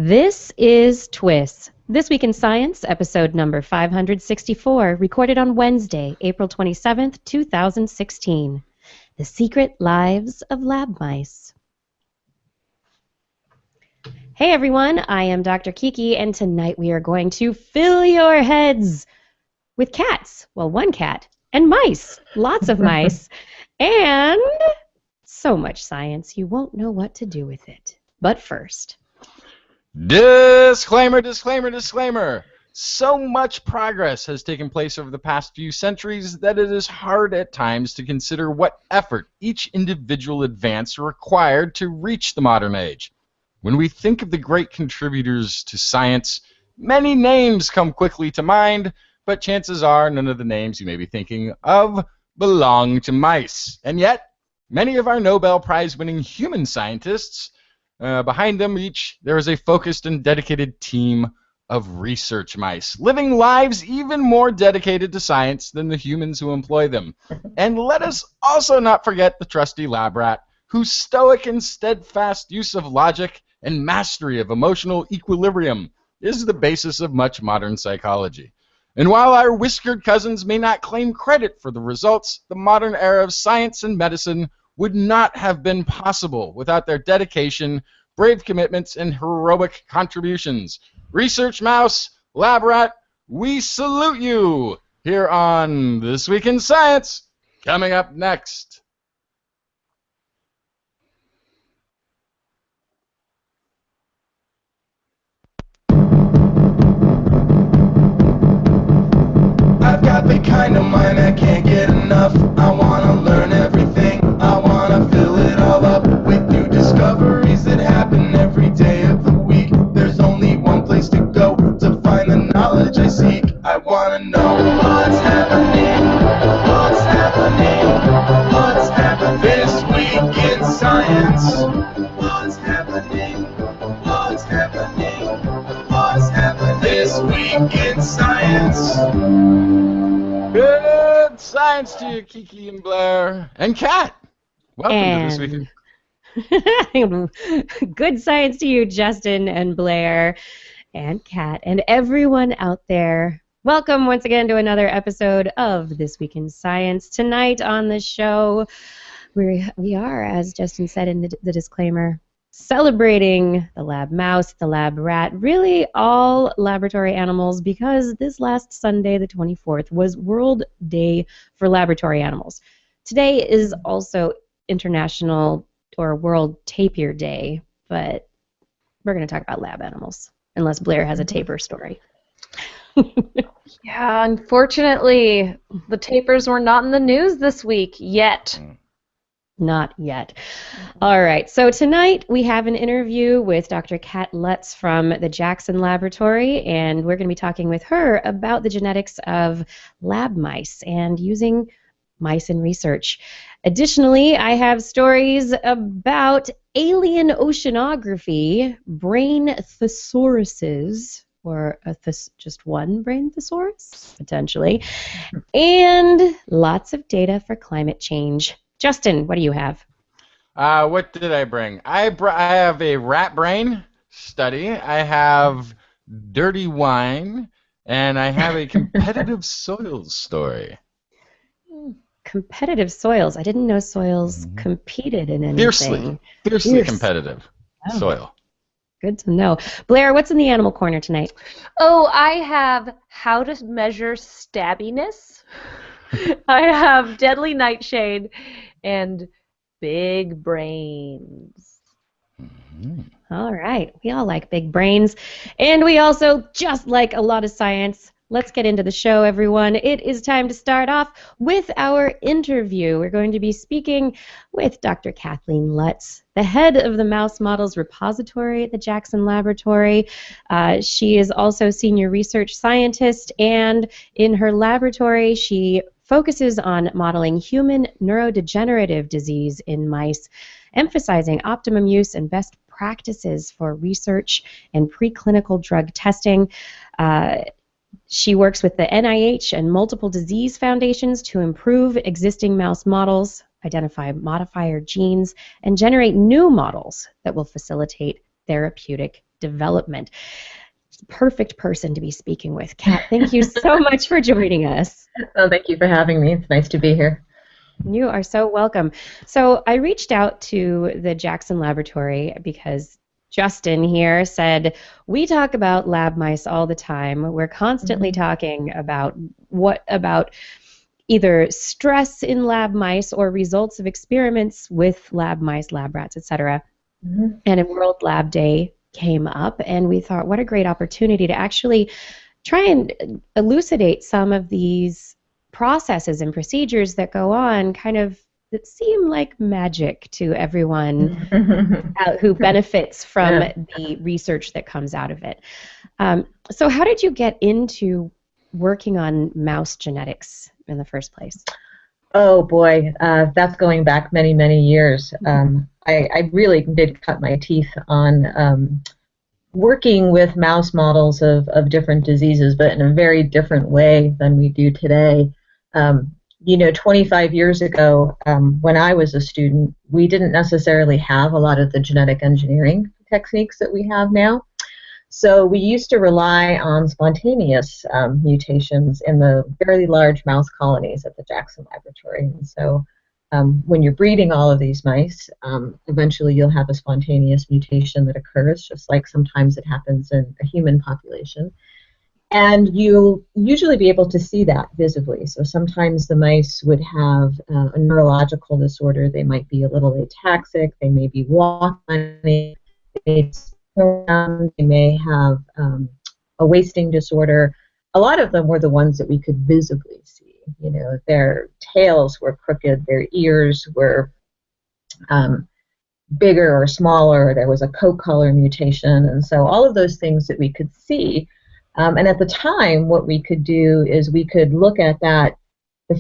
This is TWIS, This Week in Science, episode number 564, recorded on Wednesday, April 27th, 2016. The Secret Lives of Lab Mice. Hey everyone, I am Dr. Kiki, and tonight we are going to fill your heads with cats. Well, one cat. And mice. Lots of mice. And so much science, you won't know what to do with it. But first... Disclaimer, disclaimer, disclaimer. So much progress has taken place over the past few centuries that it is hard at times to consider what effort each individual advance required to reach the modern age. When we think of the great contributors to science, many names come quickly to mind, but chances are none of the names you may be thinking of belong to mice. And yet, many of our Nobel Prize-winning human scientists, behind them each, there is a focused and dedicated team of research mice, living lives even more dedicated to science than the humans who employ them. And let us also not forget the trusty lab rat, whose stoic and steadfast use of logic and mastery of emotional equilibrium is the basis of much modern psychology. And while our whiskered cousins may not claim credit for the results, the modern era of science and medicine would not have been possible without their dedication, brave commitments, and heroic contributions. Research Mouse, Lab Rat, we salute you here on This Week in Science. Coming up next. I've got the kind of mind I can't get enough. I want to learn everything. I want to fill it all up with new discoveries that happen every day of the week. There's only one place to go to find the knowledge I seek. I want to know what's happening. What's happening? What's happening this week in science? What's happening? What's happening? What's happening this week in science? Good science to you, Kiki and Blair. And Kat. Welcome to This Week. Good science to you, Justin and Blair and Kat and everyone out there. Welcome once again to another episode of This Week in Science. Tonight on the show, we are, as Justin said in the disclaimer, celebrating the lab mouse, the lab rat, really all laboratory animals, because this last Sunday, the 24th, was World Day for Laboratory Animals. Today is also International or World Tapir Day, but we're going to talk about lab animals, unless Blair has a tapir story. Yeah, unfortunately, the tapirs were not in the news this week yet. Not yet. All right, so tonight we have an interview with Dr. Kat Lutz from the Jackson Laboratory, and we're going to be talking with her about the genetics of lab mice and using mice in research. Additionally, I have stories about alien oceanography, brain thesauruses, or just one brain thesaurus, potentially, and lots of data for climate change. Justin, what do you have? What did I bring? I have a rat brain study. I have dirty wine, and I have a competitive soils story. Competitive soils. I didn't know soils competed in anything. Fiercely competitive soil. Good to know. Blair, what's in the animal corner tonight? Oh, I have how to measure stabbiness. I have deadly nightshade and big brains. All right. We all like big brains. And we also just like a lot of science. Let's get into the show, everyone. It is time to start off with our interview. We're going to be speaking with Dr. Kathleen Lutz, the head of the Mouse Models Repository at the Jackson Laboratory. She is also senior research scientist, and in her laboratory, she focuses on modeling human neurodegenerative disease in mice, emphasizing optimum use and best practices for research and preclinical drug testing. She works with the NIH and multiple disease foundations to improve existing mouse models, identify modifier genes, and generate new models that will facilitate therapeutic development. Perfect person to be speaking with. Kat, thank you so much for joining us. Oh, thank you for having me. It's nice to be here. You are so welcome. So I reached out to the Jackson Laboratory because Justin here said, we talk about lab mice all the time. We're constantly talking about either stress in lab mice or results of experiments with lab mice, lab rats, etc. And a World Lab Day came up, and we thought, what a great opportunity to actually try and elucidate some of these processes and procedures that go on that seem like magic to everyone who benefits from the research that comes out of it. So how did you get into working on mouse genetics in the first place? Oh boy, that's going back many, many years. I really did cut my teeth on working with mouse models of different diseases, but in a very different way than we do today. 25 years ago, when I was a student, we didn't necessarily have a lot of the genetic engineering techniques that we have now. So we used to rely on spontaneous mutations in the very large mouse colonies at the Jackson Laboratory. And so when you're breeding all of these mice, eventually you'll have a spontaneous mutation that occurs, just like sometimes it happens in a human population. And you'll usually be able to see that visibly. So sometimes the mice would have a neurological disorder. They might be a little ataxic. They may be walking. They may have a wasting disorder. A lot of them were the ones that we could visibly see. Their tails were crooked. Their ears were bigger or smaller. There was a coat color mutation. And so all of those things that we could see. And at the time, what we could do is we could look at the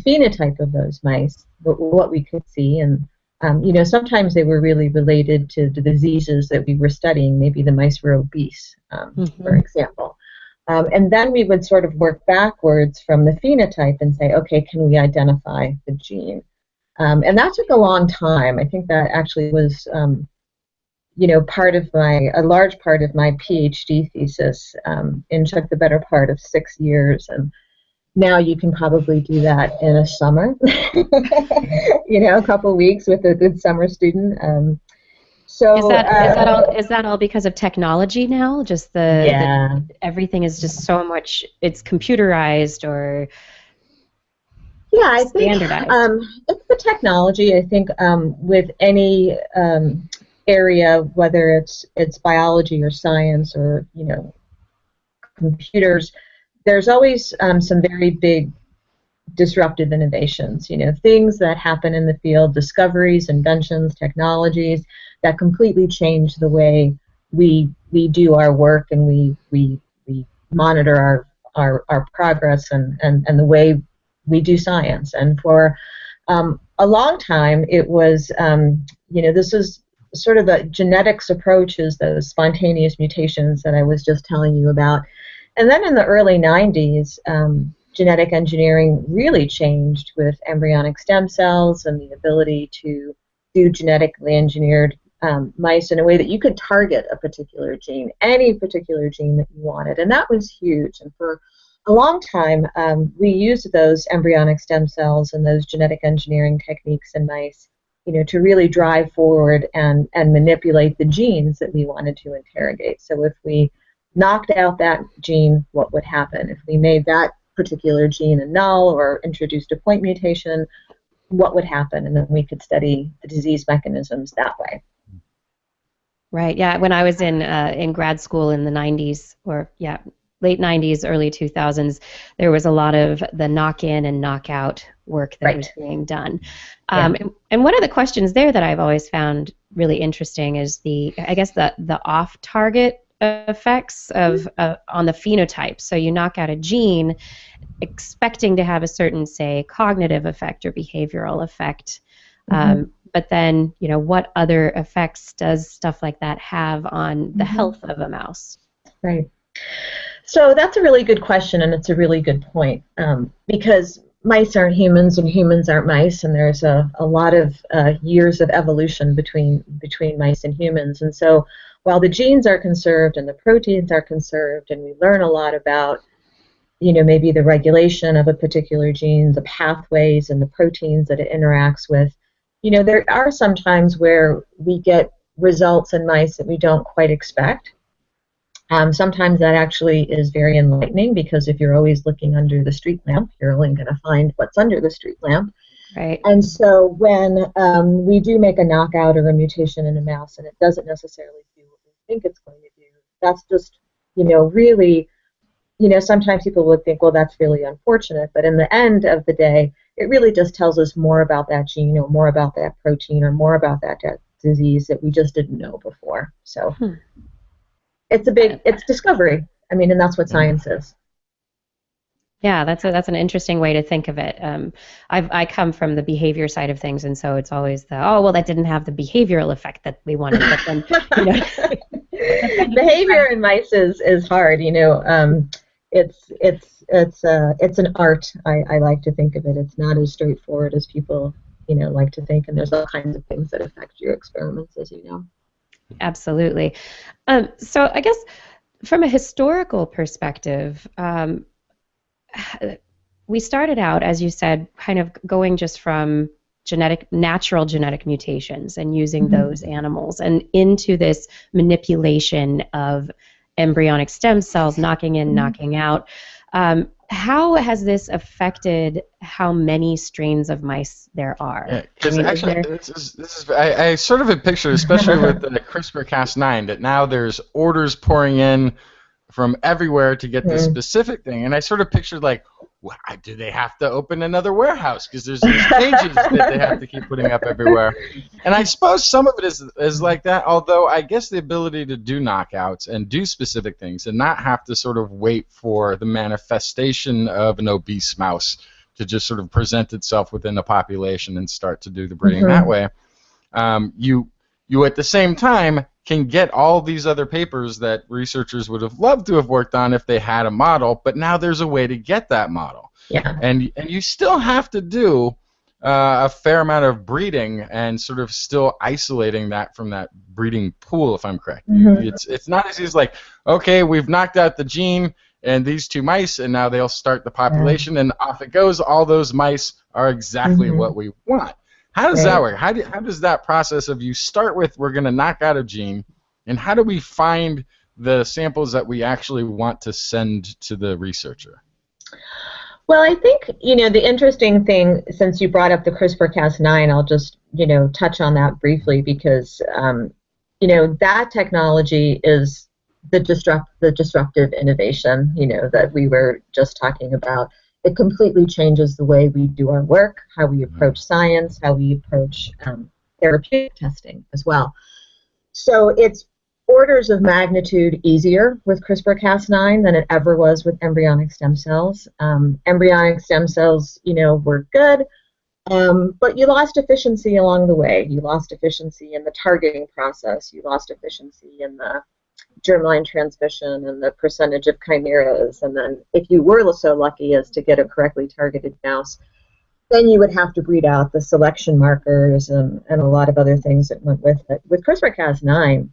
phenotype of those mice, what we could see, and sometimes they were really related to the diseases that we were studying. Maybe the mice were obese, for example. And then we would sort of work backwards from the phenotype and say, okay, can we identify the gene? And that took a long time. I think that actually was a large part of my PhD thesis, took the better part of 6 years, and now you can probably do that in a summer, a couple weeks with a good summer student. Is that all because of technology now? Just everything is just so much. It's computerized or I standardized. Think it's the technology. I think with any area, whether it's biology or science or computers, there's always some very big disruptive innovations, things that happen in the field, discoveries, inventions, technologies that completely change the way we do our work, and we monitor our progress and the way we do science. And for a long time it was this is sort of the genetics approaches, those spontaneous mutations that I was just telling you about. And then in the early 90s, genetic engineering really changed with embryonic stem cells and the ability to do genetically engineered mice in a way that you could target a particular gene, any particular gene that you wanted. And that was huge. And for a long time, we used those embryonic stem cells and those genetic engineering techniques in mice to really drive forward and manipulate the genes that we wanted to interrogate. So if we knocked out that gene, what would happen? If we made that particular gene a null or introduced a point mutation, what would happen? And then we could study the disease mechanisms that way. Right, yeah. When I was in grad school in the 90s, late 90s, early 2000s, there was a lot of the knock-in and knock-out work that was being done. And one of the questions there that I've always found really interesting is the off-target effects of on the phenotype. So you knock out a gene expecting to have a certain, say, cognitive effect or behavioral effect. But then, what other effects does stuff like that have on the health of a mouse? Right. So that's a really good question, and it's a really good point, because mice aren't humans and humans aren't mice, and there's a lot of years of evolution between mice and humans. And so while the genes are conserved and the proteins are conserved, and we learn a lot about, you know, maybe the regulation of a particular gene, the pathways and the proteins that it interacts with, you know, there are some times where we get results in mice that we don't quite expect. Sometimes that actually is very enlightening, because if you're always looking under the street lamp, you're only going to find what's under the street lamp. Right. And so when we do make a knockout or a mutation in a mouse and it doesn't necessarily do what we think it's going to do, that's just, you know, really, you know, sometimes people would think, well, that's really unfortunate. But in the end of the day, it really just tells us more about that gene or more about that protein or more about that disease that we just didn't know before. So it's discovery. I mean, and that's what science is. Yeah, that's an interesting way to think of it. I come from the behavior side of things, and so it's always that didn't have the behavioral effect that we wanted. But then, you know, behavior in mice is hard. You know, it's an art. I like to think of it. It's not as straightforward as people, you know, like to think. And there's all kinds of things that affect your experiments, as you know. Absolutely. So I guess from a historical perspective, we started out, as you said, kind of going just from natural genetic mutations and using those animals and into this manipulation of embryonic stem cells, knocking in, knocking out. How has this affected how many strains of mice there are? Because actually, I sort of have pictured, especially with the CRISPR-Cas9, that now there's orders pouring in from everywhere to get this specific thing, and I sort of pictured like, do they have to open another warehouse because there's these cages that they have to keep putting up everywhere? And I suppose some of it is like that, although I guess the ability to do knockouts and do specific things and not have to sort of wait for the manifestation of an obese mouse to just sort of present itself within the population and start to do the breeding that way. You at the same time can get all these other papers that researchers would have loved to have worked on if they had a model, but now there's a way to get that model. Yeah. And you still have to do a fair amount of breeding and sort of still isolating that from that breeding pool, if I'm correct. It's not as easy as like, okay, we've knocked out the gene and these two mice, and now they'll start the population, and off it goes. All those mice are exactly what we want. How does that work? How does that process of you start with, we're going to knock out a gene, and how do we find the samples that we actually want to send to the researcher? Well, I think, you know, the interesting thing, since you brought up the CRISPR-Cas9, I'll just, you know, touch on that briefly, because, you know, that technology is the disruptive innovation, you know, that we were just talking about. It completely changes the way we do our work, how we approach science, how we approach therapeutic testing as well. So it's orders of magnitude easier with CRISPR-Cas9 than it ever was with embryonic stem cells. Embryonic stem cells, you know, were good, but you lost efficiency along the way. You lost efficiency in the targeting process. You lost efficiency in the germline transmission and the percentage of chimeras, and then if you were so lucky as to get a correctly targeted mouse, then you would have to breed out the selection markers and a lot of other things that went with it. With CRISPR-Cas9,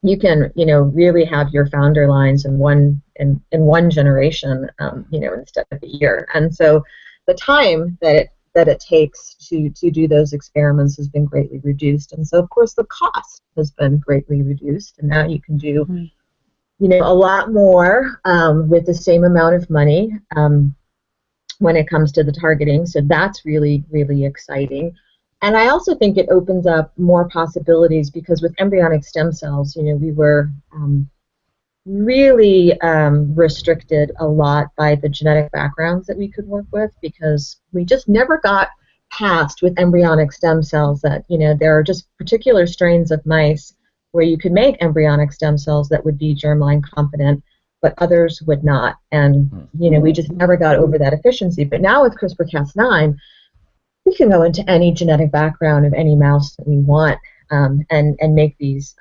you can, you know, really have your founder lines in one generation, you know, instead of a year. And so the time that it takes to do those experiments has been greatly reduced. And so, of course, the cost has been greatly reduced. And now you can do, you know, a lot more with the same amount of money when it comes to the targeting. So that's really, really exciting. And I also think it opens up more possibilities, because with embryonic stem cells, you know, we were really restricted a lot by the genetic backgrounds that we could work with, because we just never got past with embryonic stem cells that, you know, there are just particular strains of mice where you could make embryonic stem cells that would be germline competent, but others would not. And, you know, we just never got over that efficiency. But now with CRISPR-Cas9, we can go into any genetic background of any mouse that we want and make these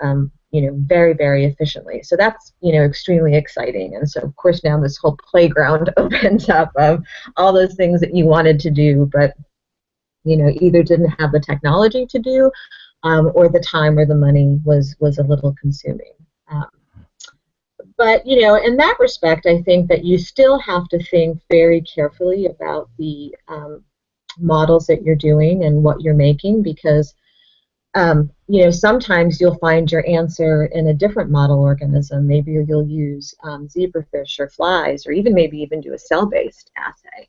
you know, very, very efficiently. So that's, you know, extremely exciting. And so, of course, now this whole playground opens up of all those things that you wanted to do, but, you know, either didn't have the technology to do, or the time or the money was a little consuming. But, you know, in that respect, I think that you still have to think very carefully about the models that you're doing and what you're making, because you know, sometimes you'll find your answer in a different model organism. Maybe you'll use zebrafish or flies, or maybe even do a cell-based assay.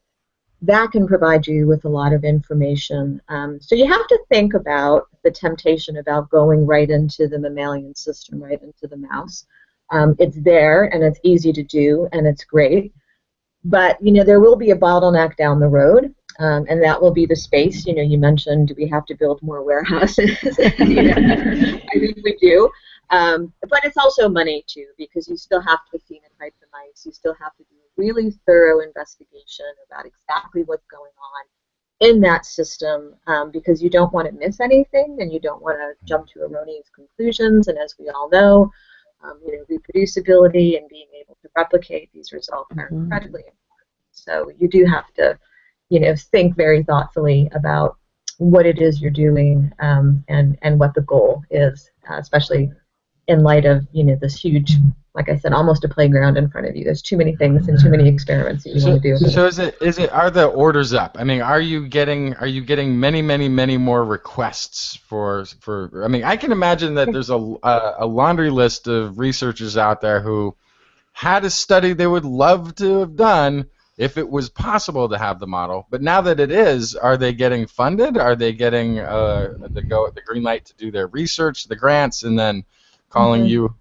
That can provide you with a lot of information. So you have to think about the temptation about going right into the mammalian system, right into the mouse. It's there, and it's easy to do, and it's great. But, you know, there will be a bottleneck down the road. And that will be the space. You know, you mentioned, do we have to build more warehouses? You know, I think we do. But it's also money, too, because you still have to phenotype the mice. You still have to do a really thorough investigation about exactly what's going on in that system, because you don't want to miss anything, and you don't want to jump to erroneous conclusions. And as we all know, you know, reproducibility and being able to replicate these results are incredibly important. So you do have to, you know, think very thoughtfully about what it is you're doing, and what the goal is, especially in light of, you know, this huge, like I said, almost a playground in front of you. There's too many things and too many experiments that you want to do. So are the orders up? I mean, are you getting many more requests for I mean, I can imagine that there's a laundry list of researchers out there who had a study they would love to have done if it was possible to have the model. But now that it is, are they getting funded? Are they getting the green light to do their research, the grants, and then calling you?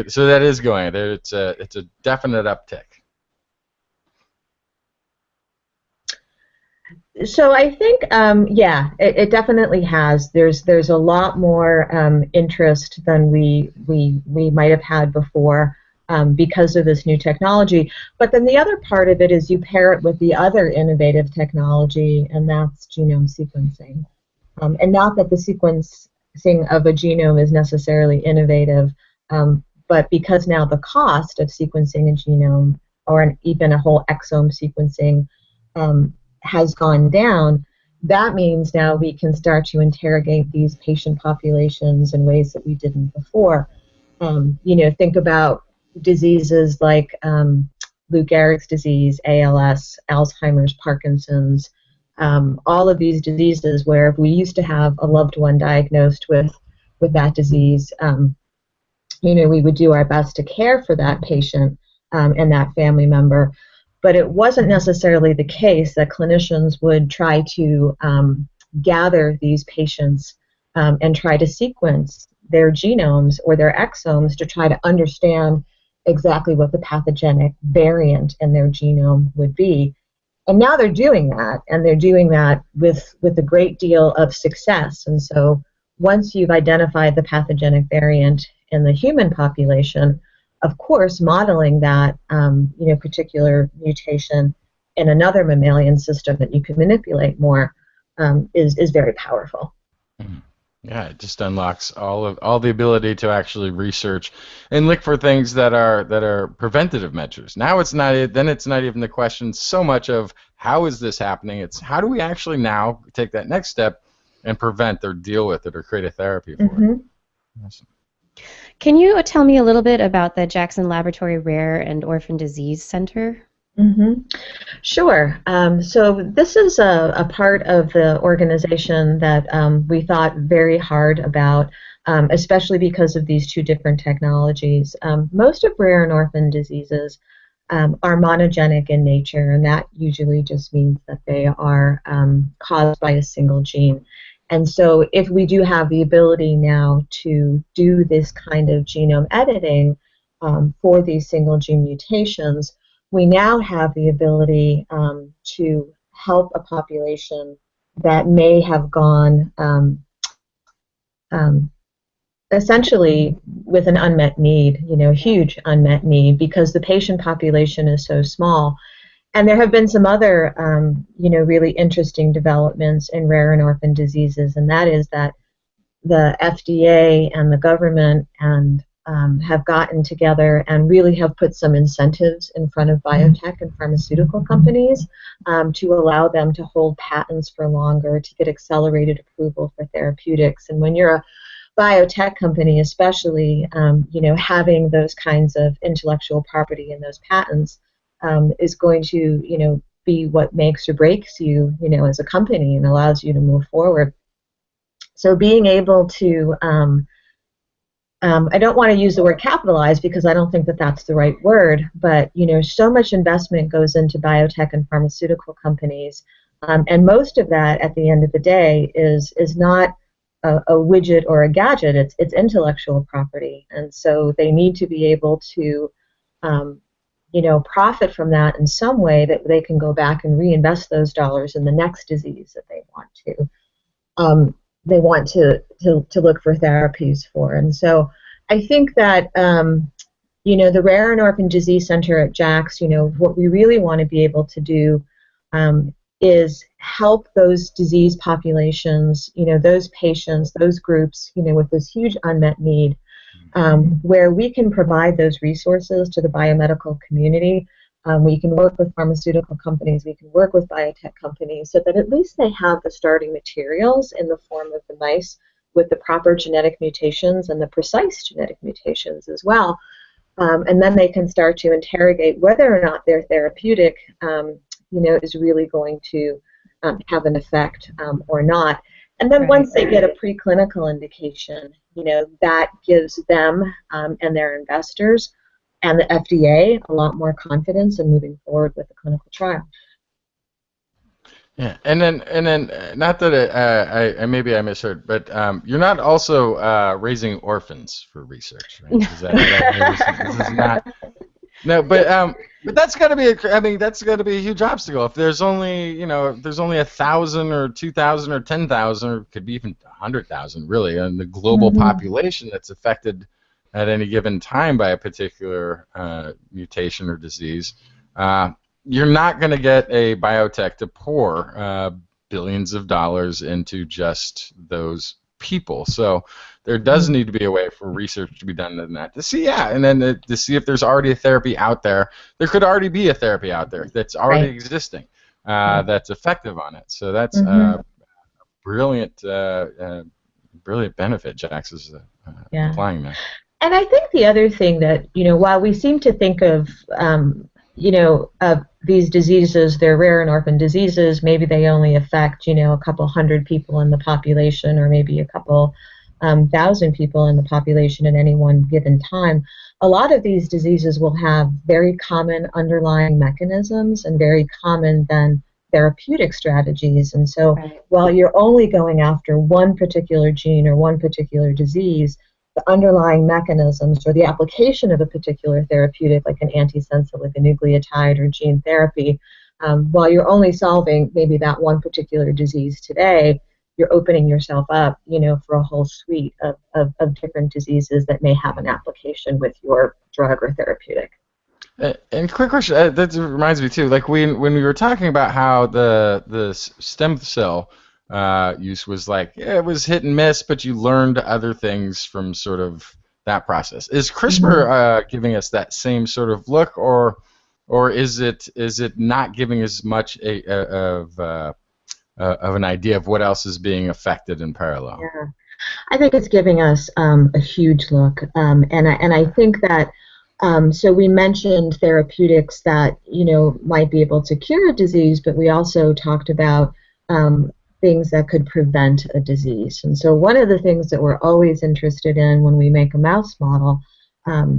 So that is going. It's a definite uptick. So I think, yeah, it definitely has. There's a lot more interest than we might have had before. Because of this new technology. But then the other part of it is you pair it with the other innovative technology, and that's genome sequencing. And not that the sequencing of a genome is necessarily innovative, but because now the cost of sequencing a genome, or even a whole exome sequencing, has gone down, that means now we can start to interrogate these patient populations in ways that we didn't before. You know, think about diseases like Lou Gehrig's disease, ALS, Alzheimer's, Parkinson's, all of these diseases where if we used to have a loved one diagnosed with that disease, you know, we would do our best to care for that patient and that family member. But it wasn't necessarily the case that clinicians would try to gather these patients and try to sequence their genomes or their exomes to try to understand exactly what the pathogenic variant in their genome would be. And now they're doing that, and they're doing that with a great deal of success. And so once you've identified the pathogenic variant in the human population, of course, modeling that you know, particular mutation in another mammalian system that you can manipulate more is very powerful. Yeah, it just unlocks all the ability to actually research and look for things that are preventative measures. Now it's not even the question so much of how is this happening. It's how do we actually now take that next step and prevent or deal with it or create a therapy for it. Awesome. Can you tell me a little bit about the Jackson Laboratory Rare and Orphan Disease Center? Sure. So this is a part of the organization that we thought very hard about, especially because of these two different technologies. Most of rare and orphan diseases are monogenic in nature, and that usually just means that they are caused by a single gene. And so if we do have the ability now to do this kind of genome editing for these single gene mutations, we now have the ability to help a population that may have gone essentially with an unmet need, you know, huge unmet need, because the patient population is so small. And there have been some other, you know, really interesting developments in rare and orphan diseases, and that is that the FDA and the government and have gotten together and really have put some incentives in front of biotech and pharmaceutical companies to allow them to hold patents for longer, to get accelerated approval for therapeutics. And when you're a biotech company, especially, having those kinds of intellectual property and those patents is going to, be what makes or breaks you, as a company and allows you to move forward. So being able to I don't want to use the word capitalize because I don't think that that's the right word, but so much investment goes into biotech and pharmaceutical companies, and most of that at the end of the day is not a widget or a gadget. It's intellectual property, and so they need to be able to profit from that in some way that they can go back and reinvest those dollars in the next disease that they want to. They want to look for therapies for. And so I think that, the Rare and Orphan Disease Center at JAX, what we really want to be able to do is help those disease populations, those patients, those groups, with this huge unmet need, where we can provide those resources to the biomedical community. We can work with pharmaceutical companies, we can work with biotech companies so that at least they have the starting materials in the form of the mice with the proper genetic mutations and the precise genetic mutations as well. And then they can start to interrogate whether or not their therapeutic is really going to have an effect or not. And then once they get a preclinical indication, that gives them and their investors and the FDA a lot more confidence in moving forward with the clinical trial. Yeah, and then not that I maybe I misheard, but you're not also raising orphans for research, right? Is that this is not? No, but that's got to be that's got to be a huge obstacle. If there's only if there's only 1,000 or 2,000 or 10,000 or could be even 100,000 really on the global population that's affected at any given time by a particular mutation or disease, you're not going to get a biotech to pour billions of dollars into just those people. So there does need to be a way for research to be done in that to see, and then to see if there's already a therapy out there. There could already be a therapy out there that's already existing that's effective on it. So that's brilliant benefit Jax is applying that. And I think the other thing that, while we seem to think of, of these diseases, they're rare and orphan diseases, maybe they only affect, a couple hundred people in the population or maybe a couple thousand people in the population at any one given time. A lot of these diseases will have very common underlying mechanisms and very common then therapeutic strategies. And so while you're only going after one particular gene or one particular disease, the underlying mechanisms or the application of a particular therapeutic like an antisense oligonucleotide or gene therapy, while you're only solving maybe that one particular disease today, you're opening yourself up, for a whole suite of different diseases that may have an application with your drug or therapeutic. And quick question, that reminds me too, like when we were talking about how the stem cell use was it was hit and miss, but you learned other things from sort of that process. Is CRISPR giving us that same sort of look, or is it not giving as much of an idea of what else is being affected in parallel? Yeah. I think it's giving us a huge look, and I think that so we mentioned therapeutics that might be able to cure a disease, but we also talked about things that could prevent a disease. And so one of the things that we're always interested in when we make a mouse model,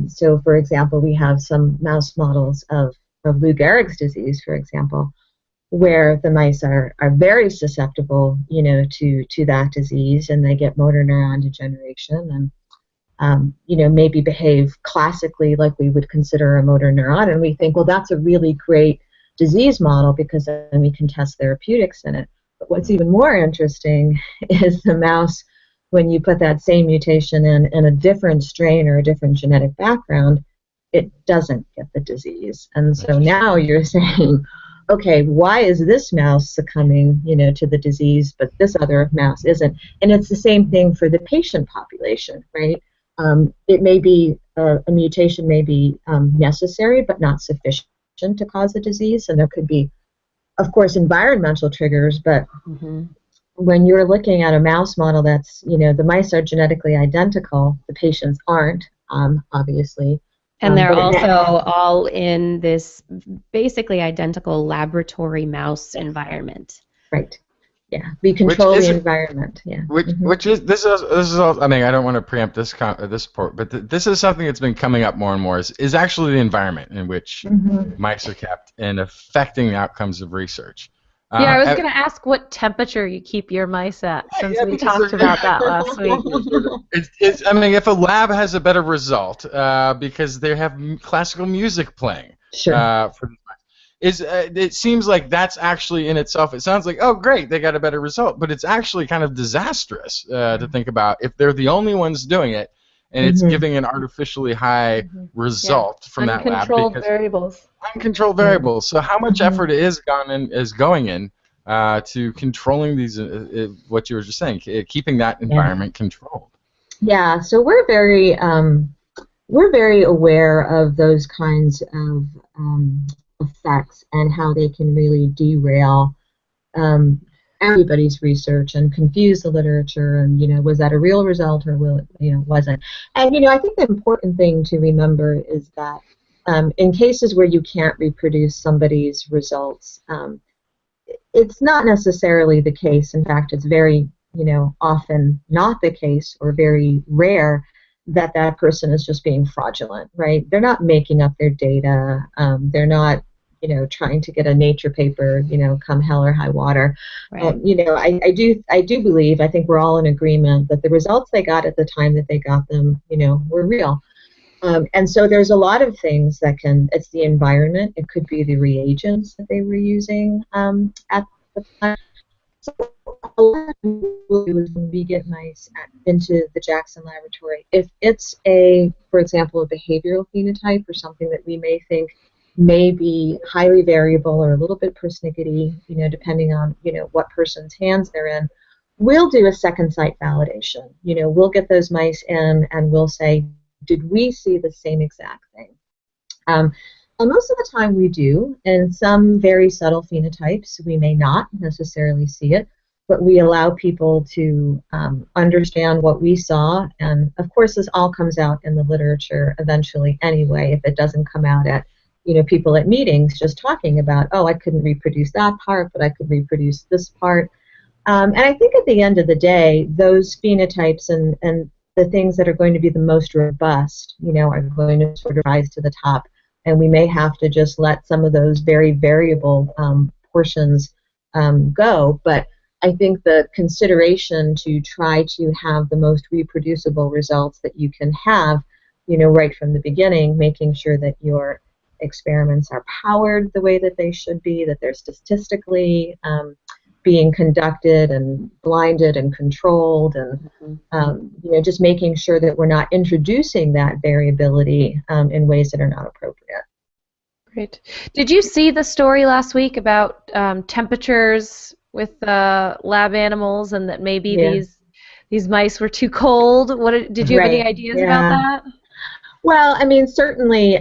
so for example, we have some mouse models of Lou Gehrig's disease, for example, where the mice are very susceptible, to that disease, and they get motor neuron degeneration and, maybe behave classically like we would consider a motor neuron. And we think, well, that's a really great disease model because then we can test therapeutics in it. But what's even more interesting is the mouse, when you put that same mutation in a different strain or a different genetic background, it doesn't get the disease. And so now you're saying, okay, why is this mouse succumbing, to the disease, but this other mouse isn't? And it's the same thing for the patient population, right? It may be a mutation may be necessary but not sufficient to cause a disease, and there could be, of course, environmental triggers, but when you're looking at a mouse model that's, the mice are genetically identical, the patients aren't, obviously. And they're also all in this basically identical laboratory mouse environment. Right. Yeah. We control the environment. Yeah. Which is this is all, I mean, I don't want to preempt this part, but this is something that's been coming up more and more. Is actually the environment in which mice are kept and affecting the outcomes of research. Yeah, I was going to ask what temperature you keep your mice at, since we talked about that last week. I mean, if a lab has a better result because they have classical music playing, for it seems like that's actually in itself. It sounds like, oh, great, they got a better result, but it's actually kind of disastrous to think about if they're the only ones doing it, and it's giving an artificially high result from that lab. Uncontrolled variables. Uncontrolled variables. So how much effort is going in to controlling these? What you were just saying, keeping that environment controlled. Yeah. So we're very aware of those kinds of effects and how they can really derail everybody's research and confuse the literature, and was that a real result or wasn't? And I think the important thing to remember is that in cases where you can't reproduce somebody's results, it's not necessarily the case. In fact, it's very often not the case, or very rare, that that person is just being fraudulent, right? They're not making up their data. They're not trying to get a Nature paper, come hell or high water. Right. I do believe, I think we're all in agreement that the results they got at the time that they got them, were real. And so there's a lot of things that it's the environment, it could be the reagents that they were using at the time. So a lot of when we get mice into the Jackson laboratory, if it's for example, a behavioral phenotype or something that we may think may be highly variable or a little bit persnickety, depending on, what person's hands they're in, we'll do a second site validation. We'll get those mice in and we'll say, did we see the same exact thing? And most of the time we do. In some very subtle phenotypes, we may not necessarily see it, but we allow people to understand what we saw. And of course, this all comes out in the literature eventually anyway, if it doesn't come out at people at meetings just talking about, oh, I couldn't reproduce that part, but I could reproduce this part. And I think at the end of the day, those phenotypes and the things that are going to be the most robust, are going to sort of rise to the top. And we may have to just let some of those very variable portions go. But I think the consideration to try to have the most reproducible results that you can have, right from the beginning, making sure that your experiments are powered the way that they should be, that they're statistically being conducted and blinded and controlled, and just making sure that we're not introducing that variability in ways that are not appropriate. Great. Did you see the story last week about temperatures with lab animals, and that maybe these mice were too cold? Did you have any ideas about that? Well, I mean, certainly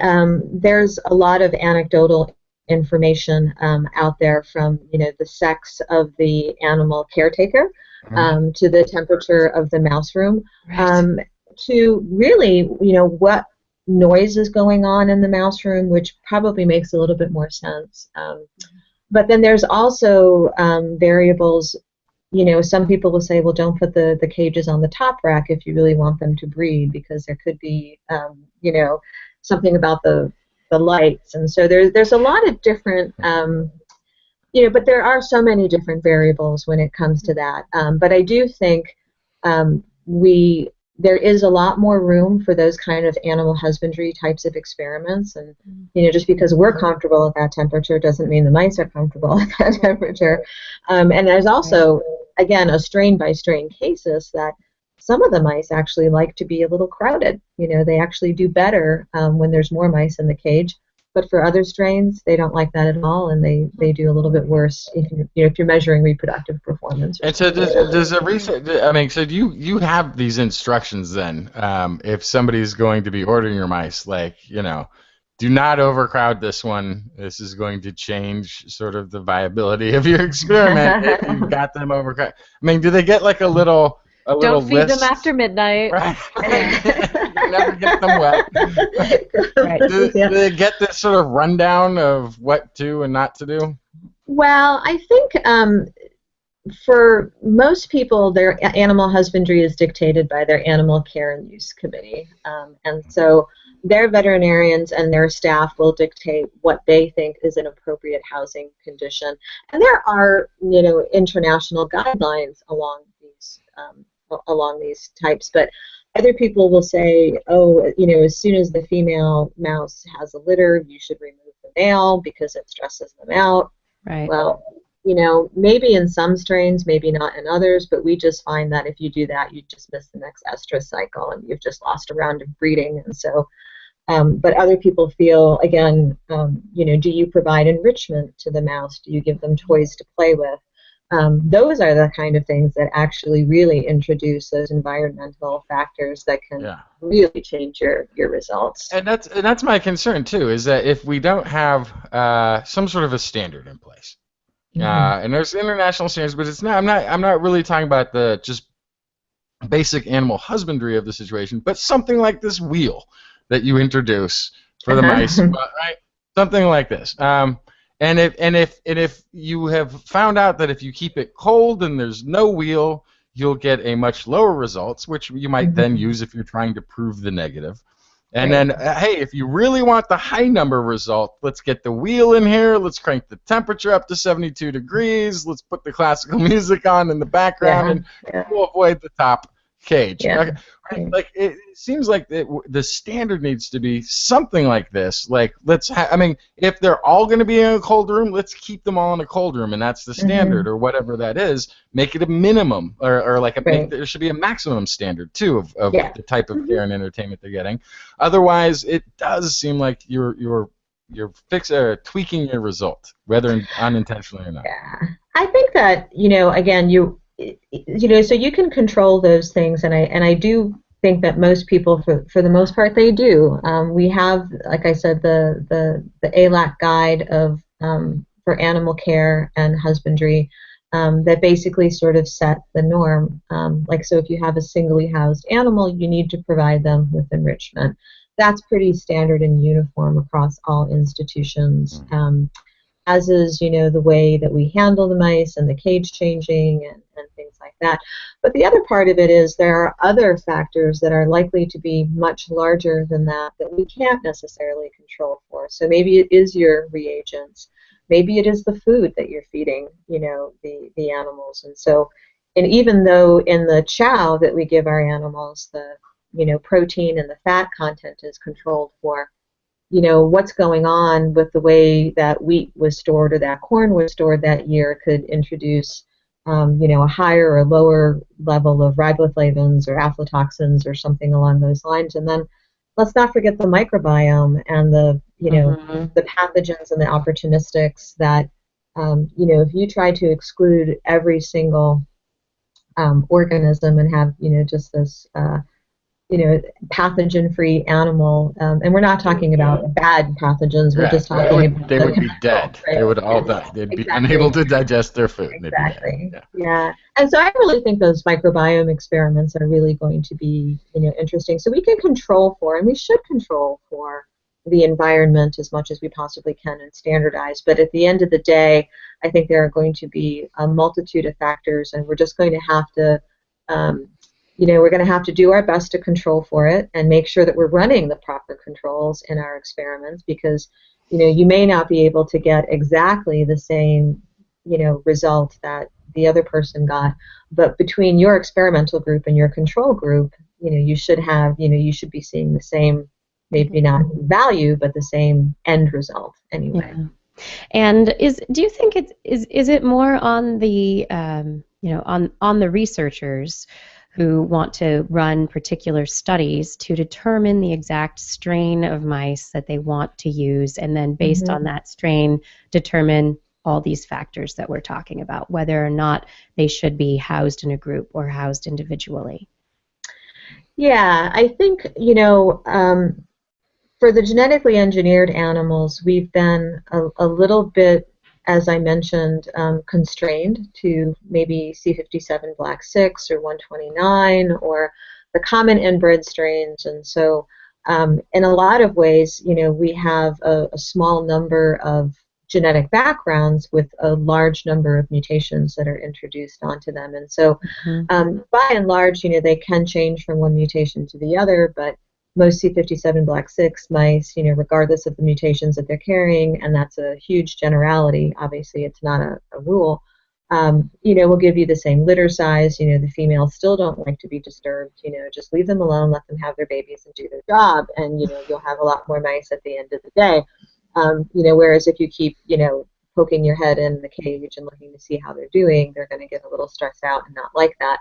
there's a lot of anecdotal information out there, from the sex of the animal caretaker to the temperature of the mouse room, to really what noise is going on in the mouse room, which probably makes a little bit more sense. But then there's also variables. Some people will say, well, don't put the cages on the top rack if you really want them to breed, because there could be, something about the lights. And so there's a lot of different, but there are so many different variables when it comes to that. But I do think there is a lot more room for those kind of animal husbandry types of experiments. And, just because we're comfortable at that temperature doesn't mean the mice are comfortable at that temperature. And there's also, again, a strain-by-strain cases that some of the mice actually like to be a little crowded. They actually do better when there's more mice in the cage. but for other strains, they don't like that at all, and they do a little bit worse if you're measuring reproductive performance. And so does a research? I mean, so do you have these instructions then? If somebody's going to be ordering your mice, like, do not overcrowd this one. This is going to change sort of the viability of your experiment if you've got them overcrowded. I mean, do they get like a little Don't feed list? them after midnight. Right. You never get them wet. Right. Do they get this sort of rundown of what to and not to do? Well, I think for most people, their animal husbandry is dictated by their animal care and use committee, and so their veterinarians and their staff will dictate what they think is an appropriate housing condition. And there are, international guidelines along these types, but other people will say, as soon as the female mouse has a litter, you should remove the male because it stresses them out. Right. Well, maybe in some strains, maybe not in others, but we just find that if you do that, you just miss the next estrus cycle and you've just lost a round of breeding. And so, but other people feel, again, do you provide enrichment to the mouse? Do you give them toys to play with? Those are the kind of things that actually really introduce those environmental factors that can really change your results. And that's my concern too, is that if we don't have some sort of a standard in place, and there's international standards, but it's not. I'm not really talking about the just basic animal husbandry of the situation, but something like this wheel that you introduce for the mice, right? Something like this. And if you have found out that if you keep it cold and there's no wheel, you'll get a much lower results, which you might then use if you're trying to prove the negative. And then, hey, if you really want the high number result, let's get the wheel in here. Let's crank the temperature up to 72 degrees. Let's put the classical music on in the background, and we'll avoid the top cage. Okay. Right? Like it seems like the standard needs to be something like this. Like if they're all going to be in a cold room, let's keep them all in a cold room, and that's the standard, or whatever that is. Make it a minimum, or like there should be a maximum standard too of the type of care and entertainment they're getting. Otherwise, it does seem like you're tweaking your result, whether unintentionally or not. Yeah, I think that again so you can control those things, and I do think that most people, for the most part, they do. We have, like I said, the ALAC guide of for animal care and husbandry that basically sort of set the norm. So if you have a singly housed animal, you need to provide them with enrichment. That's pretty standard and uniform across all institutions. As is, the way that we handle the mice and the cage changing and things like that. But the other part of it is there are other factors that are likely to be much larger than that we can't necessarily control for. So maybe it is your reagents. Maybe it is the food that you're feeding, the animals. And even though in the chow that we give our animals, the, protein and the fat content is controlled for, what's going on with the way that wheat was stored or that corn was stored that year could introduce, a higher or lower level of riboflavins or aflatoxins or something along those lines. And then let's not forget the microbiome and the, the pathogens and the opportunistics that, if you try to exclude every single organism and have, just this, pathogen-free animal, and we're not talking about bad pathogens. We're just talking about they would be dead. Right? They would all die. They'd be unable to digest their food. Exactly. Yeah. And so I really think those microbiome experiments are really going to be, interesting. So we can control for, and we should control for, the environment as much as we possibly can and standardize. But at the end of the day, I think there are going to be a multitude of factors, and we're just going to have to we're going to have to do our best to control for it and make sure that we're running the proper controls in our experiments, because, you may not be able to get exactly the same, result that the other person got, but between your experimental group and your control group, you should have, you should be seeing the same, maybe not value, but the same end result anyway. Yeah. And do you think is it more on the, on the researchers who want to run particular studies to determine the exact strain of mice that they want to use, and then based on that strain, determine all these factors that we're talking about, whether or not they should be housed in a group or housed individually. Yeah, I think, you know, for the genetically engineered animals, we've been a little bit, as I mentioned, constrained to maybe C57 Black 6 or 129 or the common inbred strains. And so in a lot of ways, you know, we have a small number of genetic backgrounds with a large number of mutations that are introduced onto them. And so by and large, you know, they can change from one mutation to the other, but most C57 Black 6 mice, you know, regardless of the mutations that they're carrying, and that's a huge generality, obviously it's not a rule, you know, will give you the same litter size. You know, the females still don't like to be disturbed. You know, just leave them alone, let them have their babies and do their job, and, you know, you'll have a lot more mice at the end of the day. You know, whereas if you keep, you know, poking your head in the cage and looking to see how they're doing, they're going to get a little stressed out and not like that.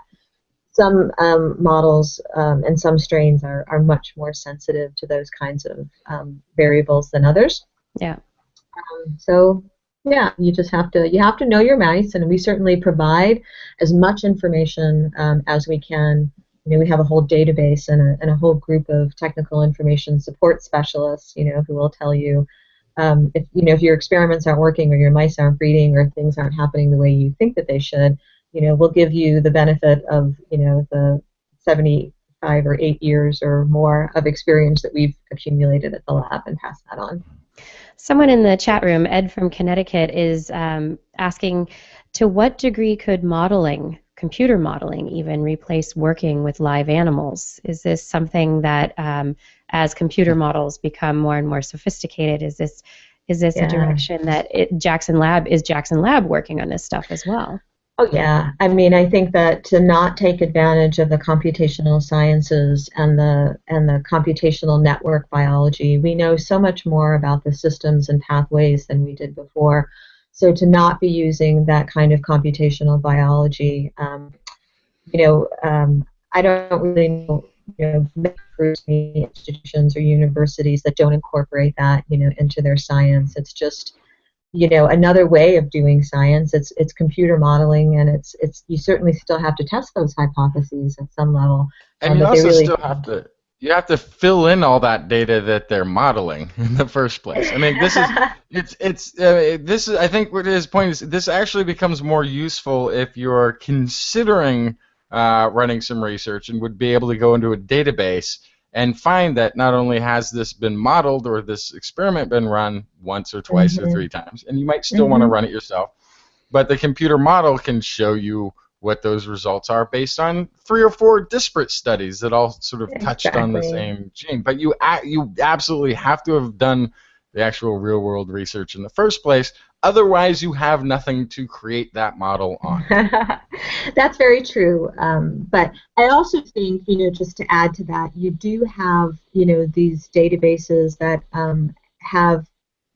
Some models and some strains are much more sensitive to those kinds of variables than others. Yeah. So yeah, you just have to know your mice, and we certainly provide as much information as we can. You know, we have a whole database and a whole group of technical information support specialists, you know, who will tell you if your experiments aren't working or your mice aren't breeding or things aren't happening the way you think that they should. You know, we'll give you the benefit of, you know, the 75 or 8 years or more of experience that we've accumulated at the lab and pass that on. Someone in the chat room, Ed from Connecticut, is asking, to what degree could modeling, computer modeling even, replace working with live animals? Is this something that, as computer models become more and more sophisticated, is this a direction that Jackson Lab working on this stuff as well? Oh yeah, I mean, I think that to not take advantage of the computational sciences and the computational network biology, we know so much more about the systems and pathways than we did before. So to not be using that kind of computational biology, you know, I don't really know, you know, many groups, many institutions or universities that don't incorporate that, you know, into their science. It's just, you know, another way of doing science. It's computer modeling, and it's you certainly still have to test those hypotheses at some level. And you also still have to fill in all that data that they're modeling in the first place. I mean, this is I think what his point is, this actually becomes more useful if you're considering running some research and would be able to go into a database and find that not only has this been modeled or this experiment been run once or twice or 3 times, and you might still want to run it yourself, but the computer model can show you what those results are based on 3 or 4 disparate studies that all sort of touched on the same gene. But you absolutely have to have done the actual real-world research in the first place. Otherwise, you have nothing to create that model on. That's very true. But I also think, you know, just to add to that, you do have, you know, these databases that have,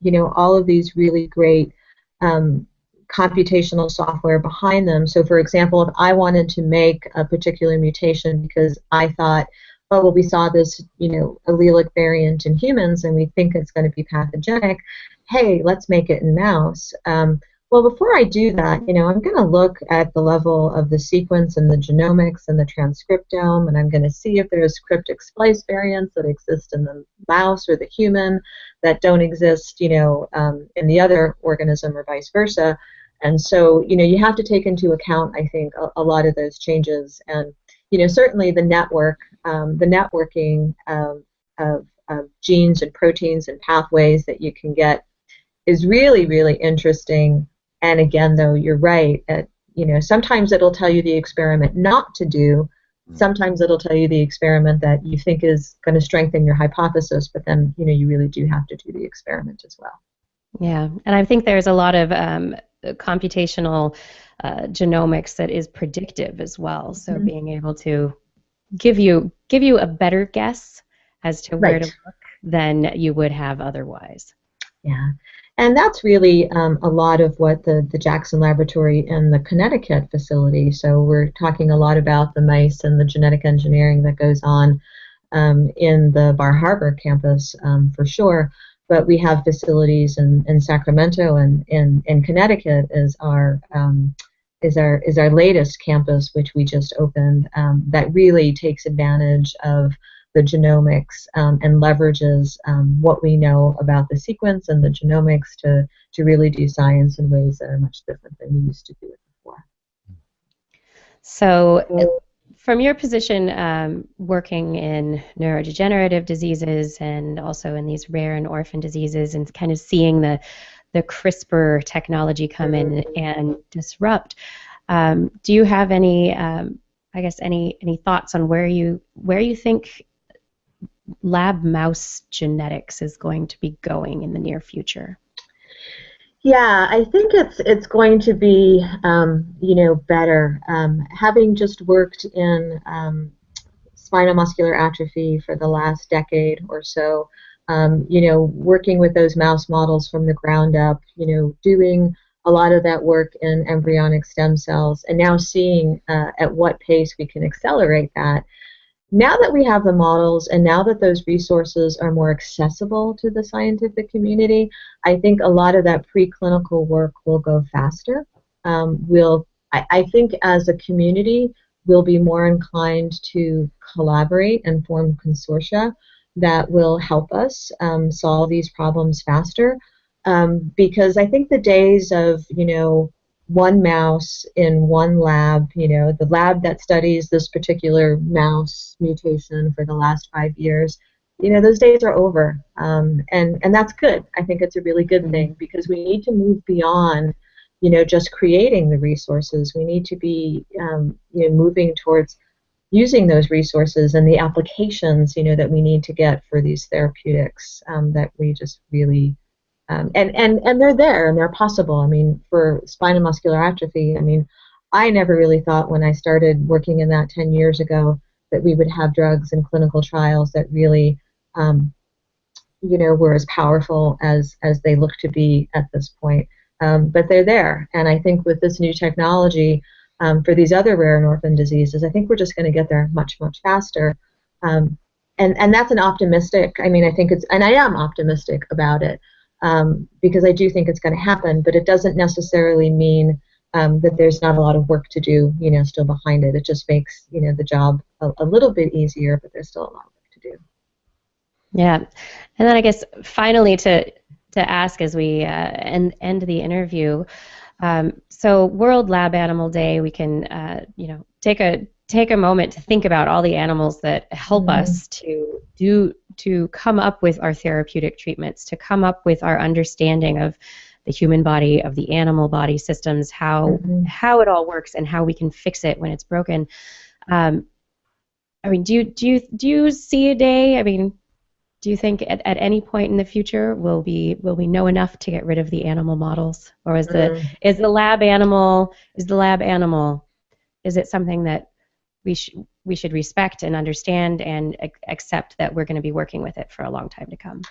you know, all of these really great computational software behind them. So, for example, if I wanted to make a particular mutation because I thought, oh, well, we saw this, you know, allelic variant in humans and we think it's going to be pathogenic, hey, let's make it in mouse. Well, before I do that, you know, I'm going to look at the level of the sequence and the genomics and the transcriptome, and I'm going to see if there's cryptic splice variants that exist in the mouse or the human that don't exist, you know, in the other organism or vice versa. And so, you know, you have to take into account, I think, a lot of those changes. And, you know, certainly the networking of genes and proteins and pathways that you can get is really, really interesting. And again, though, you're right. You know, sometimes it'll tell you the experiment not to do. Sometimes it'll tell you the experiment that you think is going to strengthen your hypothesis. But then, you know, you really do have to do the experiment as well. Yeah, and I think there's a lot of computational genomics that is predictive as well. So being able to give you a better guess as to where to look than you would have otherwise. Yeah. And that's really a lot of what the Jackson Laboratory and the Connecticut facility, so we're talking a lot about the mice and the genetic engineering that goes on in the Bar Harbor campus for sure, but we have facilities in Sacramento and in Connecticut is our latest campus, which we just opened, that really takes advantage of the genomics and leverages what we know about the sequence and the genomics to really do science in ways that are much different than we used to do it before. So from your position working in neurodegenerative diseases and also in these rare and orphan diseases and kind of seeing the CRISPR technology come in and disrupt, do you have any, I guess, any thoughts on where you think lab mouse genetics is going to be going in the near future? Yeah, I think it's going to be better. Having just worked in spinal muscular atrophy for the last decade or so, working with those mouse models from the ground up, doing a lot of that work in embryonic stem cells, and now seeing at what pace we can accelerate that. Now that we have the models and now that those resources are more accessible to the scientific community, I think a lot of that preclinical work will go faster. I think as a community, we'll be more inclined to collaborate and form consortia that will help us solve these problems faster. Because I think the days of, one mouse in one lab, the lab that studies this particular mouse mutation for the last 5 years, those days are over. And that's good. I think it's a really good thing because we need to move beyond, just creating the resources. We need to be, moving towards using those resources and the applications, that we need to get for these therapeutics that we just really and they're there and they're possible. I mean, for spinal muscular atrophy, I never really thought when I started working in that 10 years ago that we would have drugs in clinical trials that really, were as powerful as they look to be at this point. But they're there, and I think with this new technology for these other rare and orphan diseases, I think we're just going to get there much, much faster. And that's an optimistic. I think and I am optimistic about it. Because I do think it's going to happen, but it doesn't necessarily mean that there's not a lot of work to do, still behind it. It just makes, the job a little bit easier, but there's still a lot of work to do. Yeah, and then I guess finally to ask as we end the interview, so World Lab Animal Day, we can, take a moment to think about all the animals that help us to come up with our therapeutic treatments, to come up with our understanding of the human body, of the animal body systems, how it all works, and how we can fix it when it's broken. Do you see a day? Do you think at any point in the future will we know enough to get rid of the animal models, or is the lab animal? Is it something that we should respect and understand and accept that we're going to be working with it for a long time to come?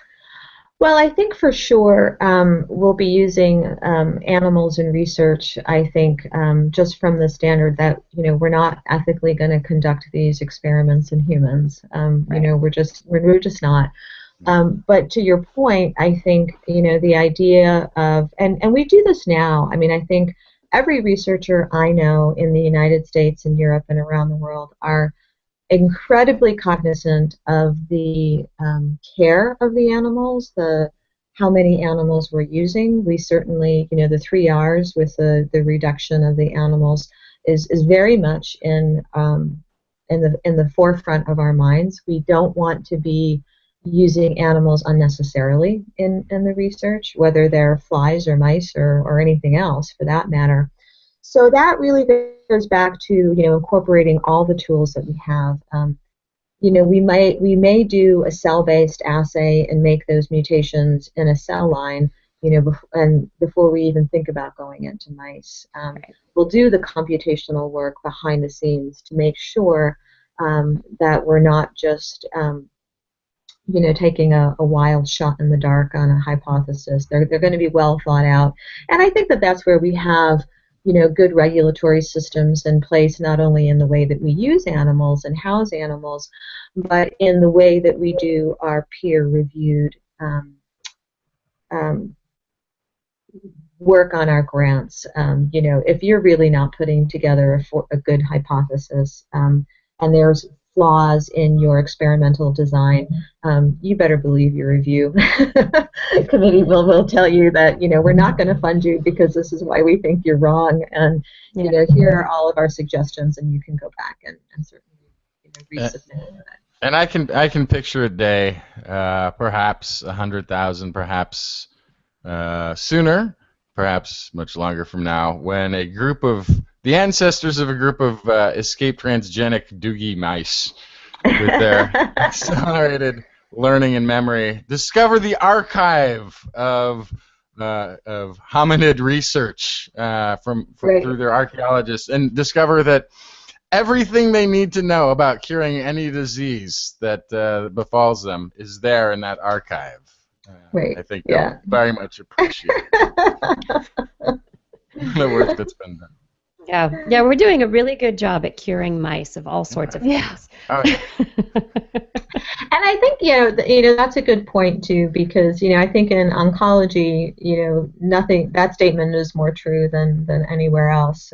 Well, I think for sure we'll be using animals in research. I think just from the standard that we're not ethically going to conduct these experiments in humans. Right. We're just not. But to your point, I think the idea of and we do this now. I think every researcher I know in the United States and Europe and around the world are incredibly cognizant of the care of the animals, how many animals we're using. We certainly, the 3 R's with the reduction of the animals is very much in the forefront of our minds. We don't want to be using animals unnecessarily in the research, whether they're flies or mice or anything else for that matter. So that really goes back to incorporating all the tools that we have. We may do a cell-based assay and make those mutations in a cell line, before we even think about going into mice. We'll do the computational work behind the scenes to make sure that we're not just taking a wild shot in the dark on a hypothesis. They're going to be well thought out. And I think that that's where we have, good regulatory systems in place, not only in the way that we use animals and house animals, but in the way that we do our peer-reviewed work on our grants. If you're really not putting together a good hypothesis, and there's flaws in your experimental design, you better believe your review committee will tell you that, we're not going to fund you because this is why we think you're wrong, and here are all of our suggestions, and you can go back and certainly resubmit that. And I can picture a day, perhaps 100,000, perhaps sooner, perhaps much longer from now, when the ancestors of a group of escaped transgenic doogie mice with their accelerated learning and memory discover the archive of hominid research through their archaeologists, and discover that everything they need to know about curing any disease that befalls them is there in that archive. I think they'll very much appreciate the work that's been done. Yeah, we're doing a really good job at curing mice of all sorts of things. Oh, yeah. And I think that's a good point too, because I think in oncology, nothing, that statement is more true than anywhere else.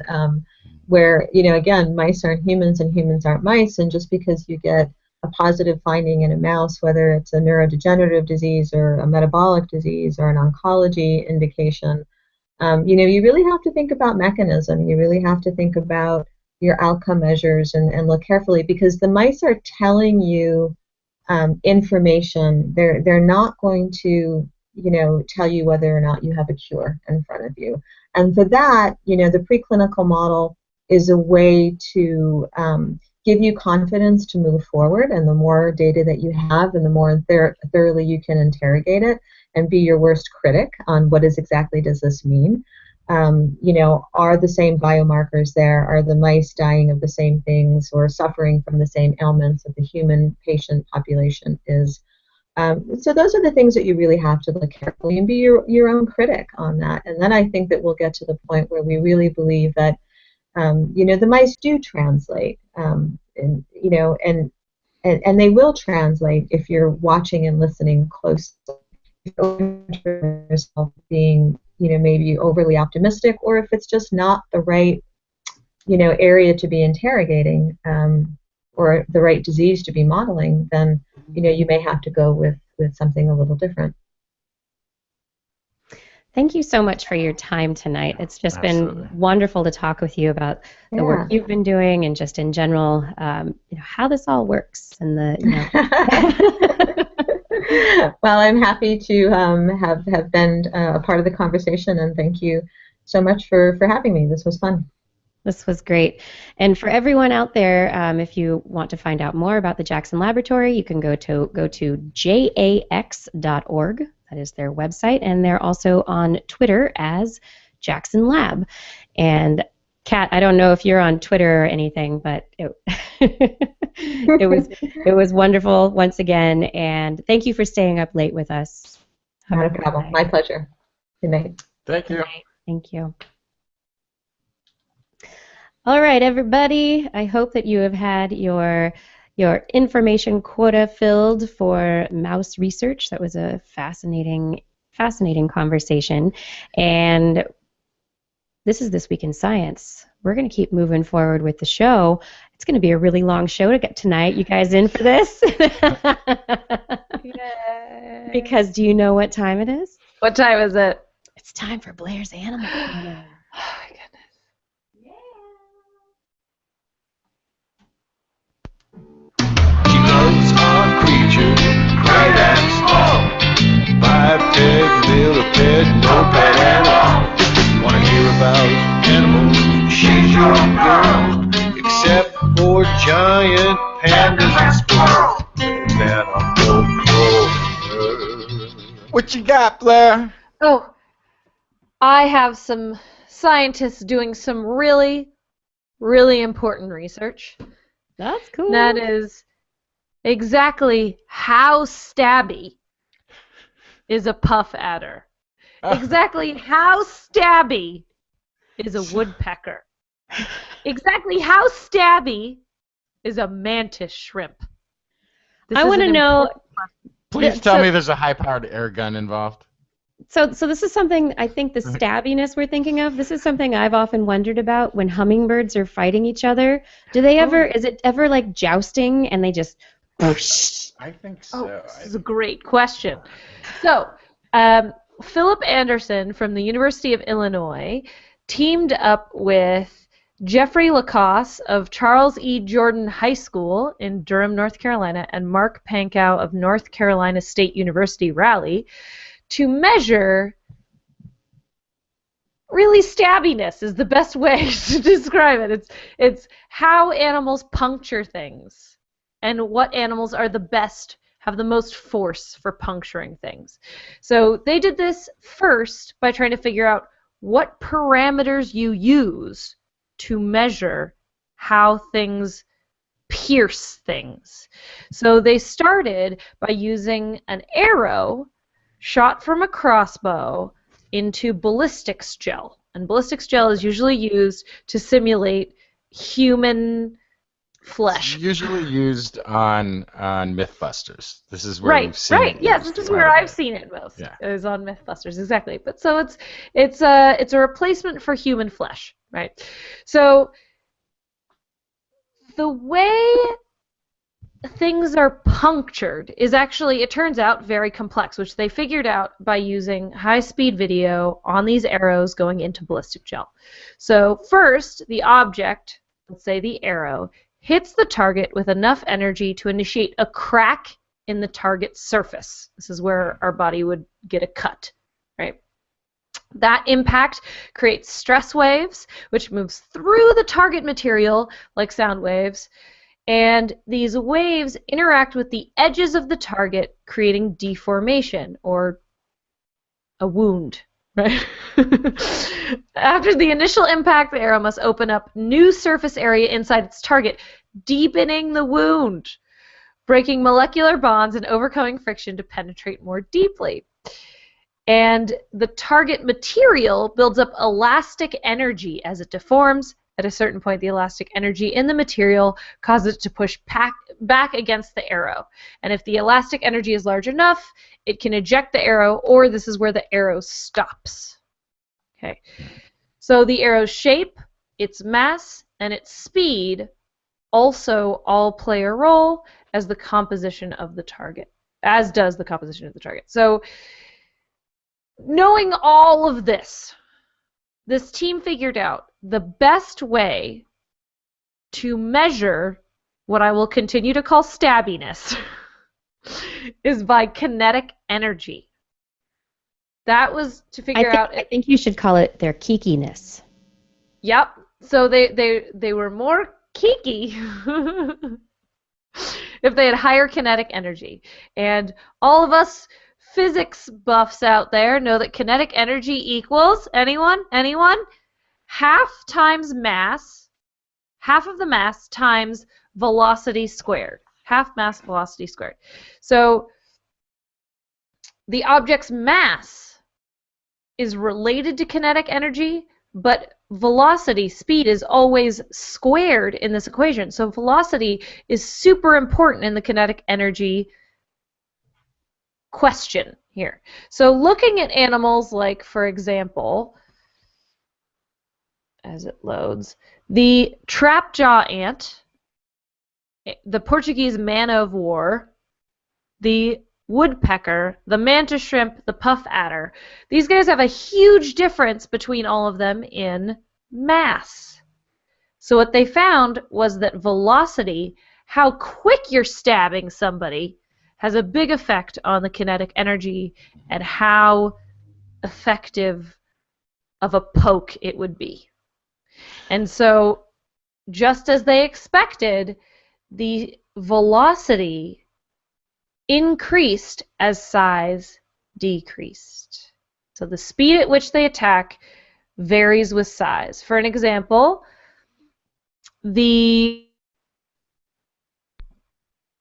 Where again, mice aren't humans and humans aren't mice, and just because you get a positive finding in a mouse, whether it's a neurodegenerative disease or a metabolic disease or an oncology indication, you really have to think about mechanism. You really have to think about your outcome measures and look carefully, because the mice are telling you information. They're not going to tell you whether or not you have a cure in front of you. And for that, the preclinical model is a way to give you confidence to move forward, and the more data that you have and the more thoroughly you can interrogate it and be your worst critic on what exactly does this mean. Are the same biomarkers there? Are the mice dying of the same things or suffering from the same ailments that the human patient population is? So those are the things that you really have to look carefully and be your own critic on that. And then I think that we'll get to the point where we really believe that the mice do translate, and they will translate if you're watching and listening closely. Yourself being, maybe overly optimistic, or if it's just not the right, area to be interrogating, or the right disease to be modeling, then, you may have to go with something a little different. Thank you so much for your time tonight. It's just been wonderful to talk with you about the work you've been doing, and just in general, how this all works, and Well, I'm happy to have been a part of the conversation, and thank you so much for having me. This was fun. This was great. And for everyone out there, if you want to find out more about the Jackson Laboratory, you can go to jax.org. That is their website, and they're also on Twitter as Jackson Lab. And Kat, I don't know if you're on Twitter or anything, but it was wonderful once again, and thank you for staying up late with us. Not a problem. My pleasure. Good night. Thank you. Thank you. All right, everybody. I hope that you have had your information quota filled for mouse research. That was a fascinating conversation. And this is This Week in Science. We're going to keep moving forward with the show. It's going to be a really long show to get tonight. You guys in for this? Yay. Because do you know what time it is? What time is it? It's time for Blair's Animal Corner. Oh my goodness. She loves our creatures, great and small. 5-peg, millipede, no pet at all. Wanna hear about animals? She's your girl. Except for giant pandas and squirrels. Then I'm no closer. What you got, Blair? Oh, I have some scientists doing some really, really important research. That's cool. That is Exactly how stabby is a puff adder? Exactly how stabby is a woodpecker? Exactly how stabby is a mantis shrimp? I want to know. Please tell me there's a high-powered air gun involved. So this is something, I think the stabbiness we're thinking of, this is something I've often wondered about when hummingbirds are fighting each other. Do they ever, is it ever like jousting and they just... I think so. This is a great question. So, Philip Anderson from the University of Illinois teamed up with Jeffrey Lacoste of Charles E. Jordan High School in Durham, North Carolina, and Mark Pankow of North Carolina State University, Raleigh, to measure, really stabbiness is the best way to describe it. It's how animals puncture things and what animals are the best, have the most force for puncturing things. So they did this first by trying to figure out what parameters you use to measure how things pierce things. So they started by using an arrow shot from a crossbow into ballistics gel. And ballistics gel is usually used to simulate human flesh. It's usually used on Mythbusters. This is where we've seen it. Yes, this is where I've seen it most. Yeah. Is on Mythbusters, exactly. But so it's a replacement for human flesh, right? So the way things are punctured is actually, it turns out, very complex, which they figured out by using high-speed video on these arrows going into ballistic gel. So first, the object, let's say the arrow, hits the target with enough energy to initiate a crack in the target's surface. This is where our body would get a cut, right? That impact creates stress waves, which moves through the target material like sound waves, and these waves interact with the edges of the target, creating deformation or a wound. Right? After the initial impact, the arrow must open up new surface area inside its target, deepening the wound, breaking molecular bonds and overcoming friction to penetrate more deeply. And the target material builds up elastic energy as it deforms. At a certain point, the elastic energy in the material causes it to push back against the arrow. And if the elastic energy is large enough, it can eject the arrow, or this is where the arrow stops. Okay. So the arrow's shape, its mass, and its speed also all play a role as the composition of the target, as does the composition of the target. So knowing all of this, this team figured out the best way to measure what I will continue to call stabbiness is by kinetic energy. That was to figure out. I think you should call it their Kiki-ness. Yep. So they were more Kiki if they had higher kinetic energy. And all of us physics buffs out there know that kinetic energy equals, anyone? Half times mass, half of the mass times velocity squared. Half mass, velocity squared. So the object's mass is related to kinetic energy, but velocity, speed, is always squared in this equation. So velocity is super important in the kinetic energy question here. So looking at animals like, for example, as it loads, the trapjaw ant, the Portuguese man of war, the woodpecker, the mantis shrimp, the puff adder. These guys have a huge difference between all of them in mass. So what they found was that velocity, how quick you're stabbing somebody, has a big effect on the kinetic energy and how effective of a poke it would be. And so, just as they expected, the velocity increased as size decreased. So the speed at which they attack varies with size. For an example, the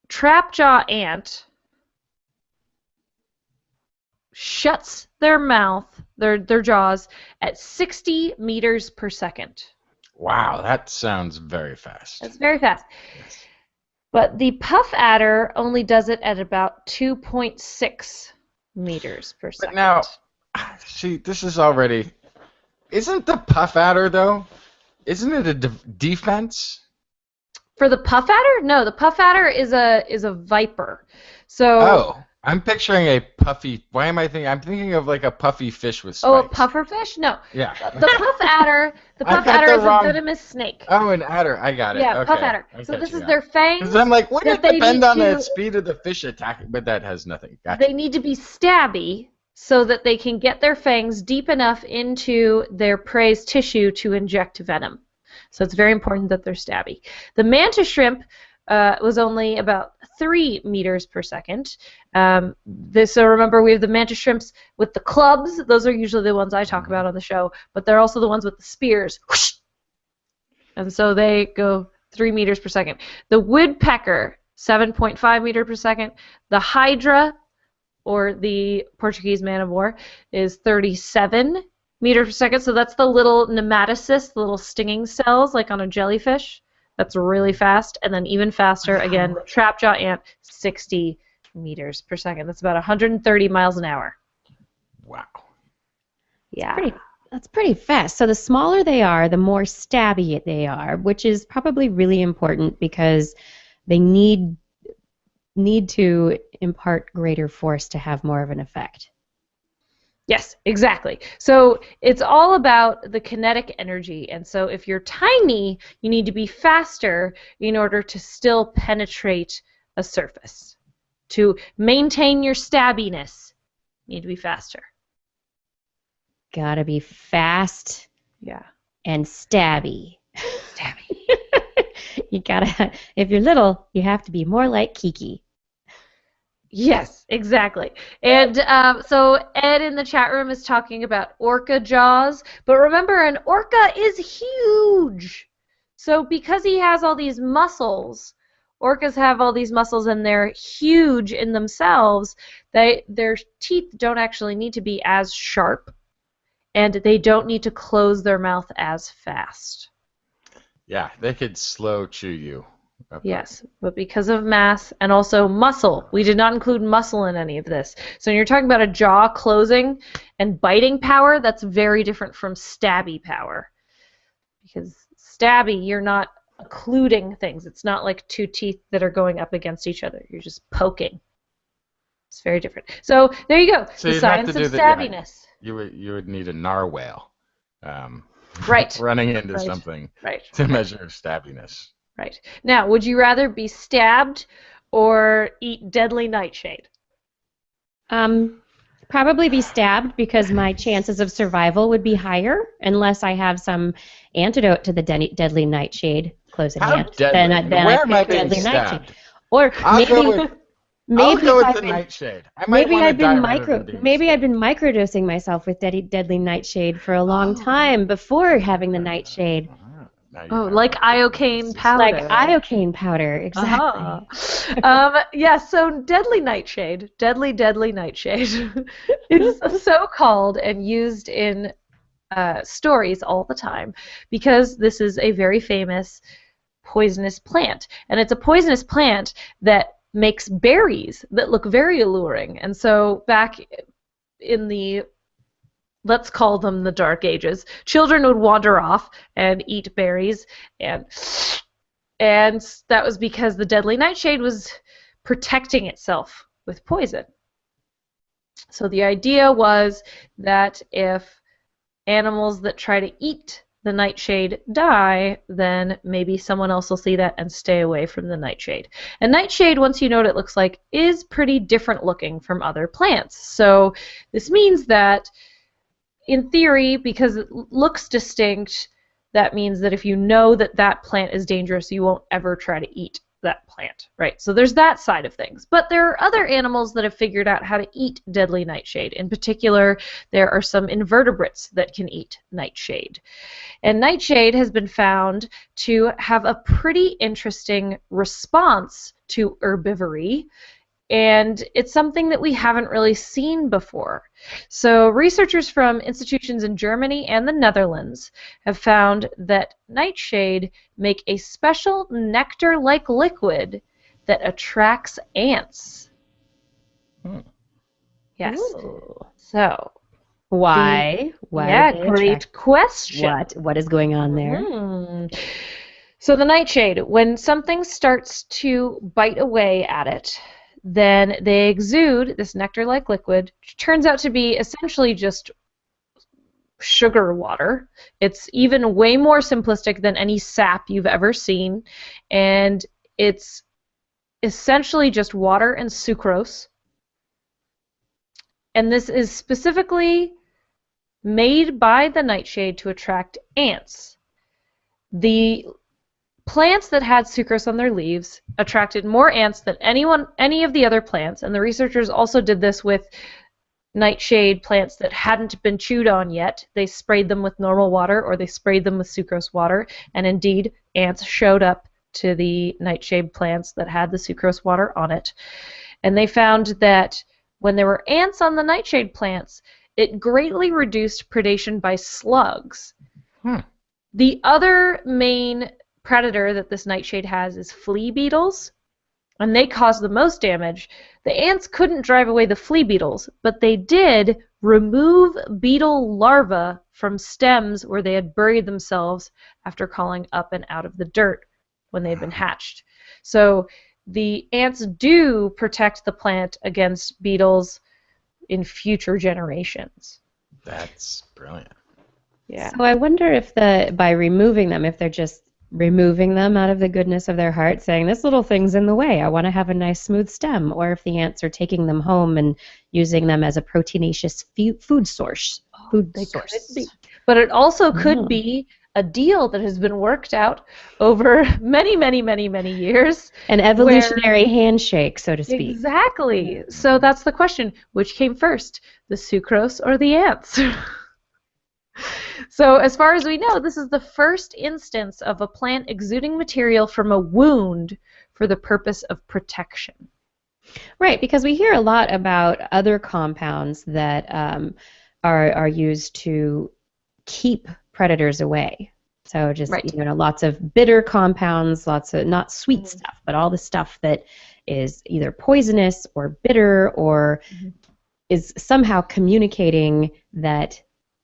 trapjaw ant shuts their mouth, their jaws, at 60 meters per second. Wow, that sounds very fast. That's very fast. Yes. But the puff adder only does it at about 2.6 meters per second. But now, see, this is already... Isn't the puff adder, though? Isn't it a defense? For the puff adder? No, the puff adder is a viper. So... Oh. I'm picturing a puffy. Why am I thinking? I'm thinking of like a puffy fish with spikes. Oh, a puffer fish? No. Yeah. The puff adder. The puff adder is a venomous snake. Oh, an adder. I got it. Yeah, okay. puff adder. So this is their fangs. Because I'm like, wouldn't it depend on the speed of the fish attacking? But that has nothing. Gotcha. They need to be stabby so that they can get their fangs deep enough into their prey's tissue to inject venom. So it's very important that they're stabby. The mantis shrimp was only about 3 meters per second. So remember, we have the mantis shrimps with the clubs. Those are usually the ones I talk about on the show, but they're also the ones with the spears. Whoosh! And so they go 3 meters per second. The woodpecker, 7.5 meters per second. The hydra, or the Portuguese man of war, is 37 meters per second. So that's the little nematocysts, the little stinging cells, like on a jellyfish. That's really fast. And then even faster, again, the trapjaw ant, 60 meters per second. That's about 130 miles an hour. Wow. Yeah. That's pretty fast. So the smaller they are, the more stabby they are, which is probably really important because they need to impart greater force to have more of an effect. Yes, exactly. So it's all about the kinetic energy. And so if you're tiny, you need to be faster in order to still penetrate a surface. To maintain your stabbiness, you need to be faster. Gotta be fast. Yeah. And stabby. Stabby. You gotta, if you're little, you have to be more like Kiki. Yes, exactly. And so Ed in the chat room is talking about orca jaws. But remember, an orca is huge. So because he has all these muscles, orcas have all these muscles and they're huge in themselves, their teeth don't actually need to be as sharp. And they don't need to close their mouth as fast. Yeah, they could slow chew you. Yes, but because of mass and also muscle, we did not include muscle in any of this. So when you're talking about a jaw closing and biting power, that's very different from stabby power. Because stabby, you're not occluding things. It's not like two teeth that are going up against each other. You're just poking. It's very different. So there you go. So the science of stabbiness. You would need a narwhal. Right. Running into something to measure stabbiness. Right. Now, would you rather be stabbed or eat deadly nightshade? Probably be stabbed because my chances of survival would be higher unless I have some antidote to the deadly nightshade close at hand. Then I pick deadly nightshade. Or maybe the nightshade. Maybe I've been microdosing myself with deadly nightshade for a long time before having the nightshade. Oh, like iocane powder. Like iocane powder, exactly. Yeah, so deadly nightshade, deadly nightshade, is so called and used in stories all the time because this is a very famous poisonous plant. And it's a poisonous plant that makes berries that look very alluring. And so back in the, let's call them the Dark Ages, children would wander off and eat berries, and that was because the deadly nightshade was protecting itself with poison. So the idea was that if animals that try to eat the nightshade die, then maybe someone else will see that and stay away from the nightshade. And nightshade, once you know what it looks like, is pretty different looking from other plants. So this means that in theory, because it looks distinct, that means that if you know that that plant is dangerous, you won't ever try to eat that plant, right? So there's that side of things. But there are other animals that have figured out how to eat deadly nightshade. In particular, there are some invertebrates that can eat nightshade. And nightshade has been found to have a pretty interesting response to herbivory, and it's something that we haven't really seen before. So researchers from institutions in Germany and the Netherlands have found that nightshade make a special nectar-like liquid that attracts ants. Yes. Ooh. So why? Why yeah, did they great attract? question. What is going on there? So the nightshade, when something starts to bite away at it, then they exude this nectar-like liquid, which turns out to be essentially just sugar water. It's even way more simplistic than any sap you've ever seen, and it's essentially just water and sucrose. And this is specifically made by the nightshade to attract ants. The plants that had sucrose on their leaves attracted more ants than any of the other plants, and the researchers also did this with nightshade plants that hadn't been chewed on yet. They sprayed them with normal water or they sprayed them with sucrose water, and indeed ants showed up to the nightshade plants that had the sucrose water on it. And they found that when there were ants on the nightshade plants, it greatly reduced predation by slugs. The other main predator that this nightshade has is flea beetles, and they cause the most damage. The ants couldn't drive away the flea beetles, but they did remove beetle larvae from stems where they had buried themselves after crawling up and out of the dirt when they had been hatched. So the ants do protect the plant against beetles in future generations. That's brilliant. Yeah. So I wonder if by removing them, if they're just removing them out of the goodness of their heart, saying this little thing's in the way, I want to have a nice smooth stem, or if the ants are taking them home and using them as a proteinaceous food source. Could be. But it also could be a deal that has been worked out over many, many, many, many years. An evolutionary handshake, so to speak. Exactly. So that's the question. Which came first, the sucrose or the ants? So as far as we know, this is the first instance of a plant exuding material from a wound for the purpose of protection. Right, because we hear a lot about other compounds that are used to keep predators away. So just lots of bitter compounds, lots of not sweet stuff, but all the stuff that is either poisonous or bitter or is somehow communicating that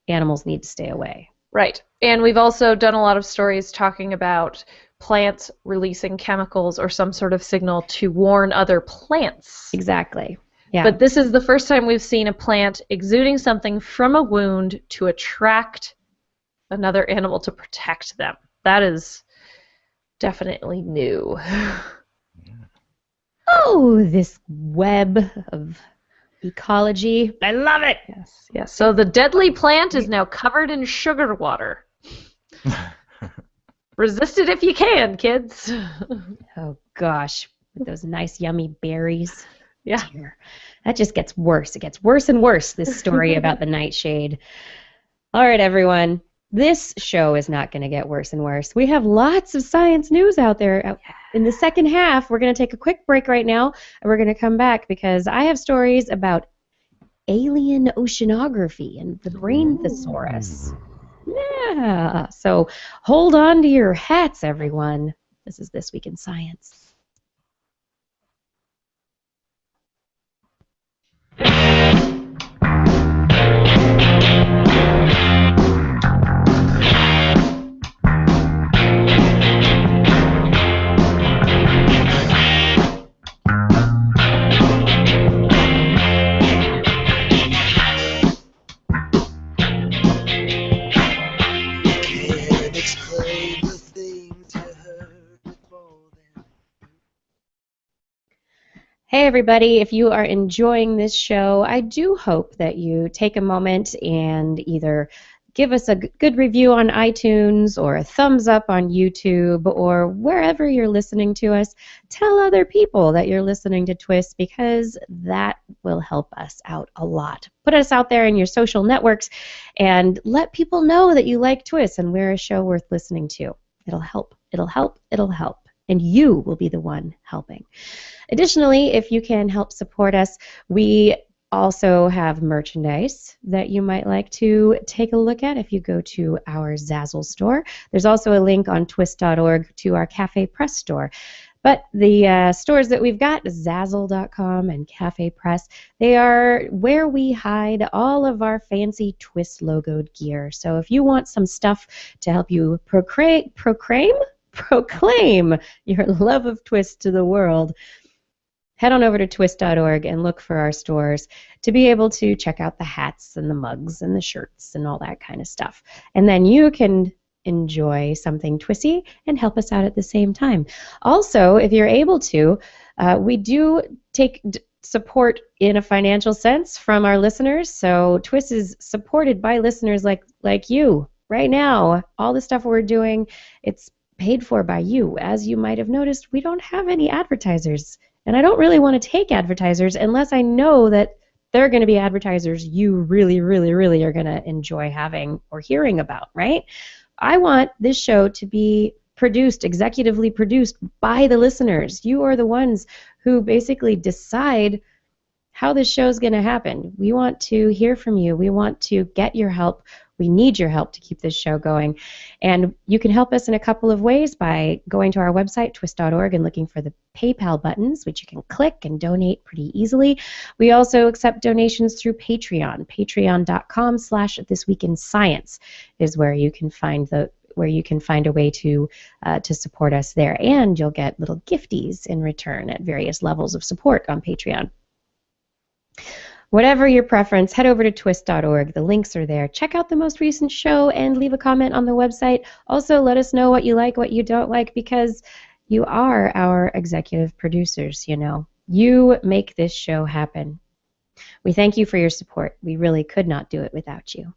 animals need to stay away. Right. And we've also done a lot of stories talking about plants releasing chemicals or some sort of signal to warn other plants. Exactly. Yeah. But this is the first time we've seen a plant exuding something from a wound to attract another animal to protect them. That is definitely new. Oh, this web of ecology. I love it. Yes, yes. So the deadly plant is now covered in sugar water. Resist it if you can, kids. Oh, gosh. With those nice, yummy berries. Yeah. Dear. That just gets worse. It gets worse and worse, this story about the nightshade. All right, everyone. This show is not going to get worse and worse. We have lots of science news out there. In the second half, we're going to take a quick break right now, and we're going to come back because I have stories about alien oceanography and the brain thesaurus. Yeah. So hold on to your hats, everyone. This is This Week in Science. Hey everybody, if you are enjoying this show, I do hope that you take a moment and either give us a good review on iTunes or a thumbs up on YouTube or wherever you're listening to us. Tell other people that you're listening to TWIS because that will help us out a lot. Put us out there in your social networks and let people know that you like TWIS and we're a show worth listening to. It'll help. It'll help. It'll help. and you will be the one helping. Additionally, if you can help support us, we also have merchandise that you might like to take a look at if you go to our Zazzle store. There's also a link on twist.org to our Cafe Press store. But the stores that we've got, Zazzle.com and Cafe Press, they are where we hide all of our fancy TWIS logoed gear. So if you want some stuff to help you proclaim your love of TWIS to the world, head on over to twist.org and look for our stores to be able to check out the hats and the mugs and the shirts and all that kind of stuff. And then you can enjoy something twisty and help us out at the same time. Also, if you're able to, we do take support in a financial sense from our listeners. So TWIS is supported by listeners like you right now. All the stuff we're doing, it's paid for by you. As you might have noticed, we don't have any advertisers. And I don't really want to take advertisers unless I know that they're going to be advertisers you really, really, really are going to enjoy having or hearing about, right? I want this show to be executively produced by the listeners. You are the ones who basically decide how this show is going to happen. We want to hear from you. We want to get your help. We need your help to keep this show going. And you can help us in a couple of ways by going to our website, twist.org, and looking for the PayPal buttons, which you can click and donate pretty easily. We also accept donations through Patreon. Patreon.com/thisweekinscience is where you can find a way to support us there. And you'll get little gifties in return at various levels of support on Patreon. Whatever your preference, head over to twist.org. The links are there. Check out the most recent show and leave a comment on the website. Also, let us know what you like, what you don't like, because you are our executive producers, you know. You make this show happen. We thank you for your support. We really could not do it without you.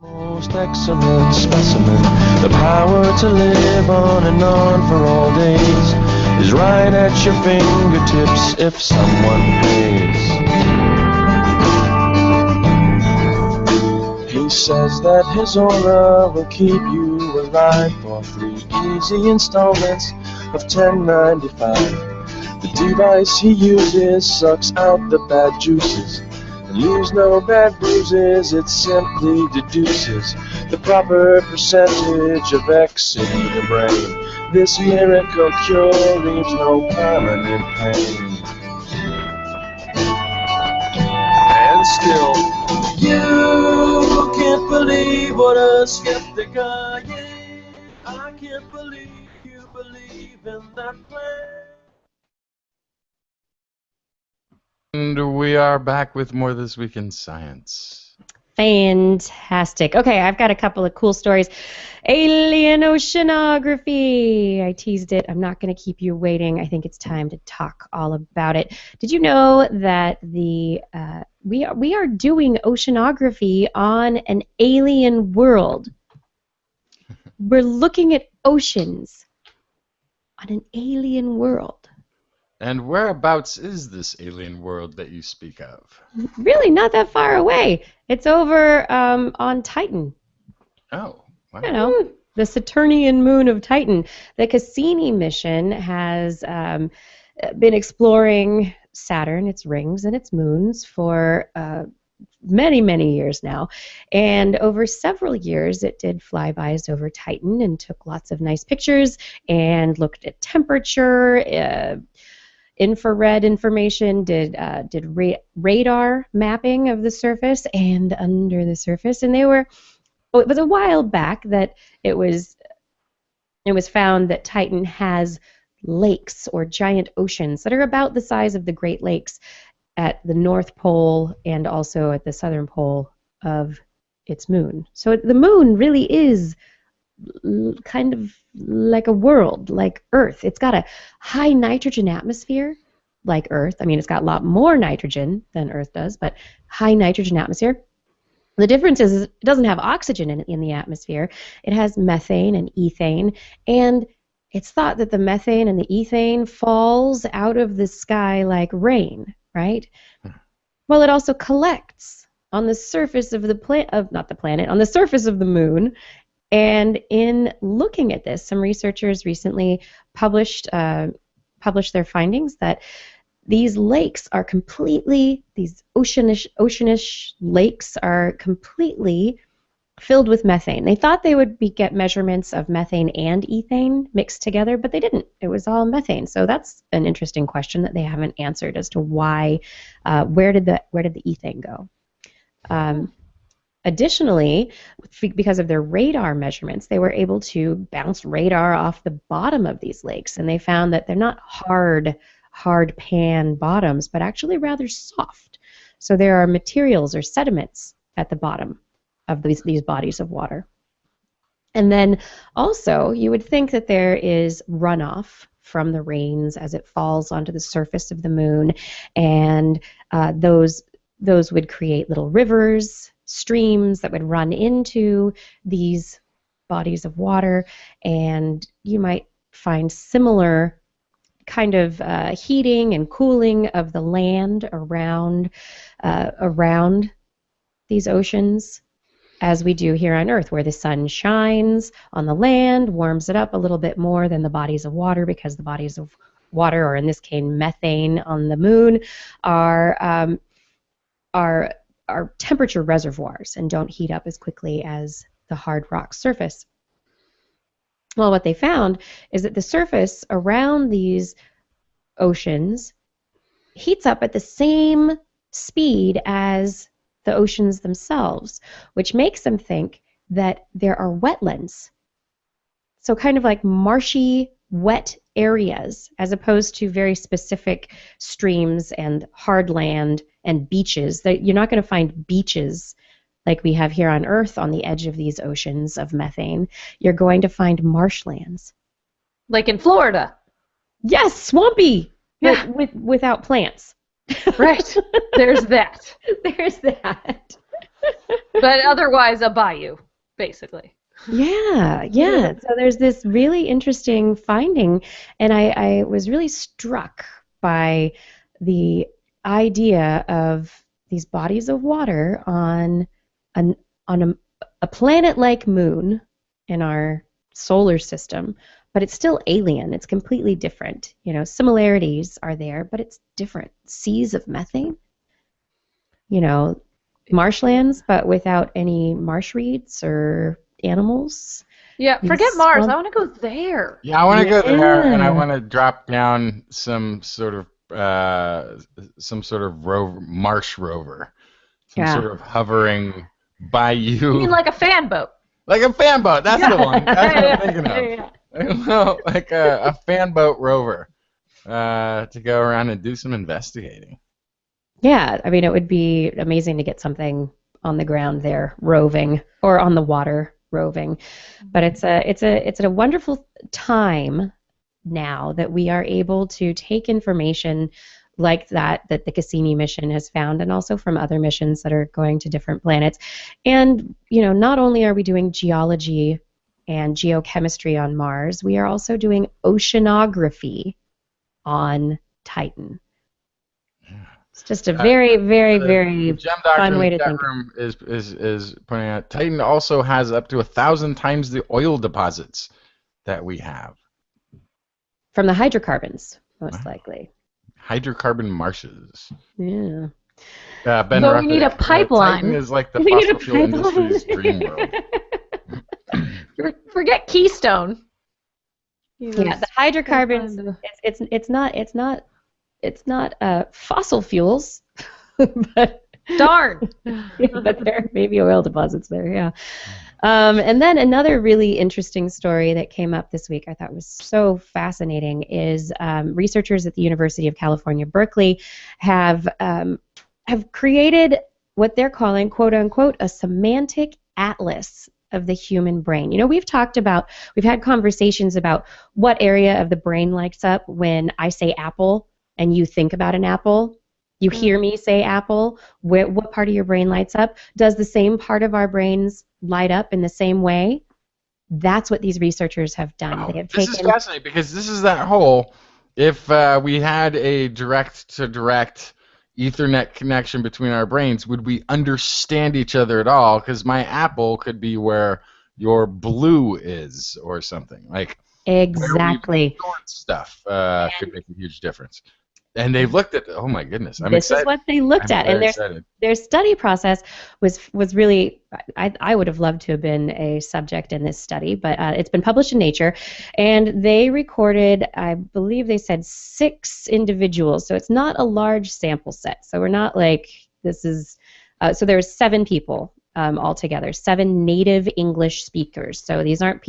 Most excellent specimen, the power to live on and on for all days is right at your fingertips if someone pays. He says that his aura will keep you alive for 3 easy installments of $10.95. The device he uses sucks out the bad juices and leaves no bad bruises. It simply deduces the proper percentage of X in the brain. This miracle cure leaves no permanent pain. And still, you can't believe what a skeptic I am. I can't believe you believe in that plan. And we are back with more This Week in Science. Fantastic. Okay, I've got a couple of cool stories. Alien Oceanography. I teased it. I'm not going to keep you waiting. I think it's time to talk all about it. Did you know that we are doing oceanography on an alien world? We're looking at oceans on an alien world. And whereabouts is this alien world that you speak of? Really not that far away. It's over on Titan. Oh, wow. You know, the Saturnian moon of Titan. The Cassini mission has been exploring Saturn, its rings, and its moons for many, many years now. And over several years, it did flybys over Titan and took lots of nice pictures and looked at temperature, infrared information, did radar mapping of the surface and under the surface. And it was a while back that it was found that Titan has lakes or giant oceans that are about the size of the Great Lakes at the North Pole and also at the southern pole of its moon. So the moon really is kind of like a world, like Earth. It's got a high nitrogen atmosphere, like Earth. I mean, it's got a lot more nitrogen than Earth does, but high nitrogen atmosphere. The difference is it doesn't have oxygen in the atmosphere. It has methane and ethane, and it's thought that the methane and the ethane falls out of the sky like rain, right? Well, it also collects on the surface of on the surface of the moon, And in looking at this, some researchers recently published their findings that these lakes are completely, these oceanish lakes are completely filled with methane. They thought they would get measurements of methane and ethane mixed together, but they didn't. It was all methane. So that's an interesting question that they haven't answered as to why, where did the ethane go? Additionally, because of their radar measurements, they were able to bounce radar off the bottom of these lakes, and they found that they're not hard pan bottoms, but actually rather soft. So there are materials or sediments at the bottom of these bodies of water. And then also, you would think that there is runoff from the rains as it falls onto the surface of the moon, and those would create little rivers, streams that would run into these bodies of water, and you might find similar kind of heating and cooling of the land around these oceans as we do here on Earth, where the sun shines on the land, warms it up a little bit more than the bodies of water, because the bodies of water, or in this case methane on the moon, are temperature reservoirs and don't heat up as quickly as the hard rock surface. Well, what they found is that the surface around these oceans heats up at the same speed as the oceans themselves, which makes them think that there are wetlands. So kind of like marshy, wet areas, as opposed to very specific streams and hard land and beaches. You're not going to find beaches like we have here on Earth on the edge of these oceans of methane. You're going to find marshlands. Like in Florida. Yes, swampy, yeah. but without plants. Right. There's that. There's that. But otherwise a bayou, basically. Yeah. So there's this really interesting finding, and I was really struck by the idea of these bodies of water on a planet like moon in our solar system, but it's still alien. It's completely different. You know, similarities are there, but it's different. Seas of methane, you know, marshlands, but without any marsh reeds or animals. Yeah, forget Mars. I want to go there. Yeah, I want to go there, and I want to drop down some sort of marsh rover, some sort of hovering bayou. You mean like a fan boat? Like a fan boat. That's the one. That's what I'm thinking of. Yeah. I don't know, like a fan boat rover to go around and do some investigating. Yeah, I mean, it would be amazing to get something on the ground there roving, or on the water roving. But it's a wonderful time now that we are able to take information like that the Cassini mission has found, and also from other missions that are going to different planets. And, you know, not only are we doing geology and geochemistry on Mars, we are also doing oceanography on Titan. It's just a very, very, very fun way to think. Room is pointing out Titan also has up to 1,000 times the oil deposits that we have. From the hydrocarbons, most likely. Hydrocarbon marshes. Yeah. Ben so we need a pipeline. Titan is like the fossil fuel industry's dream world. Forget Keystone. Yeah, the hydrocarbons. It's not fossil fuels, but darn. But there may be oil deposits there. Yeah. And then another really interesting story that came up this week, I thought was so fascinating, is researchers at the University of California, Berkeley, have created what they're calling, quote unquote, a semantic atlas of the human brain. You know, we've had conversations about what area of the brain lights up when I say apple and you think about an apple. You hear me say apple. What part of your brain lights up? Does the same part of our brains light up in the same way? That's what these researchers have done. Wow. They have this is fascinating, because this is that whole, if we had a direct-to-direct Ethernet connection between our brains, would we understand each other at all? Because my apple could be where your blue is, or something. Like Exactly. where we stored stuff could make a huge difference. And they looked at, oh my goodness, I'm this excited. is what they looked at, and their study process was really, I would have loved to have been a subject in this study, but it's been published in Nature, and they recorded, I believe they said 6 individuals, so it's not a large sample set. So we're not like, this is, so there's 7 people altogether, 7 native English speakers. So these aren't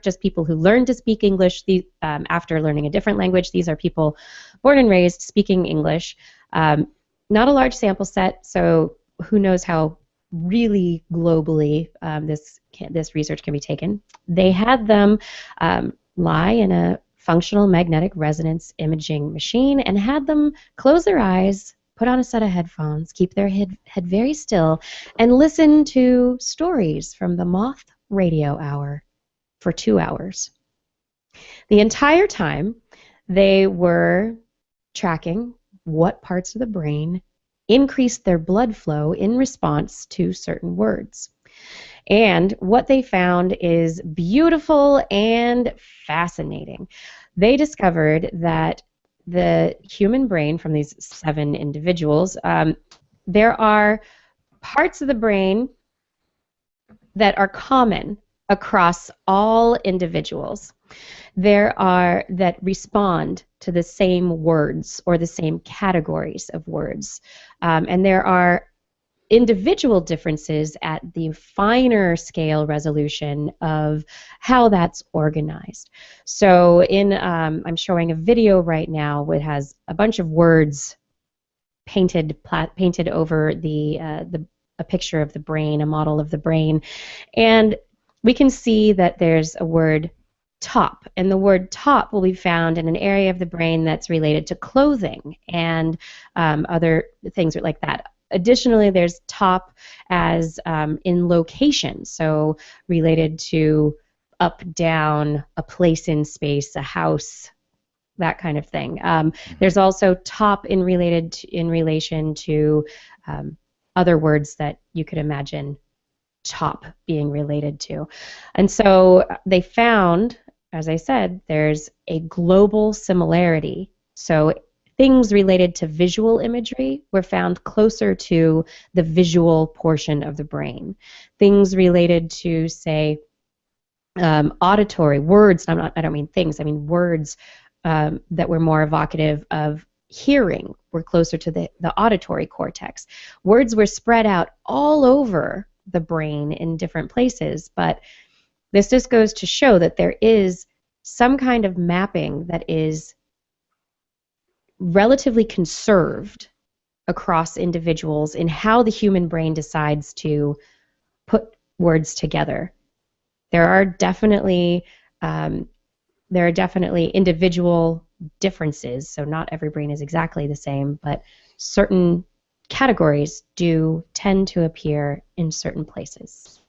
just people who learned to speak English after learning a different language. These are people born and raised speaking English. Not a large sample set, so who knows how really globally this research can be taken. They had them lie in a functional magnetic resonance imaging machine and had them close their eyes, put on a set of headphones, keep their head very still, and listen to stories from the Moth Radio Hour for 2 hours. The entire time, they were tracking what parts of the brain increased their blood flow in response to certain words. And what they found is beautiful and fascinating. They discovered that the human brain, from these 7 individuals, there are parts of the brain that are common across all individuals. There are that respond to the same words or the same categories of words. And there are individual differences at the finer scale resolution of how that's organized. So I'm showing a video right now that has a bunch of words painted over a picture of the brain, a model of the brain, and we can see that there's a word top, and the word top will be found in an area of the brain that's related to clothing and other things like that. Additionally, there's top as in location, so related to up, down, a place in space, a house, that kind of thing. There's also top in relation to other words that you could imagine top being related to. And so they found, as I said, there's a global similarity. So things related to visual imagery were found closer to the visual portion of the brain. Things related to, say, auditory words, I don't mean things, I mean words that were more evocative of hearing were closer to the auditory cortex. Words were spread out all over the brain in different places, but this just goes to show that there is some kind of mapping that is relatively conserved across individuals in how the human brain decides to put words together. There are definitely individual differences, so not every brain is exactly the same, but certain categories do tend to appear in certain places.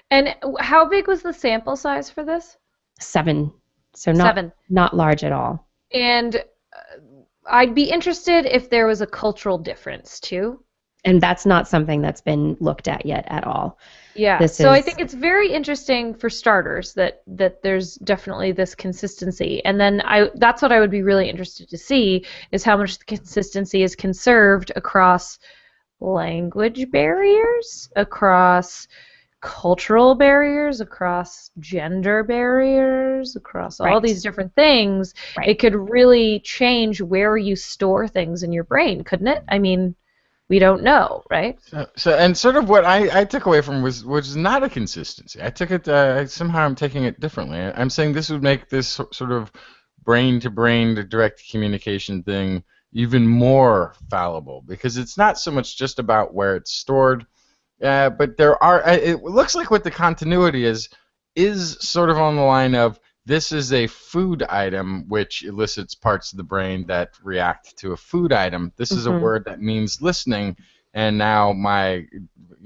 And how big was the sample size for this? 7. So not large at all. And I'd be interested if there was a cultural difference too. And that's not something that's been looked at yet at all. Yeah. I think it's very interesting for starters that there's definitely this consistency. And then that's what I would be really interested to see is how much the consistency is conserved across language barriers, across cultural barriers, across gender barriers, across all these different things. Right. It could really change where you store things in your brain, couldn't it? I mean, we don't know, right? So and sort of what I took away from was not a consistency. I took it, somehow I'm taking it differently. I'm saying this would make this sort of brain-to-brain to direct communication thing even more fallible, because it's not so much just about where it's stored, but there are, it looks like what the continuity is sort of on the line of, this is a food item which elicits parts of the brain that react to a food item. This is a word that means listening, and now my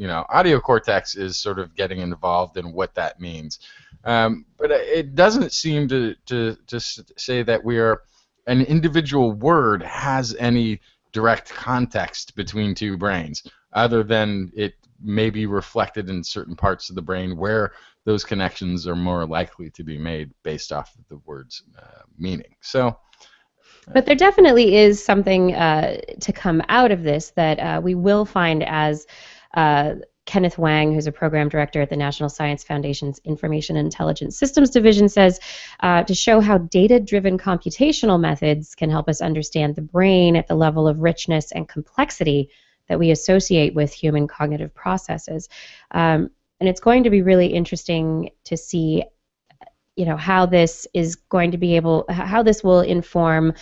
audio cortex is sort of getting involved in what that means. But it doesn't seem to say that an individual word has any direct context between two brains, other than it may be reflected in certain parts of the brain where those connections are more likely to be made based off of the word's meaning. So, but there definitely is something to come out of this that we will find as Kenneth Wang, who's a program director at the National Science Foundation's Information and Intelligence Systems Division, says to show how data-driven computational methods can help us understand the brain at the level of richness and complexity that we associate with human cognitive processes. And it's going to be really interesting to see, how this is going to be how this will inform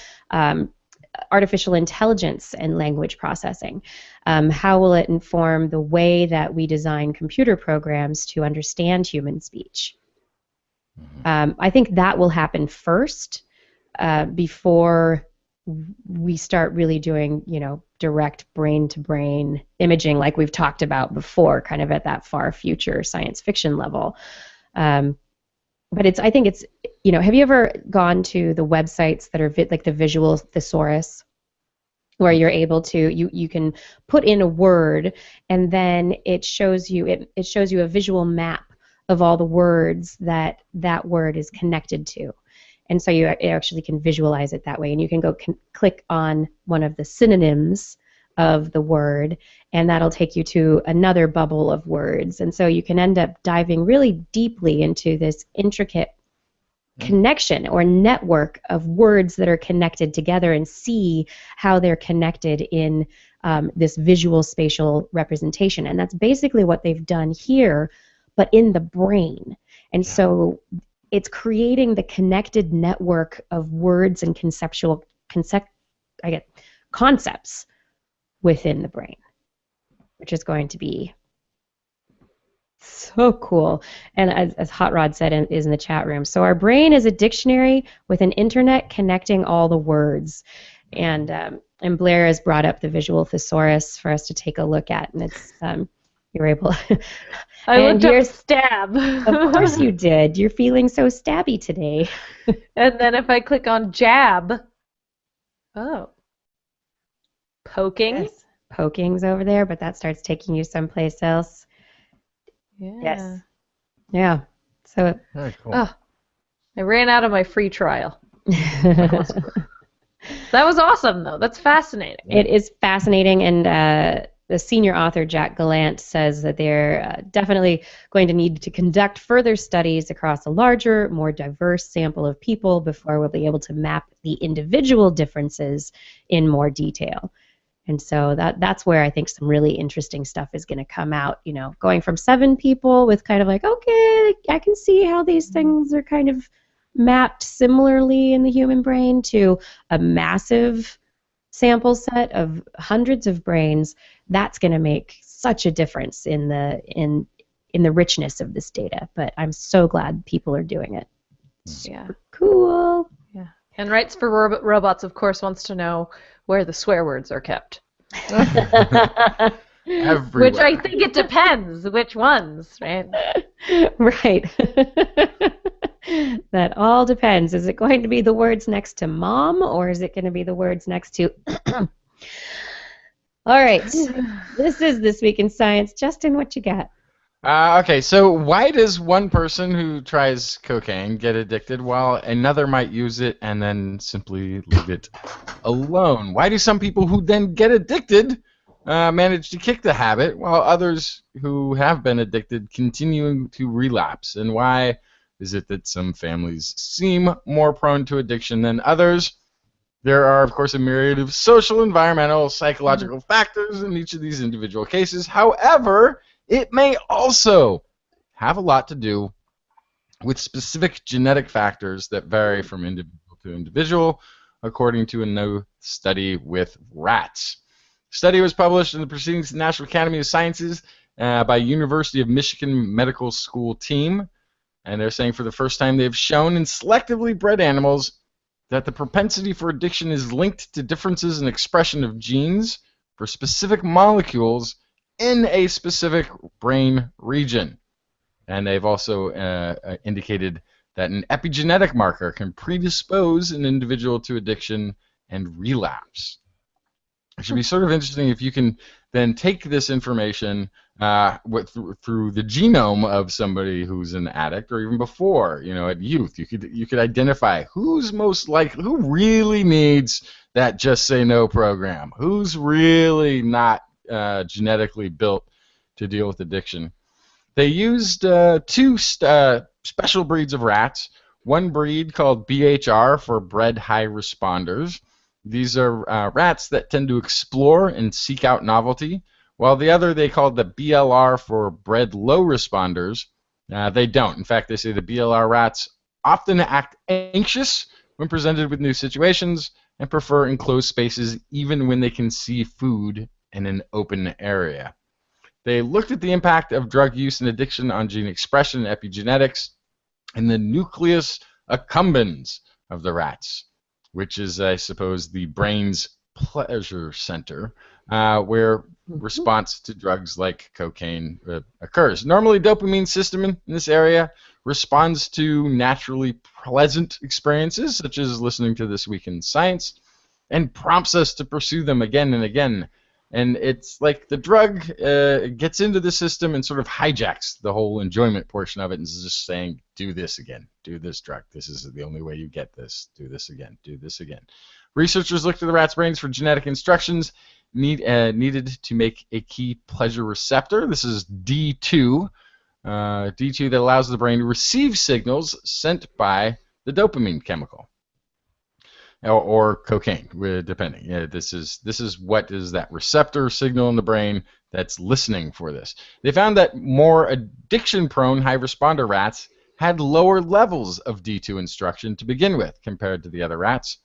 artificial intelligence and language processing. How will it inform the way that we design computer programs to understand human speech? I think that will happen first before we start really doing, direct brain-to-brain imaging like we've talked about before, kind of at that far future science fiction level. But I think it's, have you ever gone to the websites that are like the visual thesaurus, where you're able to, you can put in a word and then it shows you a visual map of all the words that word is connected to. And so you actually can visualize it that way, and you can go click on one of the synonyms of the word, and that'll take you to another bubble of words. And so you can end up diving really deeply into this intricate connection or network of words that are connected together and see how they're connected in this visual spatial representation. And that's basically what they've done here, but in the brain. And so it's creating the connected network of words and concepts within the brain, which is going to be so cool. And as Hot Rod said is in the chat room, so our brain is a dictionary with an internet connecting all the words. And Blair has brought up the visual thesaurus for us to take a look at, and it's you're able. I looked up stab. Of course you did. You're feeling so stabby today. And then if I click on jab, poking. Yes. Poking's over there, but that starts taking you someplace else. Yeah. Yes. Yeah. So. Very cool. Oh, I ran out of my free trial. That was awesome, though. That's fascinating. It is fascinating, and the senior author, Jack Gallant, says that they're definitely going to need to conduct further studies across a larger, more diverse sample of people before we'll be able to map the individual differences in more detail. And so that's where I think some really interesting stuff is going to come out, going from 7 people with kind of like, okay, I can see how these things are kind of mapped similarly in the human brain, to a massive sample set of hundreds of brains. That's going to make such a difference in the richness of this data. But I'm so glad people are doing it. Super cool. Yeah. And Rights for Robots, of course, wants to know where the swear words are kept. Everywhere. Which I think it depends which ones, right? Right. That all depends. Is it going to be the words next to mom, or is it going to be the words next to... All right. This is This Week in Science. Justin, what you got? Okay, so why does one person who tries cocaine get addicted while another might use it and then simply leave it alone? Why do some people who then get addicted manage to kick the habit while others who have been addicted continue to relapse? And why is it that some families seem more prone to addiction than others? There are, of course, a myriad of social, environmental, psychological factors in each of these individual cases. However, it may also have a lot to do with specific genetic factors that vary from individual to individual, according to a new study with rats. The study was published in the Proceedings of the National Academy of Sciences by University of Michigan Medical School team, and they're saying for the first time they've shown in selectively bred animals that the propensity for addiction is linked to differences in expression of genes for specific molecules in a specific brain region. And they've also indicated that an epigenetic marker can predispose an individual to addiction and relapse. It should be sort of interesting if you can then take this information through the genome of somebody who's an addict, or even before, at youth, you could identify who's who really needs that Just Say No program, who's really not genetically built to deal with addiction. They used two special breeds of rats. One breed called BHR for bred high responders. These are rats that tend to explore and seek out novelty, while the other they called the BLR for bred low responders. They don't. In fact, they say the BLR rats often act anxious when presented with new situations and prefer enclosed spaces even when they can see food in an open area. They looked at the impact of drug use and addiction on gene expression and epigenetics in the nucleus accumbens of the rats, which is, I suppose, the brain's pleasure center, where response to drugs like cocaine occurs. Normally, dopamine system in this area responds to naturally pleasant experiences, such as listening to This Week in Science, and prompts us to pursue them again and again. And it's like the drug gets into the system and sort of hijacks the whole enjoyment portion of it and is just saying, do this again, do this drug. This is the only way you get this. Do this again, do this again. Researchers looked at the rats' brains for genetic instructions needed to make a key pleasure receptor. This is D2. D2 that allows the brain to receive signals sent by the dopamine chemical. Or cocaine, depending. This is what is that receptor signal in the brain that's listening for this. They found that more addiction-prone high responder rats had lower levels of D2 instruction to begin with compared to the other rats,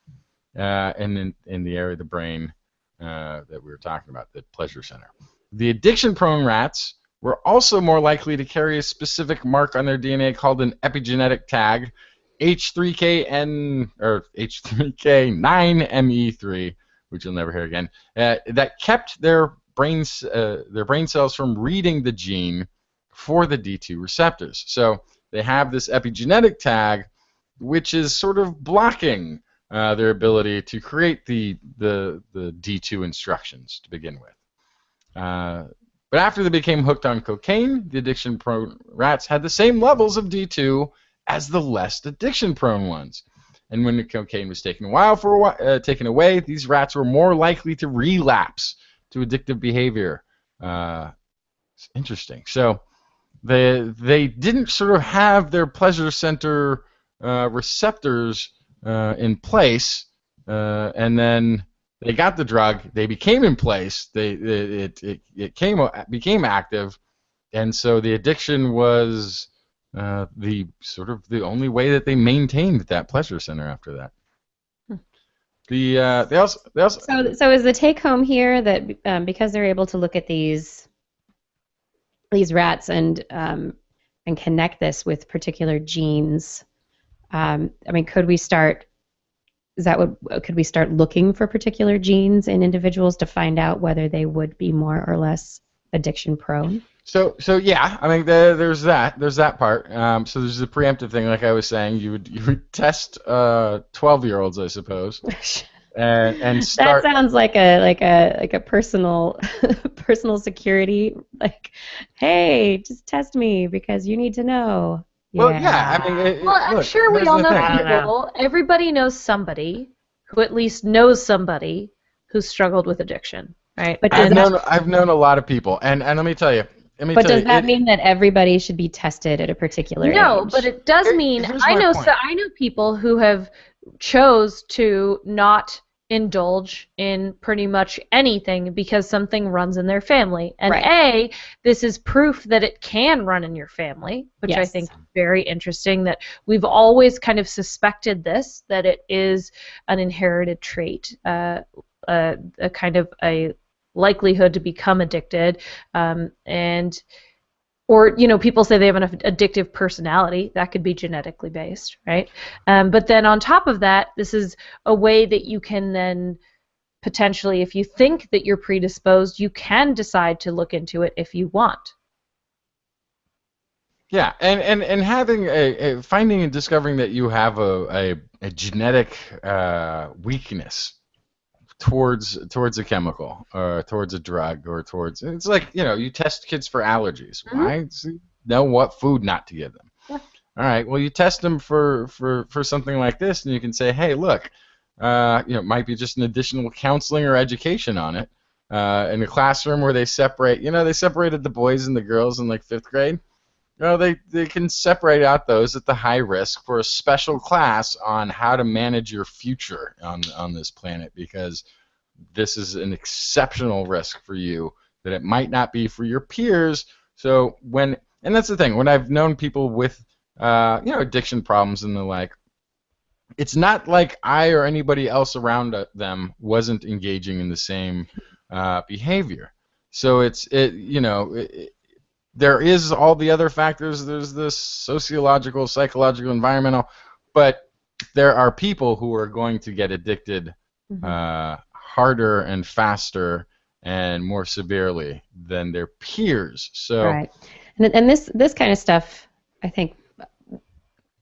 and in the area of the brain that we were talking about, the pleasure center. The addiction-prone rats were also more likely to carry a specific mark on their DNA called an epigenetic tag, H3KN or H3K9ME3, which you'll never hear again, that kept their brain cells from reading the gene for the D2 receptors. So they have this epigenetic tag, which is sort of blocking their ability to create the D2 instructions to begin with. But after they became hooked on cocaine, the addiction-prone rats had the same levels of D2 as the less addiction-prone ones. And when the cocaine was taken away, these rats were more likely to relapse to addictive behavior. It's interesting. So they didn't sort of have their pleasure center receptors in place, and then they got the drug. They became in place. It became active, and so the addiction was the only way that they maintained that pleasure center after that. They also So is the take home here that because they're able to look at these rats and connect this with particular genes? Could we start? Could we start looking for particular genes in individuals to find out whether they would be more or less addiction prone? So yeah, there's that part. So there's the preemptive thing, like I was saying. You would test 12-year-olds, I suppose, and start. That sounds like a personal security. Like, hey, just test me because you need to know. Well, yeah. I'm sure we all know people. Everybody knows somebody who at least knows somebody who's struggled with addiction, right? But I've known a lot of people, and let me tell you. But does that mean that everybody should be tested at a particular age? No, but it does mean I know people who have chose to not indulge in pretty much anything because something runs in their family. And right. This is proof that it can run in your family, which yes. I think is very interesting, that we've always kind of suspected this, that it is an inherited trait, a kind of a likelihood to become addicted, or people say they have an addictive personality. That could be genetically based, right? But then on top of that, this is a way that you can then potentially, if you think that you're predisposed, you can decide to look into it if you want. Yeah, and having finding and discovering that you have a genetic weakness towards a chemical or towards a drug or towards, it's like, you test kids for allergies. Why? So you know what food not to give them. Yeah. All right, well, you test them for something like this, and you can say, hey, look, it might be just an additional counseling or education on it in a classroom where they separate, they separated the boys and the girls in like 5th grade. They can separate out those at the high risk for a special class on how to manage your future on this planet, because this is an exceptional risk for you that it might not be for your peers. So and that's the thing, when I've known people with addiction problems and the like, it's not like I or anybody else around them wasn't engaging in the same behavior. So there is all the other factors. There's this sociological, psychological, environmental, but there are people who are going to get addicted harder and faster and more severely than their peers. So, right, and this kind of stuff, I think.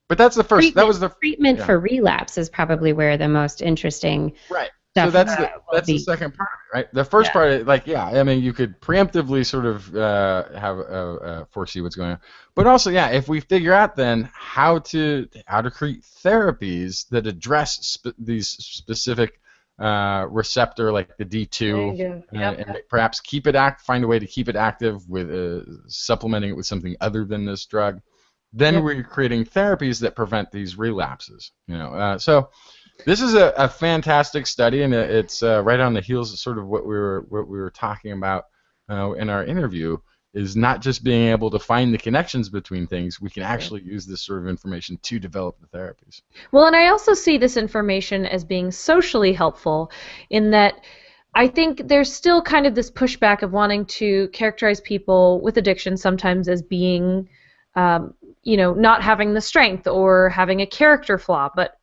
But that's the first. That was the treatment for relapse is probably where the most interesting. Right. Stuff, so that's the second part, right? The first part, you could preemptively sort of foresee what's going on, but also, if we figure out then how to create therapies that address these specific receptor, like the D2, and perhaps find a way to keep it active with supplementing it with something other than this drug. Then we're creating therapies that prevent these relapses. So. This is a fantastic study, and it's right on the heels of sort of what we were talking about in our interview. Is not just being able to find the connections between things. We can actually use this sort of information to develop the therapies. Well, and I also see this information as being socially helpful, in that I think there's still kind of this pushback of wanting to characterize people with addiction sometimes as being, not having the strength or having a character flaw, but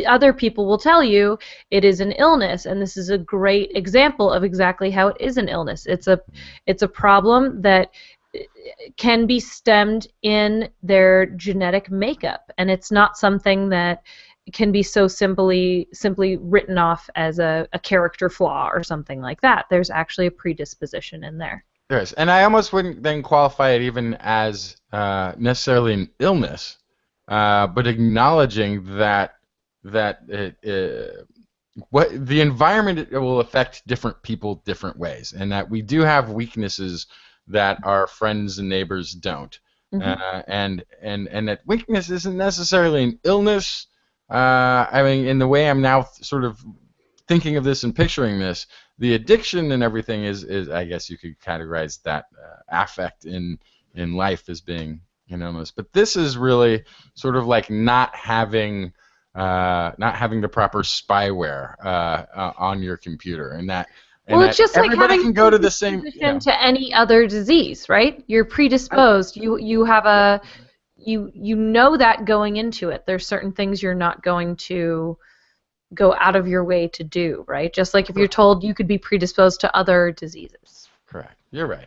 other people will tell you it is an illness, and this is a great example of exactly how it is an illness. It's a problem that can be stemmed in their genetic makeup, and it's not something that can be so simply written off as a character flaw or something like that. There's actually a predisposition in there. There is, and I almost wouldn't then qualify it even as necessarily an illness, but acknowledging that what the environment will affect different people different ways, and that we do have weaknesses that our friends and neighbors don't, and that weakness isn't necessarily an illness. I mean, in the way I'm now sort of thinking of this and picturing this, the addiction and everything is I guess you could categorize that affect in life as being an illness, but this is really sort of like not having the proper spyware on your computer, and that. Well, it's just like everybody having can go to the same to any other disease, right? You're predisposed. You have you know that going into it. There's certain things you're not going to go out of your way to do, right? Just like if you're told you could be predisposed to other diseases. Correct. You're right.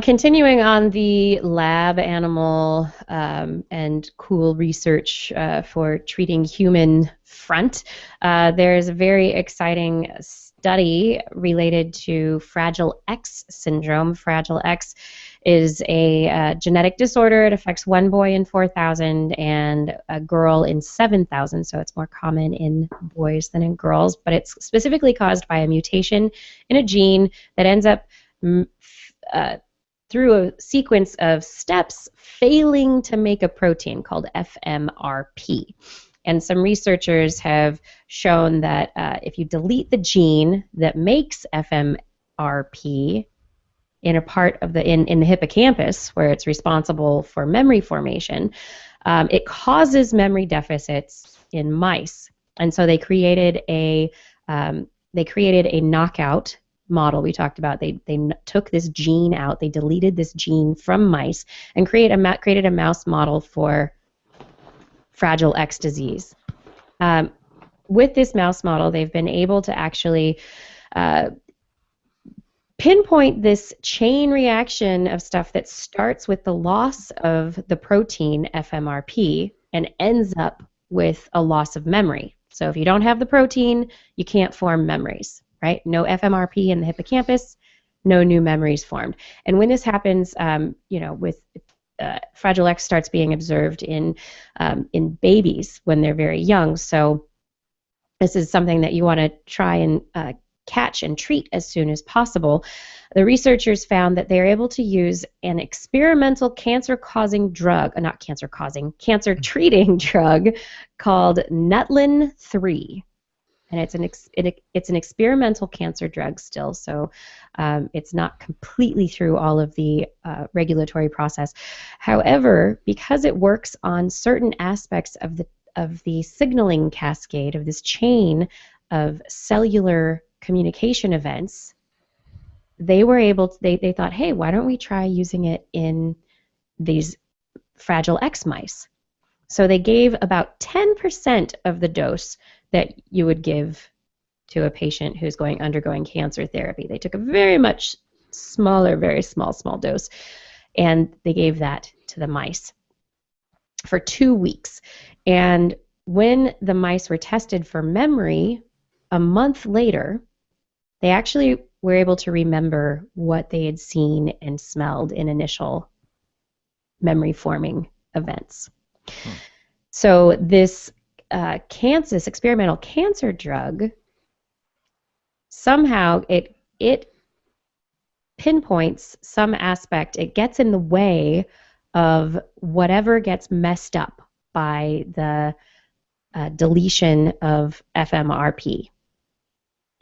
Continuing on the lab animal and cool research for treating human front, there's a very exciting study related to Fragile X syndrome. Fragile X is a genetic disorder. It affects one boy in 4,000 and a girl in 7,000, so it's more common in boys than in girls, but it's specifically caused by a mutation in a gene that ends up through a sequence of steps failing to make a protein called FMRP. And some researchers have shown that if you delete the gene that makes FMRP in a part of in the hippocampus, where it's responsible for memory formation, it causes memory deficits in mice. And so they created a knockout model we talked about. They took this gene out, they deleted this gene from mice, and created a mouse model for Fragile X disease. With this mouse model, they've been able to actually pinpoint this chain reaction of stuff that starts with the loss of the protein FMRP and ends up with a loss of memory. So if you don't have the protein, you can't form memories, right? No FMRP in the hippocampus, no new memories formed. And when this happens, with Fragile X starts being observed in babies when they're very young. So this is something that you want to try and catch and treat as soon as possible. The researchers found that they're able to use an experimental cancer-treating drug called Nutlin-3. And it's an experimental cancer drug still, so it's not completely through all of the regulatory process. However, because it works on certain aspects of the signaling cascade of this chain of cellular communication events, they were able to, they thought, hey, why don't we try using it in these Fragile X mice? So they gave about 10% of the dose that you would give to a patient who's undergoing cancer therapy. They took a very much smaller, very small dose, and they gave that to the mice for 2 weeks. And when the mice were tested for memory, a month later, they actually were able to remember what they had seen and smelled in initial memory-forming events. So this experimental cancer drug, somehow it pinpoints some aspect. It gets in the way of whatever gets messed up by the deletion of FMRP.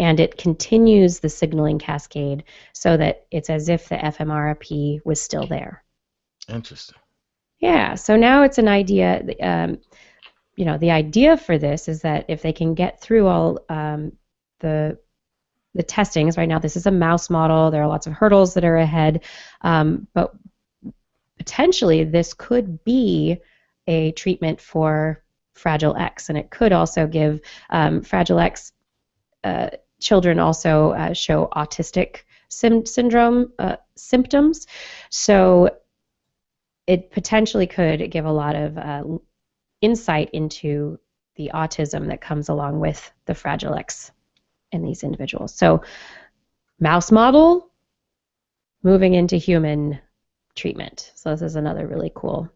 And it continues the signaling cascade so that it's as if the FMRP was still there. Interesting. Yeah, so now it's an idea. The idea for this is that if they can get through all the testings, right now this is a mouse model, there are lots of hurdles that are ahead, but potentially this could be a treatment for Fragile X, and it could also give Fragile X children also show autistic syndrome symptoms, so it potentially could give a lot of insight into the autism that comes along with the Fragile X in these individuals. So mouse model moving into human treatment. So this is another really cool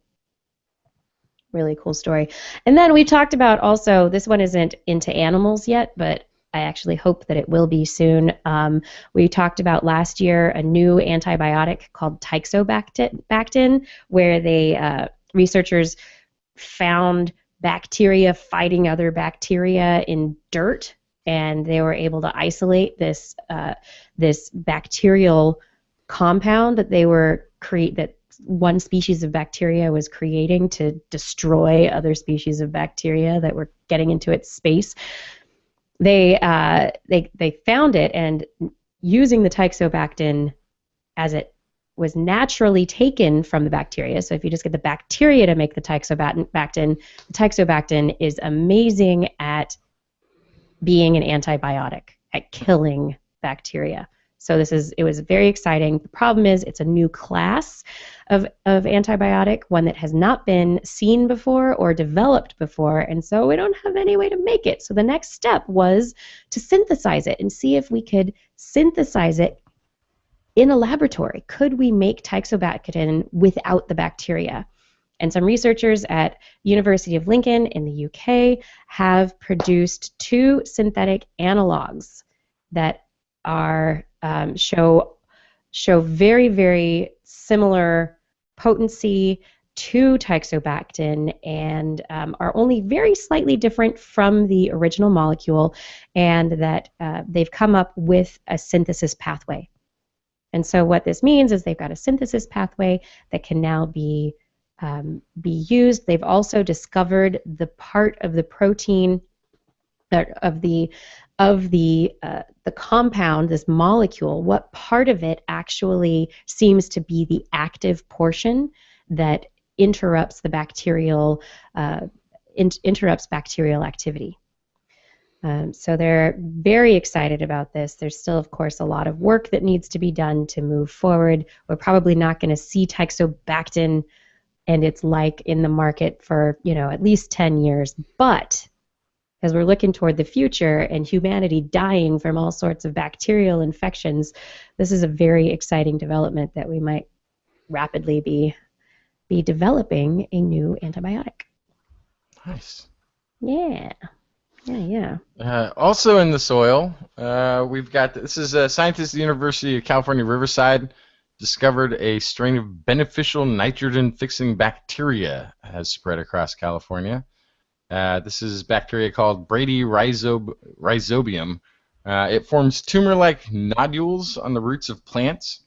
story. And then we talked about also, this one isn't into animals yet, but I actually hope that it will be soon. We talked about last year a new antibiotic called Teixobactin, where researchers found bacteria fighting other bacteria in dirt, and they were able to isolate this bacterial compound that one species of bacteria was creating to destroy other species of bacteria that were getting into its space. They found it, and using the Teixobactin as it was naturally taken from the bacteria. So if you just get the bacteria to make the Teixobactin is amazing at being an antibiotic, at killing bacteria. So it was very exciting. The problem is it's a new class of antibiotic, one that has not been seen before or developed before, and so we don't have any way to make it. So the next step was to synthesize it and see if we could synthesize it in a laboratory. Could we make Teixobactin without the bacteria? And some researchers at University of Lincoln in the UK have produced 2 synthetic analogs that are show very, very similar potency to Teixobactin and are only very slightly different from the original molecule, and that they've come up with a synthesis pathway. And so what this means is they've got a synthesis pathway that can now be used. They've also discovered the part of the protein of the compound, this molecule, what part of it actually seems to be the active portion that interrupts the bacterial activity. So they're very excited about this. There's still, of course, a lot of work that needs to be done to move forward. We're probably not going to see Teixobactin and its like in the market for, at least 10 years, but as we're looking toward the future and humanity dying from all sorts of bacterial infections, this is a very exciting development that we might rapidly be developing a new antibiotic. Nice. Yeah. Also in the soil, we've got, this is a scientist at the University of California, Riverside, discovered a strain of beneficial nitrogen-fixing bacteria has spread across California. This is bacteria called Rhizobium. It forms tumor-like nodules on the roots of plants,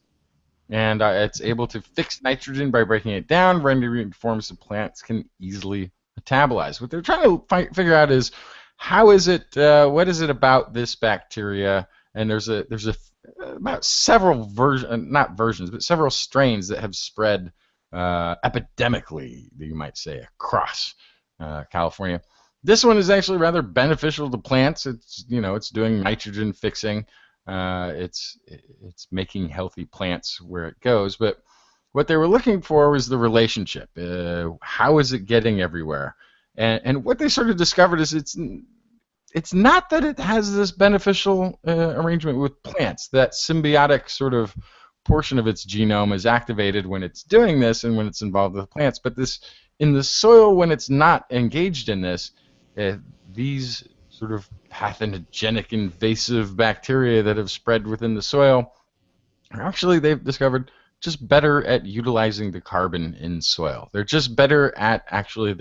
and it's able to fix nitrogen by breaking it down, rendering forms of plants can easily metabolize. What they're trying to figure out is, how is it? What is it about this bacteria? And there's about several several strains that have spread epidemically, you might say, across California. This one is actually rather beneficial to plants. It's doing nitrogen fixing. It's making healthy plants where it goes. But what they were looking for was the relationship. How is it getting everywhere? And what they sort of discovered is it's not that it has this beneficial arrangement with plants. That symbiotic sort of portion of its genome is activated when it's doing this and when it's involved with plants. But this, in the soil, when it's not engaged in this, these sort of pathogenic invasive bacteria that have spread within the soil are actually, they've discovered, just better at utilizing the carbon in soil. They're just better at actually,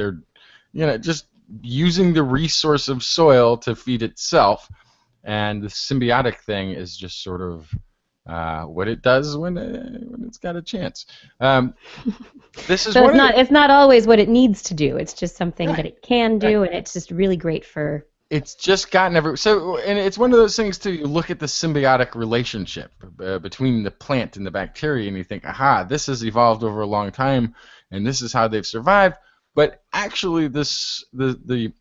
just using the resource of soil to feed itself, and the symbiotic thing is just sort of what it does when it's got a chance. This is so it's not always what it needs to do. It's just something that it can do, and it's just really great for. It's just gotten and it's one of those things too. You look at the symbiotic relationship between the plant and the bacteria, and you think, aha, this has evolved over a long time, and this is how they've survived. But actually, the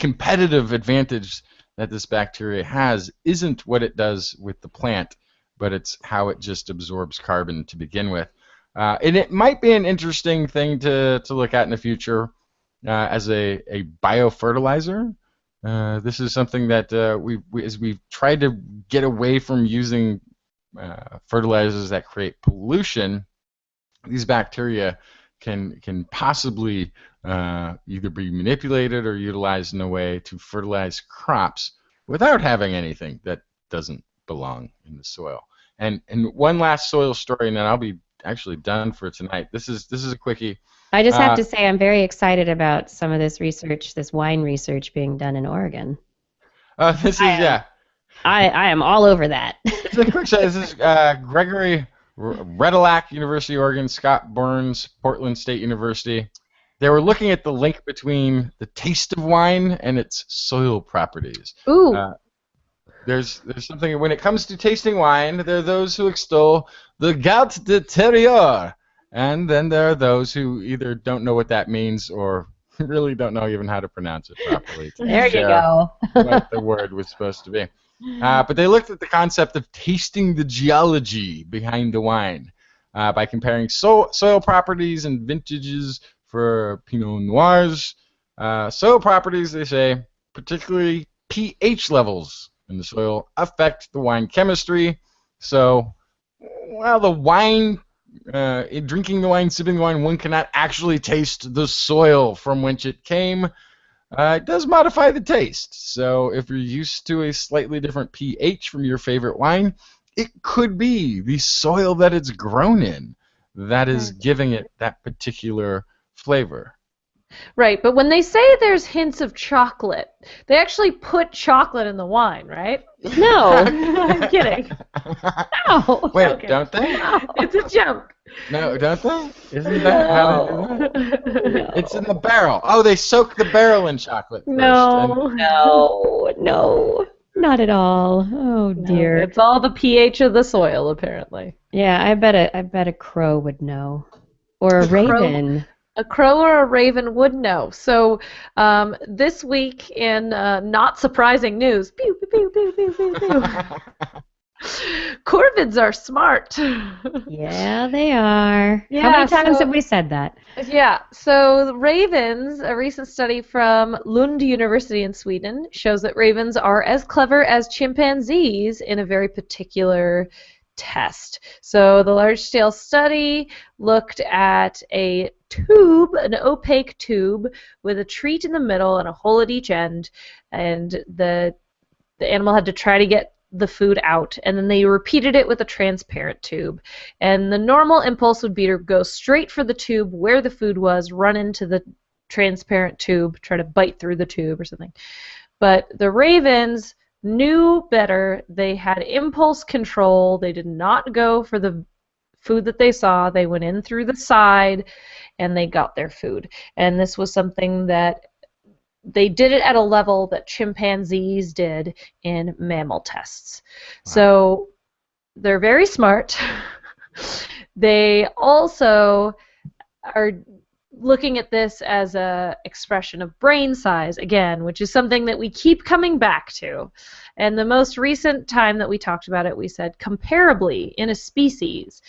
competitive advantage that this bacteria has isn't what it does with the plant, but it's how it just absorbs carbon to begin with. And it might be an interesting thing to look at in the future as a biofertilizer. This is something that as we've tried to get away from using fertilizers that create pollution, these bacteria can possibly either be manipulated or utilized in a way to fertilize crops without having anything that doesn't belong in the soil. And one last soil story, and then I'll be actually done for tonight. This is a quickie. I just have to say I'm very excited about some of this research, this wine research being done in Oregon. I am all over that. It's a quick shot. This is Gregory Redelac, University of Oregon, Scott Burns, Portland State University. They were looking at the link between the taste of wine and its soil properties. Ooh. There's something, when it comes to tasting wine, there are those who extol the gout de terroir, and then there are those who either don't know what that means or really don't know even how to pronounce it properly. There you go. What the word was supposed to be. But they looked at the concept of tasting the geology behind the wine by comparing soil properties and vintages for Pinot Noirs. Soil properties, they say, particularly pH levels in the soil, affect the wine chemistry. So while the wine, drinking the wine, sipping the wine, one cannot actually taste the soil from which it came. It does modify the taste. So if you're used to a slightly different pH from your favorite wine, it could be the soil that it's grown in that is giving it that particular flavor. Right, but when they say there's hints of chocolate, they actually put chocolate in the wine, right? No. I'm kidding. No. Wait, Okay. don't they? No, it's a joke. No, don't they? Isn't that how they do that? No. It's in the barrel. Oh, they soak the barrel in chocolate first. No. No. Not at all. Oh dear. No, it's all the pH of the soil, apparently. Yeah, I bet a crow would know. Or a raven. A crow or a raven would know. So this week in not surprising news, pew, pew, pew, pew, pew, pew, pew. Corvids are smart. Yeah, they are. Yeah, How many times have we said that? Yeah, so the ravens, a recent study from Lund University in Sweden, shows that ravens are as clever as chimpanzees in a very particular test. So the large-scale study looked at a tube, an opaque tube, with a treat in the middle and a hole at each end, and the animal had to try to get the food out, and then they repeated it with a transparent tube. And the normal impulse would be to go straight for the tube where the food was, run into the transparent tube, try to bite through the tube or something. But the ravens knew better. They had impulse control. They did not go for the food that they saw. They went in through the side and they got their food. And this was something that they did it at a level that chimpanzees did in mammal tests. Wow. So they're very smart. They also are looking at this as an expression of brain size, again, which is something that we keep coming back to. And the most recent time that we talked about it, we said comparably in a species,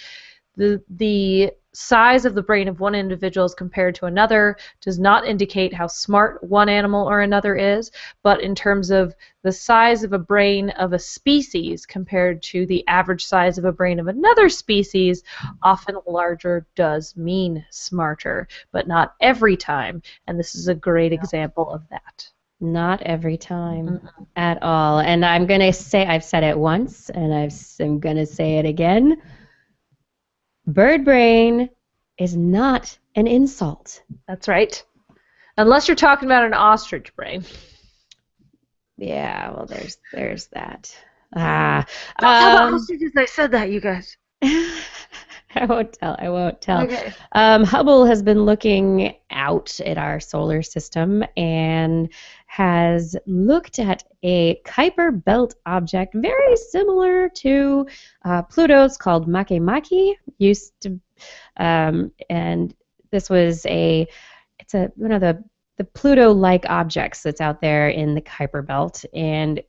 the size of the brain of one individual as compared to another does not indicate how smart one animal or another is, but in terms of the size of a brain of a species compared to the average size of a brain of another species, often larger does mean smarter, but not every time, and this is a great example of that. Not every time at all. And I'm going to say, I've said it once, and I'm going to say it again. Bird brain is not an insult. That's right. Unless you're talking about an ostrich brain. Yeah, well, there's that. Don't tell the ostriches I said that, you guys. I won't tell. Okay. Hubble has been looking out at our solar system and has looked at a Kuiper belt object very similar to Pluto's called Makemake. And this was one of the Pluto-like objects that's out there in the Kuiper belt, and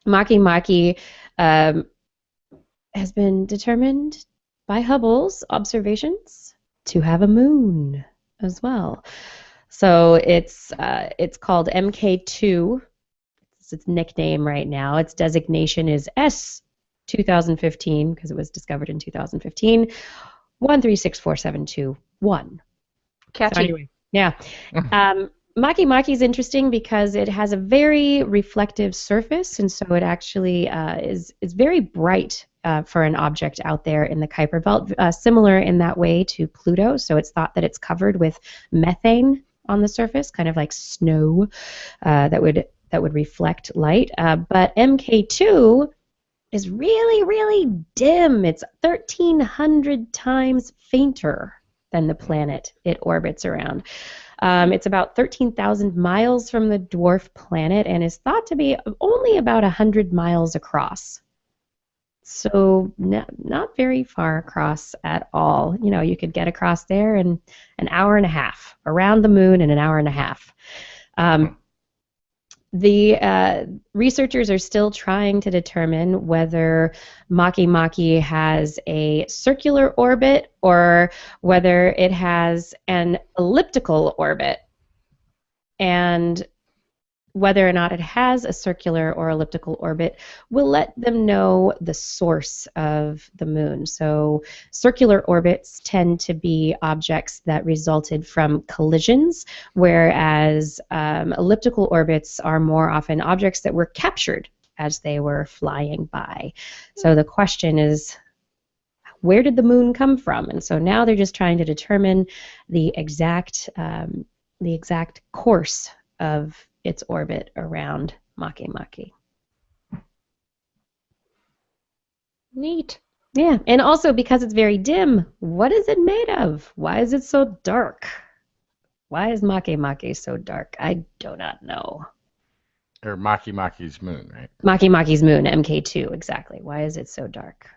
Makemake has been determined by Hubble's observations to have a moon as well. So it's called MK2. It's its nickname right now. Its designation is S 2015 because it was discovered in 2015. 1364721. Catchy. So anyway, yeah. Makemake is interesting because it has a very reflective surface, and so it actually is very bright for an object out there in the Kuiper belt, similar in that way to Pluto. So it's thought that it's covered with methane on the surface, kind of like snow that would reflect light. But MK2 is really, really dim. It's 1,300 times fainter than the planet it orbits around. It's about 13,000 miles from the dwarf planet and is thought to be only about 100 miles across. So not very far across at all. You know, you could get across there in an hour and a half, around the moon in an hour and a half. The researchers are still trying to determine whether Makemake has a circular orbit or whether it has an elliptical orbit. And whether or not it has a circular or elliptical orbit will let them know the source of the moon. So circular orbits tend to be objects that resulted from collisions, whereas elliptical orbits are more often objects that were captured as they were flying by. So the question is, where did the moon come from? And so now they're just trying to determine the exact course of its orbit around Makemake. Neat. Yeah, and also because it's very dim, what is it made of? Why is it so dark? Why is Makemake so dark? I do not know. Or Makemake's moon, right? Makemake's moon, MK2, exactly. Why is it so dark?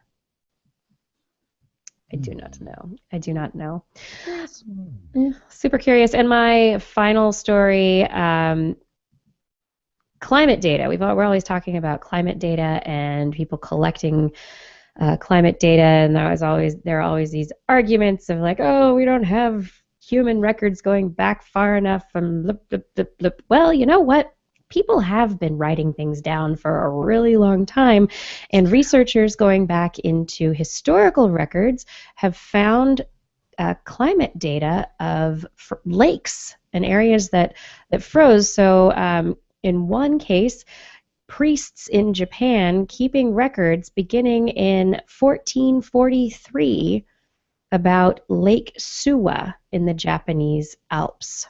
I do not know. I do not know. Yeah, super curious. And my final story climate data. We're always talking about climate data and people collecting climate data, and there are always these arguments of like, oh, we don't have human records going back far enough, and blip, blip, blip, blip. Well, you know what? People have been writing things down for a really long time, and researchers going back into historical records have found climate data of lakes and areas that froze. So in one case, priests in Japan keeping records beginning in 1443 about Lake Suwa in the Japanese Alps.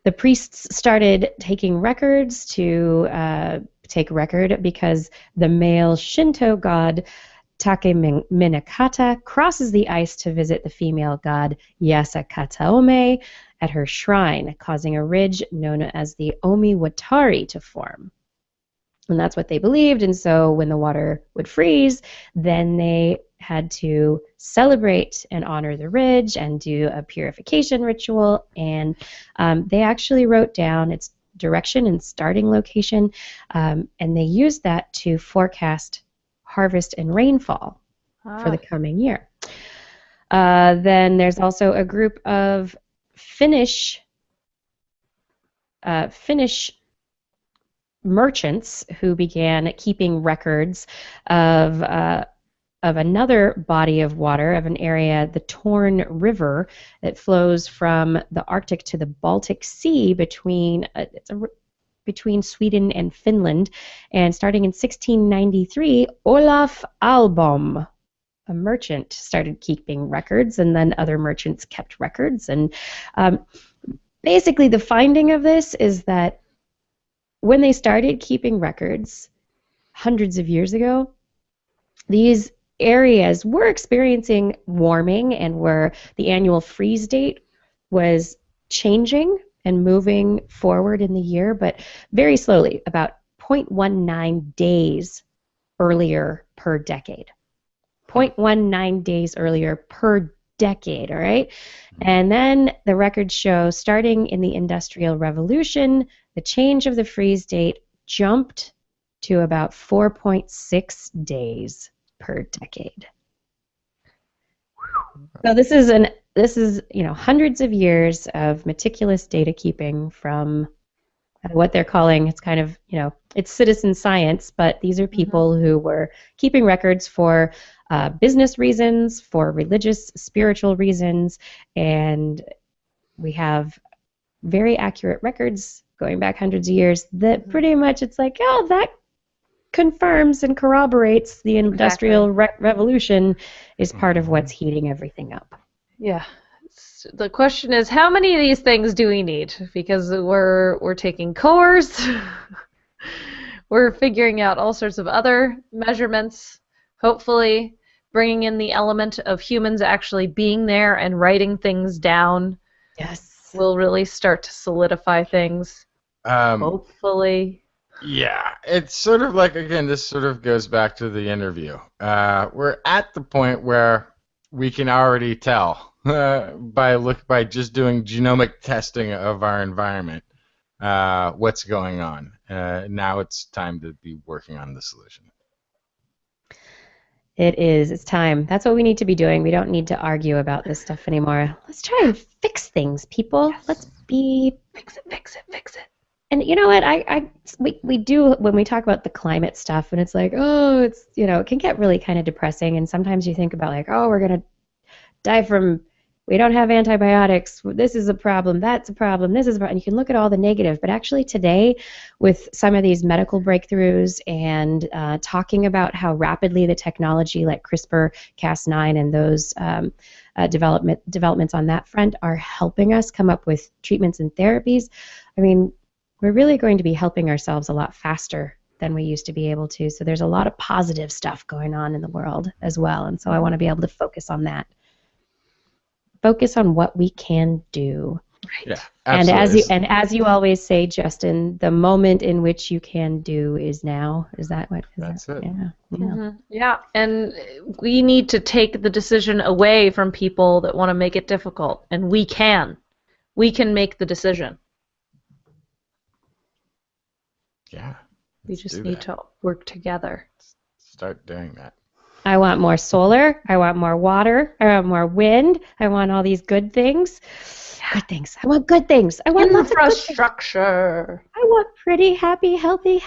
The priests started taking records to take record because the male Shinto god Takeminakata crosses the ice to visit the female god Yasakataome at her shrine, causing a ridge known as the Omiwatari to form. And that's what they believed, and so when the water would freeze, then they had to celebrate and honor the ridge and do a purification ritual, and they actually wrote down its direction and starting location, and they used that to forecast harvest and rainfall for the coming year. Then there's also a group of Finnish merchants who began keeping records of another body of water, of an area, the Torn River, that flows from the Arctic to the Baltic Sea between Sweden and Finland. And starting in 1693, Olaf Albom, a merchant, started keeping records, and then other merchants kept records. And basically the finding of this is that when they started keeping records hundreds of years ago, these areas were experiencing warming and where the annual freeze date was changing and moving forward in the year, but very slowly, about 0.19 days earlier per decade. 0.19 days earlier per decade, all right? And then the records show, starting in the Industrial Revolution, the change of the freeze date jumped to about 4.6 days per decade. So this is hundreds of years of meticulous data keeping from what they're calling, it's kind of, it's citizen science, but these are people who were keeping records for business reasons, for religious, spiritual reasons, and we have very accurate records going back hundreds of years that pretty much it's like, oh, that confirms and corroborates the Industrial Revolution is part of what's heating everything up. Yeah. The question is, how many of these things do we need? Because we're taking cores, we're figuring out all sorts of other measurements, hopefully bringing in the element of humans actually being there and writing things down. Yes. Will really start to solidify things, hopefully. Yeah, it's sort of like, again, this sort of goes back to the interview. We're at the point where we can already tell by just doing genomic testing of our environment what's going on. Now it's time to be working on the solution. It is. It's time. That's what we need to be doing. We don't need to argue about this stuff anymore. Let's try and fix things, people. Yes. Let's be... Fix it. And you know what? We do, when we talk about the climate stuff, and it's like, oh, it's, it can get really kind of depressing, and sometimes you think about like, oh, we're going to die from... We don't have antibiotics. This is a problem. That's a problem. This is a problem. And you can look at all the negative. But actually today, with some of these medical breakthroughs and talking about how rapidly the technology like CRISPR-Cas9 and those developments on that front are helping us come up with treatments and therapies, I mean, we're really going to be helping ourselves a lot faster than we used to be able to. So there's a lot of positive stuff going on in the world as well. And so I want to be able to focus on that. Focus on what we can do. Right. Yeah, absolutely. And as you always say, Justin, the moment in which you can do is now. Is that what? That's it. Yeah. Mm-hmm. Yeah, and we need to take the decision away from people that want to make it difficult, and we can. We can make the decision. Yeah. We just need to work together. Start doing that. I want more solar. I want more water. I want more wind. I want all these good things. Good things. I want good things. I want lots of infrastructure. I want pretty, happy, healthy,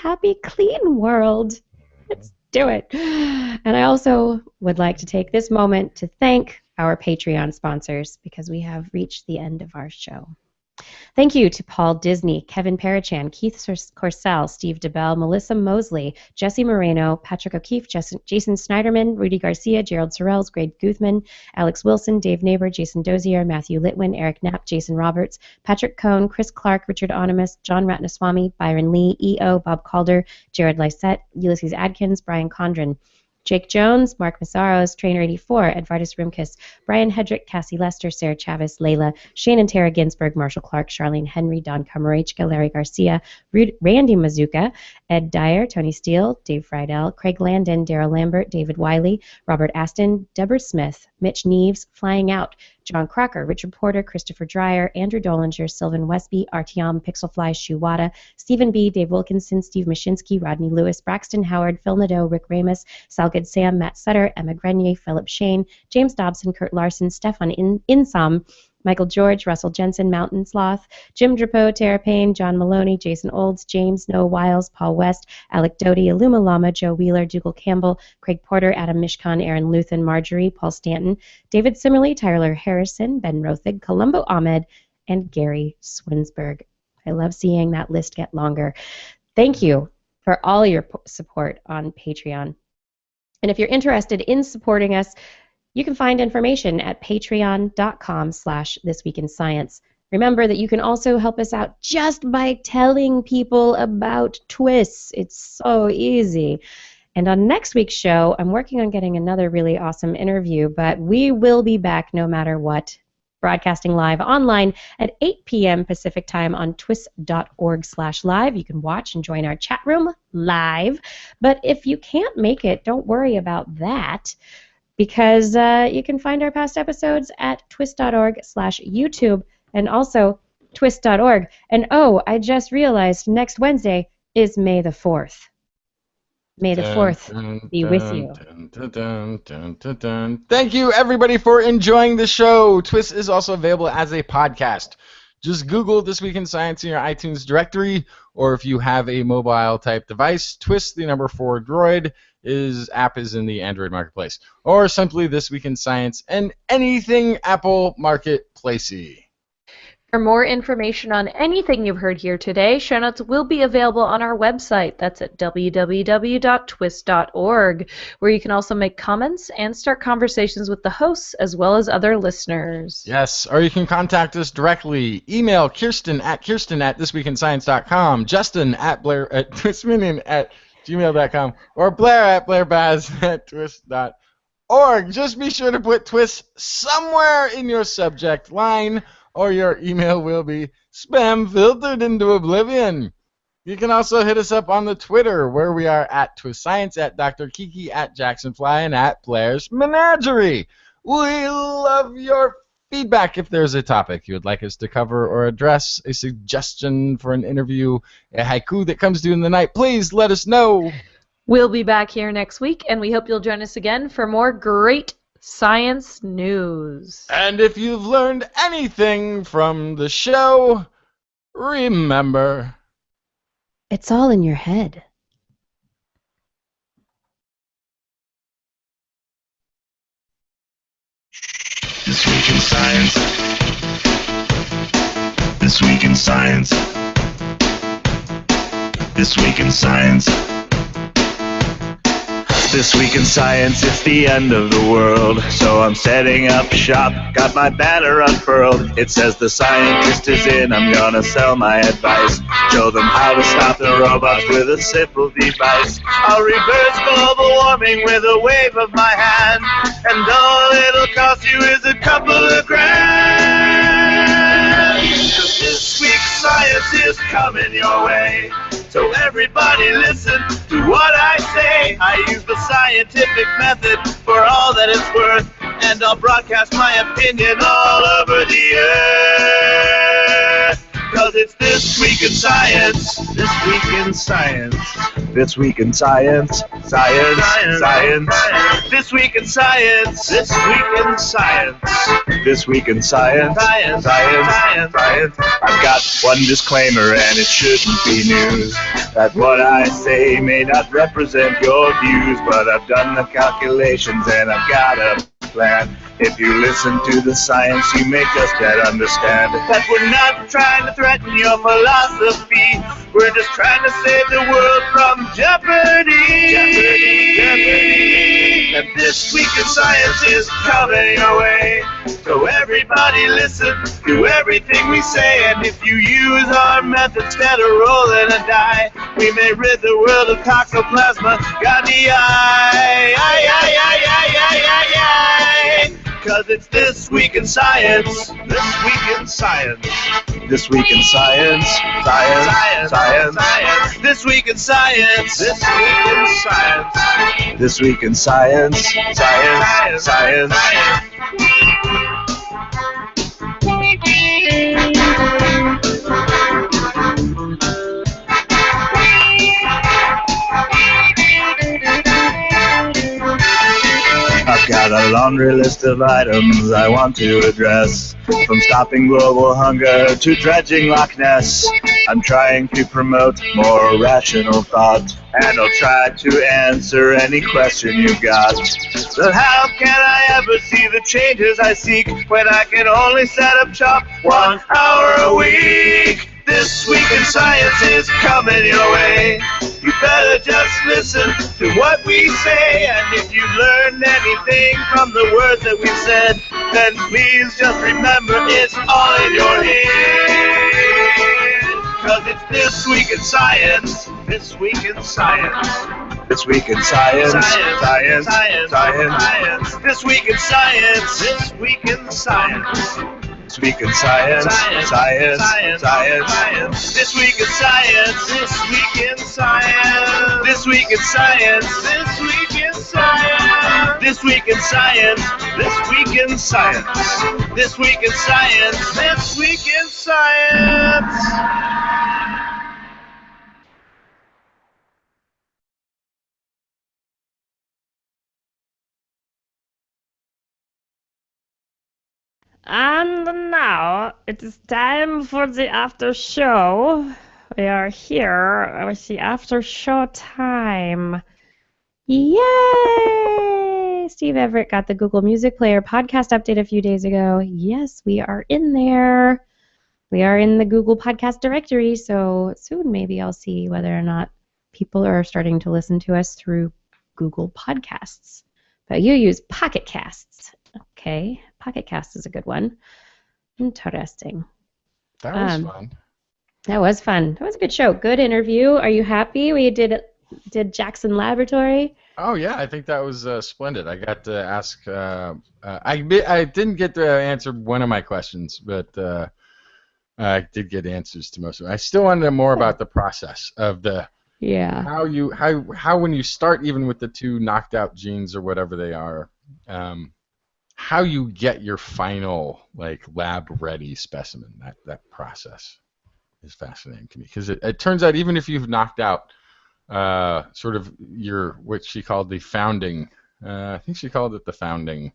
clean world. Let's do it. And I also would like to take this moment to thank our Patreon sponsors because we have reached the end of our show. Thank you to Paul Disney, Kevin Parachan, Keith Corsell, Steve DeBell, Melissa Mosley, Jesse Moreno, Patrick O'Keefe, Jason Snyderman, Rudy Garcia, Gerald Sorrells, Greg Guthman, Alex Wilson, Dave Neighbor, Jason Dozier, Matthew Litwin, Eric Knapp, Jason Roberts, Patrick Cohn, Chris Clark, Richard Onimus, John Ratnaswamy, Byron Lee, EO, Bob Calder, Jared Lysette, Ulysses Adkins, Brian Condren, Jake Jones, Mark Massaros, Trainer 84, Edvardus Rimkus, Brian Hedrick, Cassie Lester, Sarah Chavez, Layla, Shannon Tara Ginsburg, Marshall Clark, Charlene Henry, Don Camarechka, Larry Garcia, Randy Mazuka, Ed Dyer, Tony Steele, Dave Friedel, Craig Landon, Daryl Lambert, David Wiley, Robert Aston, Deborah Smith, Mitch Neves, Flying Out, John Crocker, Richard Porter, Christopher Dreyer, Andrew Dolinger, Sylvan Westby, Artyom, Pixelfly, Shuwada, Stephen B., Dave Wilkinson, Steve Mashinsky, Rodney Lewis, Braxton Howard, Phil Nadeau, Rick Ramus, Salgood Sam, Matt Sutter, Emma Grenier, Philip Shane, James Dobson, Kurt Larson, Stefan Insam, Michael George, Russell Jensen, Mountain Sloth, Jim Drapeau, Tara Payne, John Maloney, Jason Olds, James Noah Wiles, Paul West, Alec Doty, Illuma Lama, Joe Wheeler, Dougal Campbell, Craig Porter, Adam Mishkan, Aaron Luthen, Marjorie, Paul Stanton, David Simmerly, Tyler Harrison, Ben Rothig, Columbo Ahmed, and Gary Swinsberg. I love seeing that list get longer. Thank you for all your support on Patreon. And if you're interested in supporting us, you can find information at patreon.com/thisweekinscience. Remember that you can also help us out just by telling people about TWIS. It's so easy. And on next week's show, I'm working on getting another really awesome interview, but we will be back no matter what, broadcasting live online at 8 p.m. Pacific time on twis.org/live. You can watch and join our chat room live. But if you can't make it, don't worry about that, because you can find our past episodes at twis.org/YouTube and also twis.org. And oh, I just realized next Wednesday is May the 4th. May the 4th be with you. Thank you, everybody, for enjoying the show. TWIS is also available as a podcast. Just Google This Week in Science in your iTunes directory, or if you have a mobile-type device, TWIS, the number 4 Droid, app is in the Android marketplace, or simply This Week in Science and anything Apple marketplacey. For more information on anything you've heard here today, show notes will be available on our website. That's at www.twis.org, where you can also make comments and start conversations with the hosts as well as other listeners. Yes, or you can contact us directly. Email Kirsten at thisweekinscience.com, Justin at Blair at twistminion@gmail.com, or Blair at blairbaz@twis.org. Just be sure to put TWIS somewhere in your subject line, or your email will be spam filtered into oblivion. You can also hit us up on the Twitter, where we are at TWIScience, at Dr. Kiki, at JacksonFly, and at Blair's Menagerie. We love your feedback. If there's a topic you would like us to cover or address, a suggestion for an interview, a haiku that comes due in the night, please let us know. We'll be back here next week, and we hope you'll join us again for more great science news. And if you've learned anything from the show, remember, it's all in your head. This Week in Science. This Week in Science. This Week in Science. This Week in Science, it's the end of the world. So I'm setting up shop, got my banner unfurled. It says the scientist is in, I'm gonna sell my advice. Show them how to stop the robots with a simple device. I'll reverse global warming with a wave of my hand. And all it'll cost you is a couple of grand. 'Cause this week's science is coming your way. So everybody listen to what I say. I use the scientific method for all that it's worth, and I'll broadcast my opinion all over the earth. 'cause it's This Week in Science. This Week in Science. This Week in Science. Science. Science. This Week in Science. This Week in Science. This Week in Science. Science. Science. Science. I've got one disclaimer, and it shouldn't be news. That what I say may not represent your views, but I've done the calculations and I've got a plan. If you listen to the science, you may just better understand that we're not trying to threaten your philosophy. We're just trying to save the world from jeopardy. Jeopardy. And This Week in Science is coming your way. So everybody listen to everything we say. And if you use our method instead of rolling a die, we may rid the world of toxoplasma gondii. Cause it's This Week in Science. This Week in Science. This Week in Science. Science. Science. Science. This Week in Science. This Week in Science. This Week in Science. Science. Science. I've got a laundry list of items I want to address. From stopping global hunger to dredging Loch Ness. I'm trying to promote more rational thought, and I'll try to answer any question you've got. But how can I ever see the changes I seek when I can only set up shop 1 hour a week? This Week in Science is coming your way. You better just listen to what we say. And if you learned anything from the words that we said, then please just remember it's all in your head. Cause it's This Week in Science. This Week in Science. This Week in Science. Science. Science. Science. Science. This Week in Science. This Week in Science. This Week in Science. Science. Science. Science. Science. This Week in Science. This Week in Science. This Week in Science. This Week in Science. This Week in Science. This Week in Science. This Week in Science. This Week in Science. And now it is time for the after show. We are here with the after show time. Yay! Steve Everett got the Google Music Player podcast update a few days ago. Yes, we are in there. We are in the Google Podcast directory, so soon maybe I'll see whether or not people are starting to listen to us through Google Podcasts. But you use Pocket Casts. Okay, Pocket Cast is a good one. Interesting. That was fun. That was fun. That was a good show. Good interview. Are you happy we did Jackson Laboratory? Oh yeah, I think that was splendid. I got to ask. I didn't get to answer one of my questions, but I did get answers to most of them. I still want to know more about the process of the how when you start even with the 2 knocked out genes or whatever they are. How you get your final lab ready specimen. That process is fascinating to me because it turns out even if you've knocked out sort of what she called the founding, I think she called it the founding.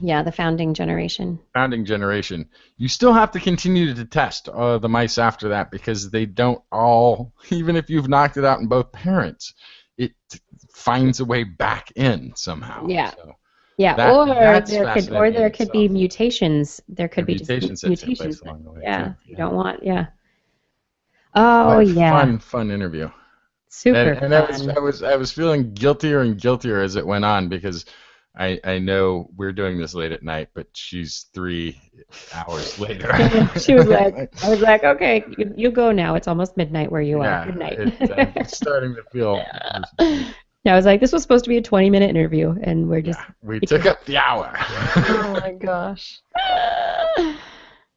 Yeah, the founding generation. Founding generation. You still have to continue to test the mice after that because they don't all, even if you've knocked it out in both parents, it finds a way back in somehow. Yeah. So, yeah, or there could be mutations. There could be mutations along the way. Yeah, you don't want. Yeah. Oh but yeah. Fun interview. Super fun. I was feeling guiltier and guiltier as it went on because I know we're doing this late at night, but she's 3 hours later. She was like, I was like, okay, you go now. It's almost midnight where you are. Good night. I'm starting to feel. Yeah, I was like, this was supposed to be a 20-minute interview, and we're just... we took up the hour. Oh, my gosh.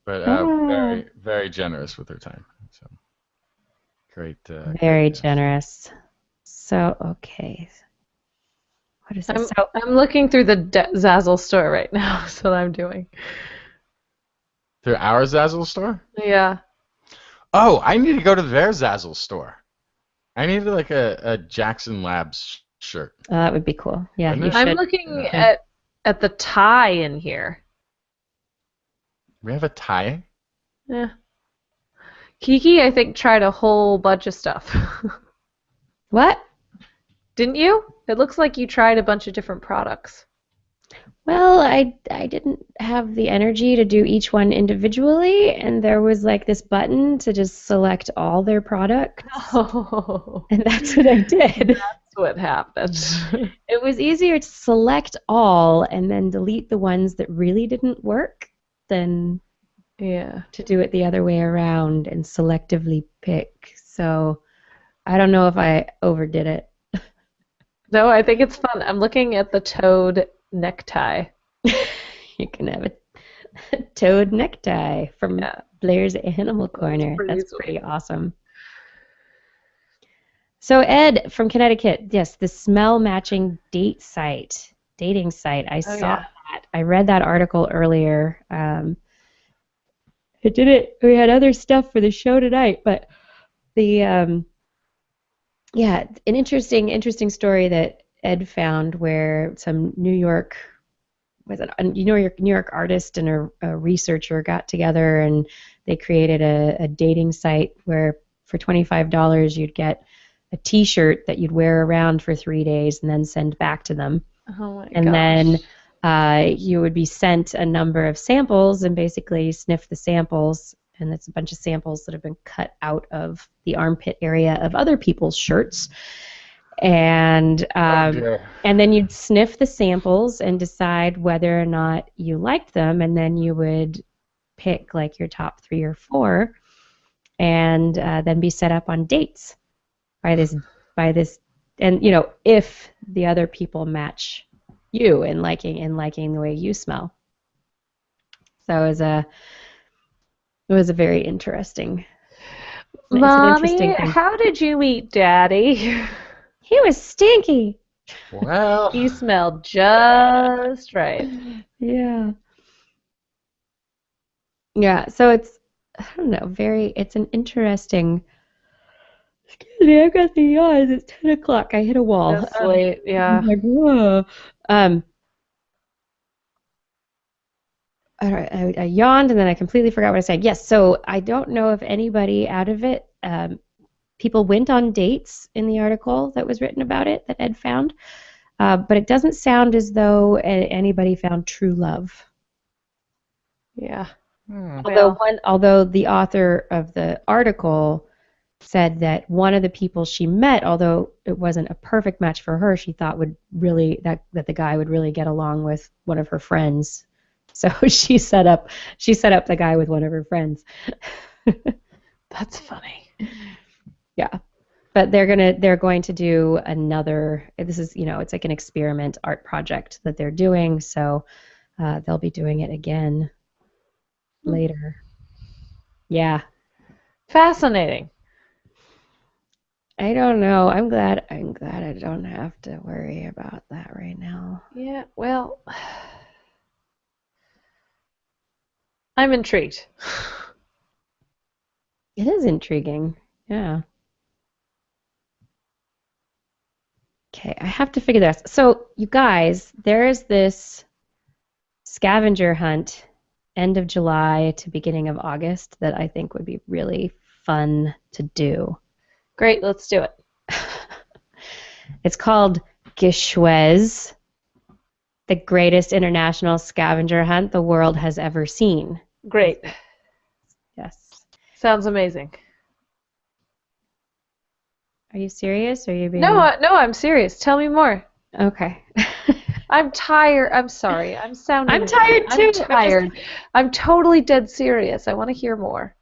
But very, very generous with her time. So great. Very generous. So, okay. What is this? I'm looking through the Zazzle store right now. That's what I'm doing. Through our Zazzle store? Yeah. Oh, I need to go to their Zazzle store. I need like a Jackson Labs shirt. That would be cool. Yeah, you should. I'm looking at the tie in here. We have a tie? Yeah. Kiki, I think, tried a whole bunch of stuff. What? Didn't you? It looks like you tried a bunch of different products. Well, I didn't have the energy to do each one individually, and there was like this button to just select all their products. Oh. And that's what I did. That's what happened. It was easier to select all and then delete the ones that really didn't work than to do it the other way around and selectively pick. So I don't know if I overdid it. No, I think it's fun. I'm looking at the toad necktie. You can have a toad necktie from Blair's Animal Corner. That's pretty awesome. So Ed from Connecticut, yes, the smell matching dating site. I saw that. I read that article earlier. It didn't. We had other stuff for the show tonight, but the an interesting story that Ed found where some New York artist and a researcher got together and they created a dating site where for $25 you'd get a T-shirt that you'd wear around for 3 days and then send back to them. Oh my gosh. And then you would be sent a number of samples and basically sniff the samples, and it's a bunch of samples that have been cut out of the armpit area of other people's shirts. And then you'd sniff the samples and decide whether or not you liked them, and then you would pick like your top 3 or 4 and then be set up on dates by this and if the other people match you in liking the way you smell. So it was a very interesting. Mommy, how did you meet Daddy? He was stinky. Well, he smelled just right. Yeah. Yeah. So it's it's an interesting. Excuse me, I've got the yawns. It's 10 o'clock. I hit a wall. That's late, yeah. I'm like, whoa. All right, I yawned and then I completely forgot what I said. Yes, so I don't know if anybody out of it, people went on dates in the article that was written about it that Ed found, but it doesn't sound as though anybody found true love. Yeah. Although the author of the article said that one of the people she met, although it wasn't a perfect match for her, she thought would really that the guy would really get along with one of her friends. So she set up the guy with one of her friends. That's funny. Yeah. But they're going to do another, this is, it's like an experiment art project that they're doing, so they'll be doing it again later. Yeah. Fascinating. I don't know. I'm glad I don't have to worry about that right now. Yeah, well, I'm intrigued. It is intriguing. Yeah. Okay, I have to figure this. So, you guys, there's this scavenger hunt end of July to beginning of August that I think would be really fun to do. Great, let's do it. It's called TWIS, the greatest international scavenger hunt the world has ever seen. Great. Yes. Sounds amazing. Are you serious? Or are you being... No, I'm serious. Tell me more. Okay. I'm tired. I'm sorry. I'm tired too. I'm tired. I'm totally dead serious. I want to hear more.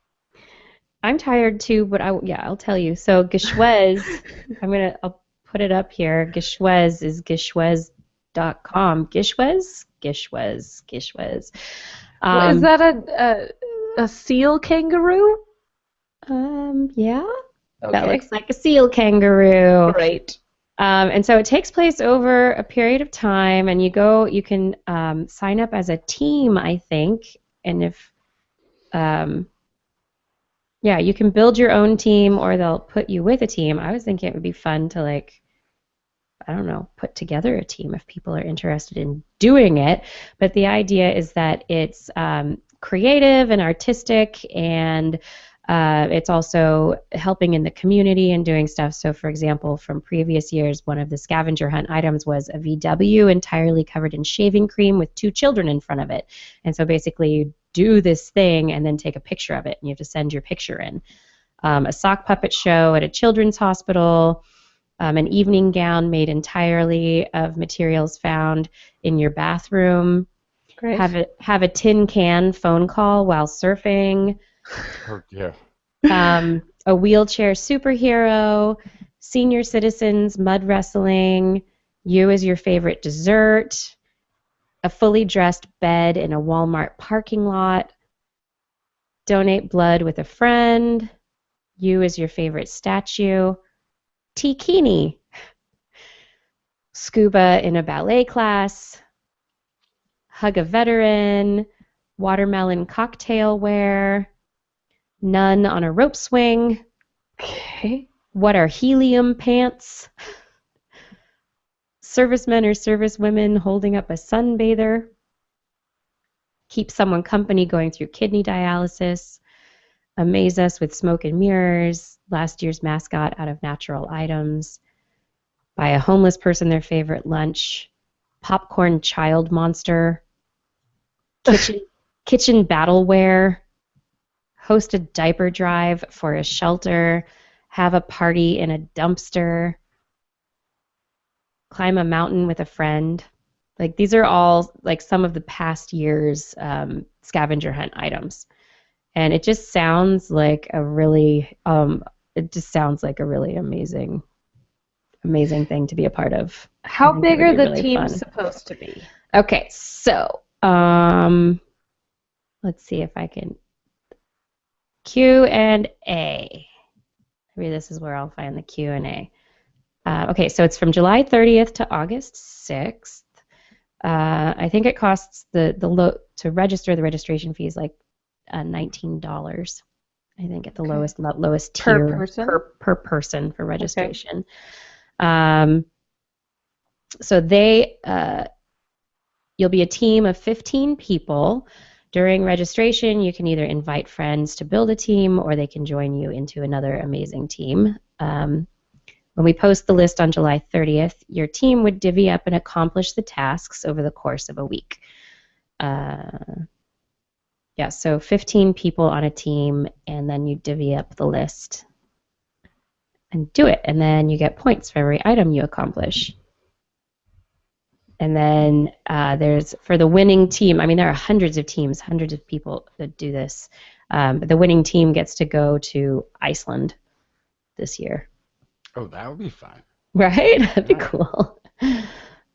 I'm tired too, but I'll tell you. So TWIS, I'll put it up here. TWIS is TWIS.com. TWIS. Is that a seal kangaroo? Yeah. Okay. That looks like a seal kangaroo. Great. And so it takes place over a period of time, and you can sign up as a team, I think, and if Yeah, you can build your own team or they'll put you with a team. I was thinking it would be fun to like, I don't know, put together a team if people are interested in doing it. But the idea is that it's creative and artistic, and it's also helping in the community and doing stuff. So, for example, from previous years, one of the scavenger hunt items was a VW entirely covered in shaving cream with 2 children in front of it. And so basically you do this thing and then take a picture of it, and you have to send your picture in. A sock puppet show at a children's hospital, an evening gown made entirely of materials found in your bathroom. Great. Have a tin can phone call while surfing. Oh, yeah. A wheelchair superhero, senior citizens mud wrestling, you as your favorite dessert, a fully dressed bed in a Walmart parking lot, donate blood with a friend, you as your favorite statue, Tikini, scuba in a ballet class, hug a veteran, watermelon cocktail wear, nun on a rope swing. Okay. What are helium pants? Servicemen or servicewomen holding up a sunbather. Keep someone company going through kidney dialysis. Amaze us with smoke and mirrors. Last year's mascot out of natural items. Buy a homeless person their favorite lunch. Popcorn child monster. Kitchen battleware. Host a diaper drive for a shelter. Have a party in a dumpster. Climb a mountain with a friend. Like, these are all like some of the past year's scavenger hunt items, and it just sounds like a really amazing thing to be a part of. How big are the really teams fun. supposed to be? Okay, so let's see if I can Q&A. Maybe this is where I'll find the Q&A. Okay, so it's from July 30th to August 6th. I think it costs to register. The registration fee is like $19. I think at the lowest tier Per person? per person for registration. Okay. So you'll be a team of 15 people. During registration, you can either invite friends to build a team, or they can join you into another amazing team. When we post the list on July 30th, your team would divvy up and accomplish the tasks over the course of a week. So 15 people on a team, and then you divvy up the list and do it. And then you get points for every item you accomplish. And then there's, for the winning team, I mean, there are hundreds of teams, hundreds of people that do this. But the winning team gets to go to Iceland this year. Oh, that would be fun. Right? That'd be cool.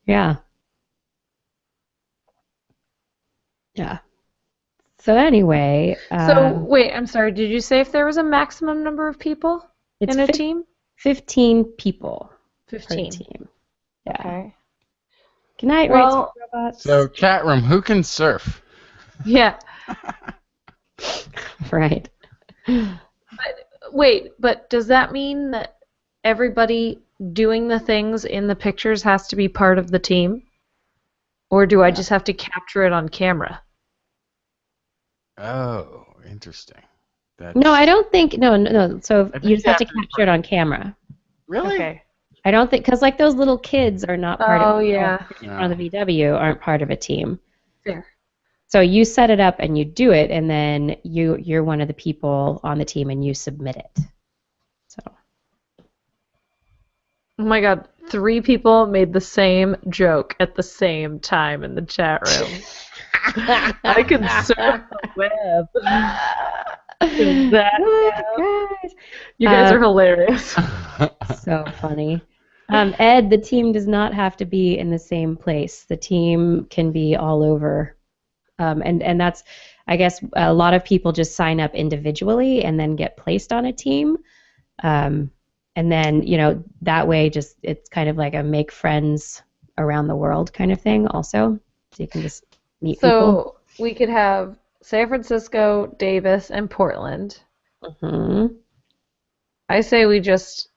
Yeah. Yeah. So anyway. Wait, I'm sorry. Did you say if there was a maximum number of people in a team? 15 people. 15. Per team. Yeah. Okay. Good night, Well, robots. So, chat room, who can surf? Yeah. Right. But does that mean that everybody doing the things in the pictures has to be part of the team? Or do I just have to capture it on camera? Oh, interesting. No, I don't think. No. So you just have to capture it on camera. Really? Okay. I don't think, because like those little kids are not part of. Oh yeah. On the VW aren't part of a team. Fair. So you set it up and you do it, and then you're one of the people on the team and you submit it. So. Oh my God! 3 people made the same joke at the same time in the chat room. I can surf the web. You guys are hilarious. So funny. Ed, the team does not have to be in the same place. The team can be all over. And that's, I guess, a lot of people just sign up individually and then get placed on a team. And then, that way it's kind of like a make friends around the world kind of thing also. So you can just meet people. So we could have San Francisco, Davis, and Portland. Mm-hmm. I say we just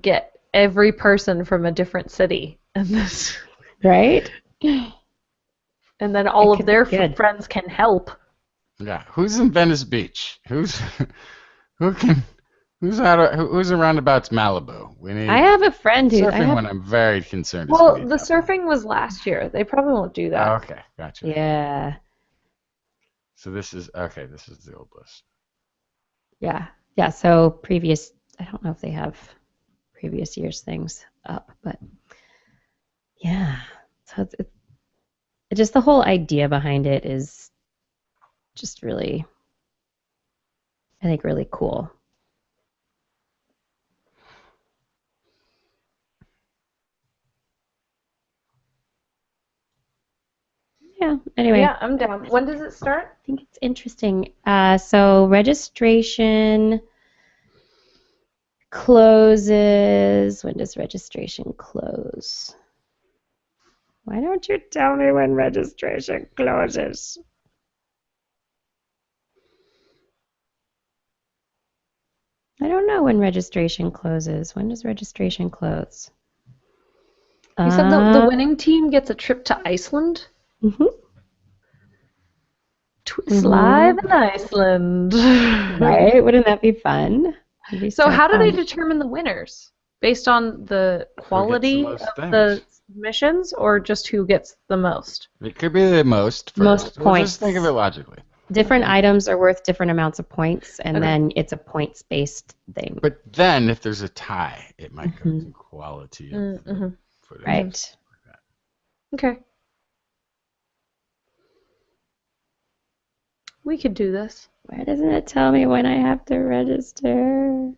get every person from a different city, and this, Right? and then all It of could be their good. friends can help. Yeah. Who's in Venice Beach? Who's around about Malibu? We need I have a friend who surfing one. I'm very concerned. is Well, gonna be the tough. surfing was last year. They probably won't do Oh, that. okay, gotcha. Yeah. So this is okay. This is the old list. Yeah. Yeah. So previous, I don't know if they have previous year's things up, but yeah. So it's just the whole idea behind it is just really, I think, really cool. Yeah. Anyway. Yeah, I'm down. When does it start? I think it's interesting. So registration closes. When does registration close? Why don't you tell me when registration closes? I don't know when registration closes. When does registration close? You said the winning team gets a trip to Iceland? Mm-hmm. TWIS live in Iceland. Right? Wouldn't that be fun? So how do they determine the winners? Based on the quality of the missions, or just who gets the most? It could be the most first. Most We'll points. just think of it logically. Different items are worth different amounts of points, and then it's a points-based thing. But then, if there's a tie, it might go to quality of the footage. Right. Okay. We could do this. Why doesn't it tell me when I have to register?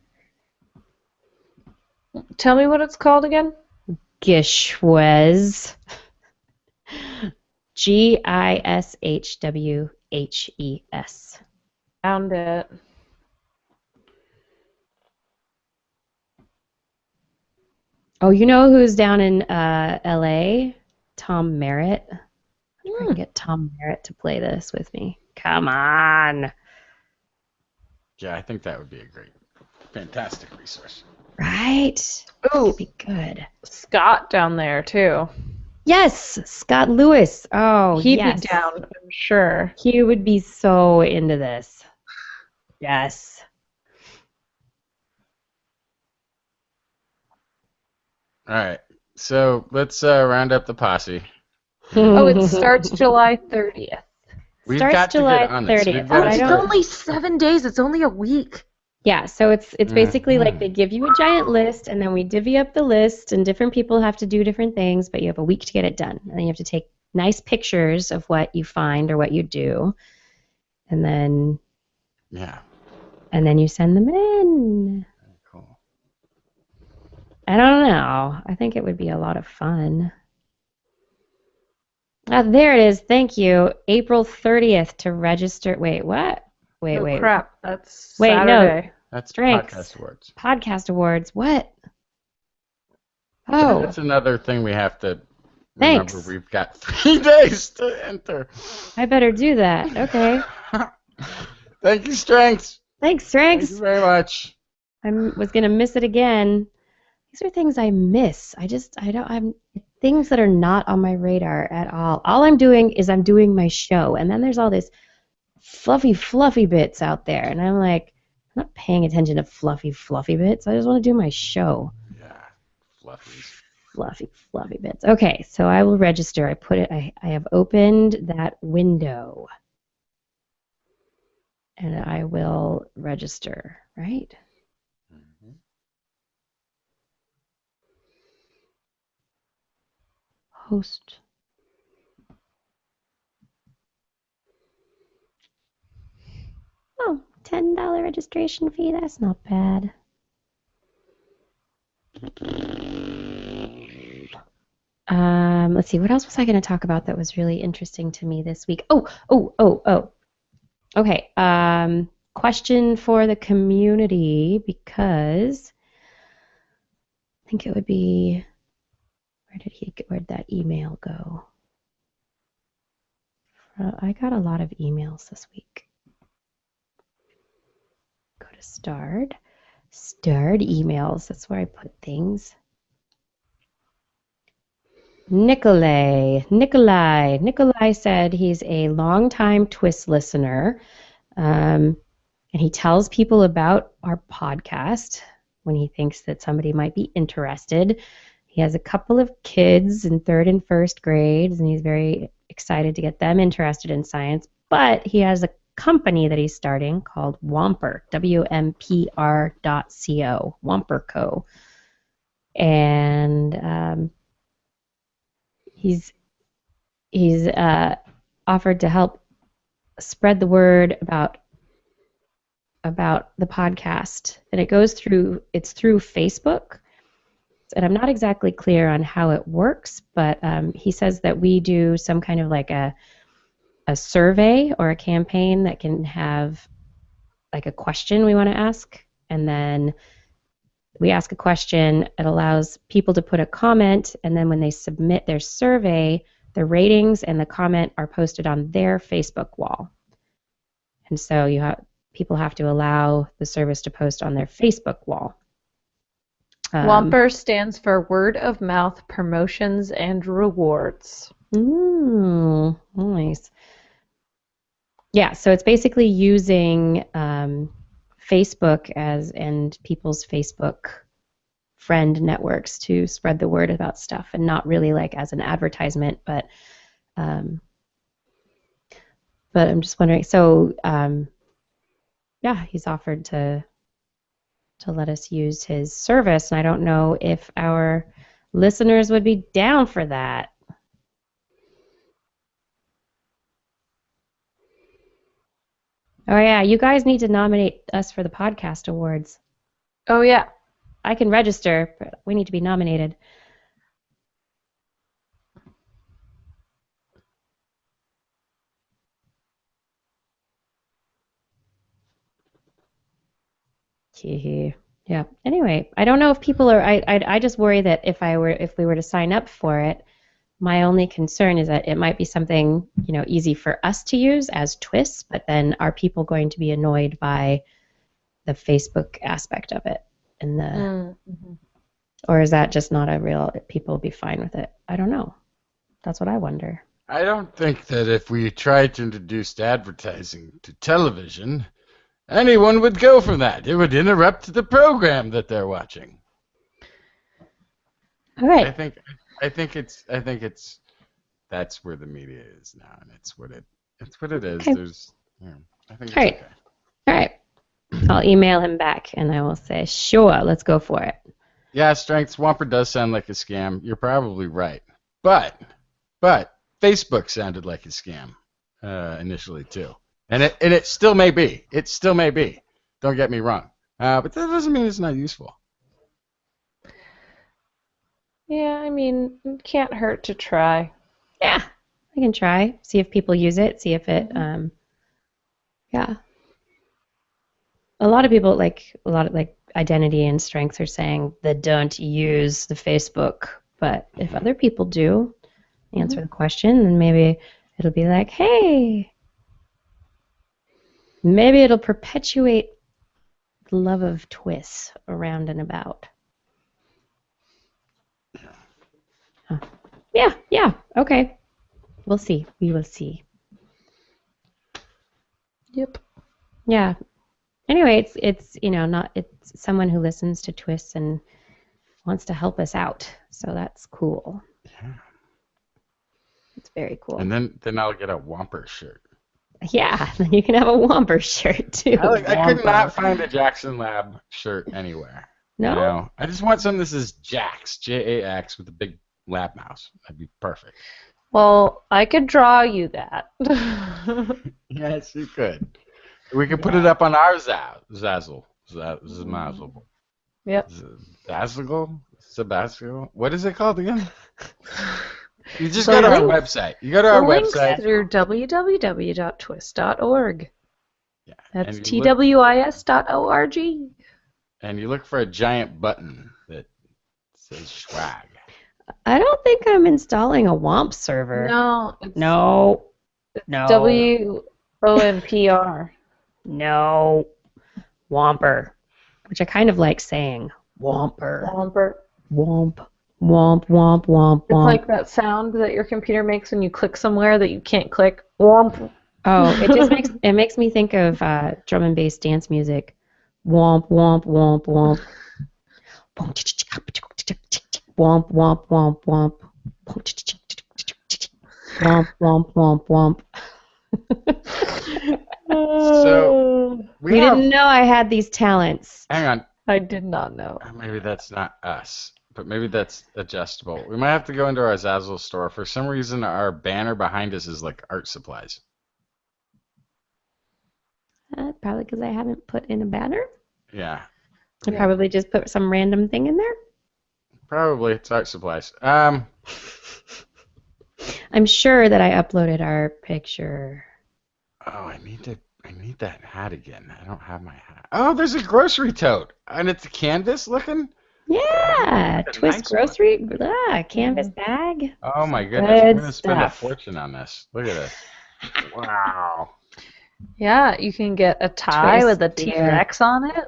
Tell me what it's called again. Gishwes. Gishwhes. Found it. Oh, you know who's down in LA? Tom Merritt. I can get Tom Merritt to play this with me. Come on. Yeah, I think that would be a fantastic resource. Right? Oh, It'd be good. Scott down there too. Yes, Scott Lewis. Oh, He'd yes. be down, I'm sure. He would be so into this. Yes. All right, so let's round up the posse. Oh, it starts July 30th. We've Starts got July to get on this. 30th. Oh, it's only 7 days. It's only a week. Yeah, so it's basically like they give you a giant list, and then we divvy up the list, and different people have to do different things, but you have a week to get it done. And then you have to take nice pictures of what you find or what you do, and then you send them in. Cool. I don't know. I think it would be a lot of fun. There it is. Thank you. April 30th to register. Wait, what? Wait. Crap. That's Saturday. No. That's Strengths. Podcast Awards. Podcast Awards. What? Oh. That's another thing we have to Thanks. remember. We've got 3 days to enter. I better do that. Okay. Thank you, Strengths. Thanks, Strengths. Thank you very much. I was going to miss it again. These are things I miss. I'm things that are not on my radar at all. All I'm doing is I'm doing my show, and then there's all this fluffy bits out there, and I'm like, I'm not paying attention to fluffy bits. I just want to do my show. Yeah, fluffies. Fluffy bits. Okay, so I will register. I have opened that window, and I will register, right? Host. Oh, $10 registration fee. That's not bad. Let's see. What else was I going to talk about that was really interesting to me this week? Oh. Okay. Question for the community, because I think it would be. Where'd that email go? I got a lot of emails this week. Go to starred. Starred emails. That's where I put things. Nikolai said he's a longtime TWIS listener, and he tells people about our podcast when he thinks that somebody might be interested. He has a couple of kids in 3rd and 1st grades, and he's very excited to get them interested in science, but he has a company that he's starting called Whompr, WMPR.co, Whompr Co. And he's offered to help spread the word about the podcast, and it's through Facebook, and I'm not exactly clear on how it works, but he says that we do some kind of like a survey or a campaign that can have like a question we want to ask, and then we ask a question. It allows people to put a comment, and then when they submit their survey, the ratings and the comment are posted on their Facebook wall. And so people have to allow the service to post on their Facebook wall. Whompr stands for Word of Mouth Promotions and Rewards. Nice. Yeah, so it's basically using Facebook and people's Facebook friend networks to spread the word about stuff, and not really like as an advertisement, but I'm just wondering. So yeah, he's offered to let us use his service, and I don't know if our listeners would be down for that. Oh yeah, you guys need to nominate us for the podcast awards. Oh yeah. I can register, but we need to be nominated. Yeah. Anyway, I don't know if people are. I just worry that if we were to sign up for it, my only concern is that it might be something easy for us to use as TWIS, but then are people going to be annoyed by the Facebook aspect of it, and or is that just not a real? People will be fine with it. I don't know. That's what I wonder. I don't think that if we tried to introduce advertising to television, anyone would go for that. It would interrupt the program that they're watching. All right. I think it's that's where the media is now, and it's what it is. Okay. I think it's okay. All right. I'll email him back, and I will say, sure, let's go for it. Yeah, Strengths, Whomper does sound like a scam. You're probably right. But Facebook sounded like a scam initially too. And it still may be. It still may be. Don't get me wrong. But that doesn't mean it's not useful. Yeah, I mean, it can't hurt to try. Yeah, I can try. See if people use it. See if it, yeah. A lot of people, like Identity and Strengths, are saying that don't use the Facebook. But if other people do answer the question, then maybe it'll be like, hey, maybe it'll perpetuate the love of TWIS around and about. Huh. Yeah, okay. We'll see. We will see. Yep. Yeah. Anyway, it's someone who listens to TWIS and wants to help us out. So that's cool. Yeah. It's very cool. And then I'll get a Whomper shirt. Yeah, then you can have a Whomper shirt too. I could not find a Jackson Lab shirt anywhere. No? I just want something that says Jax, Jax, with a big lab mouse. That'd be perfect. Well, I could draw you that. Yes, you could. We could put it up on our Zazzle. Yep. Zazzle? What is it called again? You just go to our website. You go to our website. Through www.twis.org. Yeah. That's TWIS.org. And you look for a giant button that says swag. I don't think I'm installing a WOMP server. No. No. WONPR. No. Whomper, which I kind of like saying. Whomper. Whomper. Whomp. Whomp, whomp, whomp, It's whomp. like that sound that your computer makes when you click somewhere that you can't click. Whomp. Oh, it makes me think of drum and bass dance music. Womp womp womp womp. Womp womp womp womp. Womp womp womp womp. So we didn't know I had these talents. Hang on. I did not know. Maybe that's not us, but maybe that's adjustable. We might have to go into our Zazzle store. For some reason, our banner behind us is like art supplies. Probably because I haven't put in a banner. Yeah. I probably just put some random thing in there. Probably it's art supplies. I'm sure that I uploaded our picture. Oh, I need that hat again. I don't have my hat. Oh, there's a grocery tote, and it's a canvas looking. Yeah, That's a TWIS nice grocery canvas bag. Oh my goodness, Good I'm gonna spend a stuff. fortune on this. Look at this. Wow. Yeah, you can get a tie Twist with a here. T-Rex on it.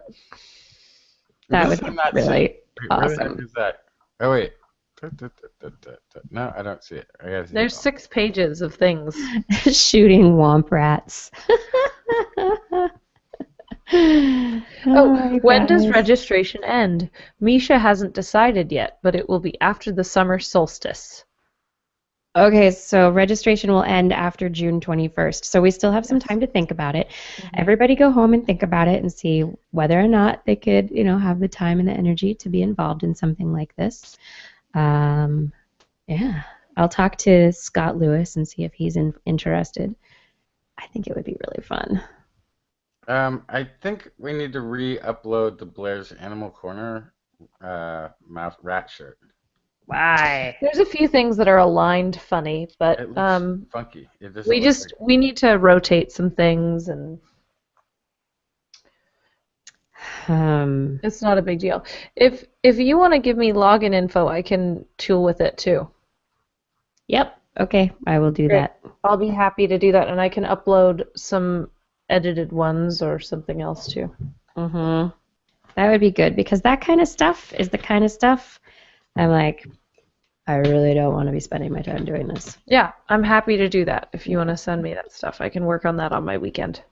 That This would I'm be not really seeing. Wait, where the awesome. heck is that? Oh wait. No, I don't see it. I gotta see There's it. 6 pages of things. Shooting womp rats. Oh, when does guys. registration end? Misha hasn't decided yet, but it will be after the summer solstice. Okay, so registration will end after June 21st. So we still have some time to think about it. Everybody go home and think about it and see whether or not they could, have the time and the energy to be involved in something like this. Yeah, I'll talk to Scott Lewis and see if he's interested. I think it would be really fun. I think we need to re-upload the Blair's Animal Corner mouth rat shirt. Why? There's a few things that are aligned funny, but It looks funky. It doesn't we look just we need to rotate some things, and it's not a big deal. If you want to give me login info, I can tool with it too. Yep. Okay, I will do Great. that. I'll be happy to do that, and I can upload some edited ones or something else too. Mm-hmm. That would be good because that kind of stuff is the kind of stuff I'm like, I really don't want to be spending my time doing this. Yeah, I'm happy to do that. If you want to send me that stuff, I can work on that on my weekend.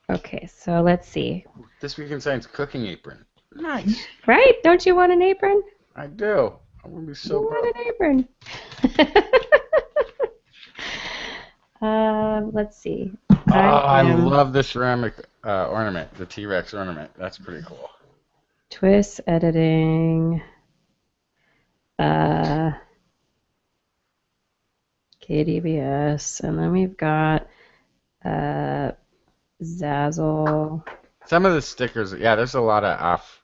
Okay, so let's see. This week in science cooking apron. Nice. Right? Don't you want an apron? I do. I'm gonna be so You proud. want an apron. Let's see. I love the ceramic ornament, the T-Rex ornament. That's pretty cool. TWIS editing. KDBS, and then we've got Zazzle. Some of the stickers, yeah, there's a lot of off.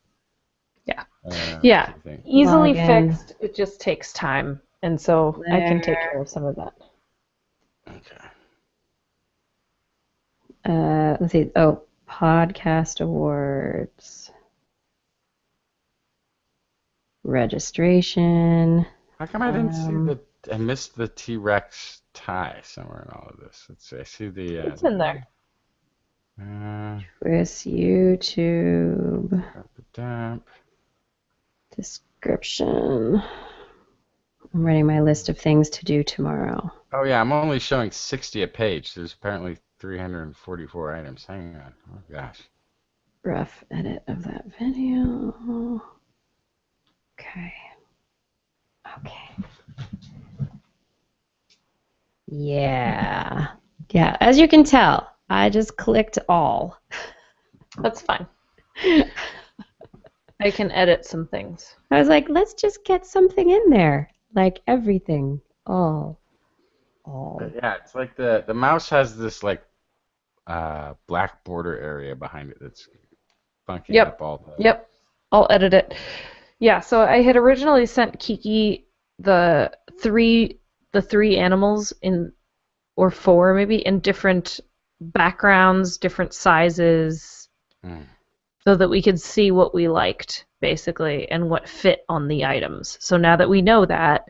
Yeah, things. easily Login. fixed. It just takes time, and so I can take care of some of that. Okay. Let's see. Oh, podcast awards. Registration. How come I didn't see I missed the T-Rex tie somewhere in all of this? Let's see. I see the. It's in there. TWIS YouTube. Dump. Description. I'm writing my list of things to do tomorrow. Oh yeah, I'm only showing 60 a page. There's apparently 344 items. Hang on. Oh gosh. Rough edit of that video. Okay. Okay. Yeah. Yeah, as you can tell, I just clicked all. That's fine. I can edit some things. I was like, let's just get something in there. Like everything. All. But yeah, it's like the mouse has this like black border area behind it that's funky up all the. Yep. I'll edit it. Yeah, so I had originally sent Kiki the three animals or 4 maybe, in different backgrounds, different sizes, so that we could see what we liked, basically, and what fit on the items. So now that we know that,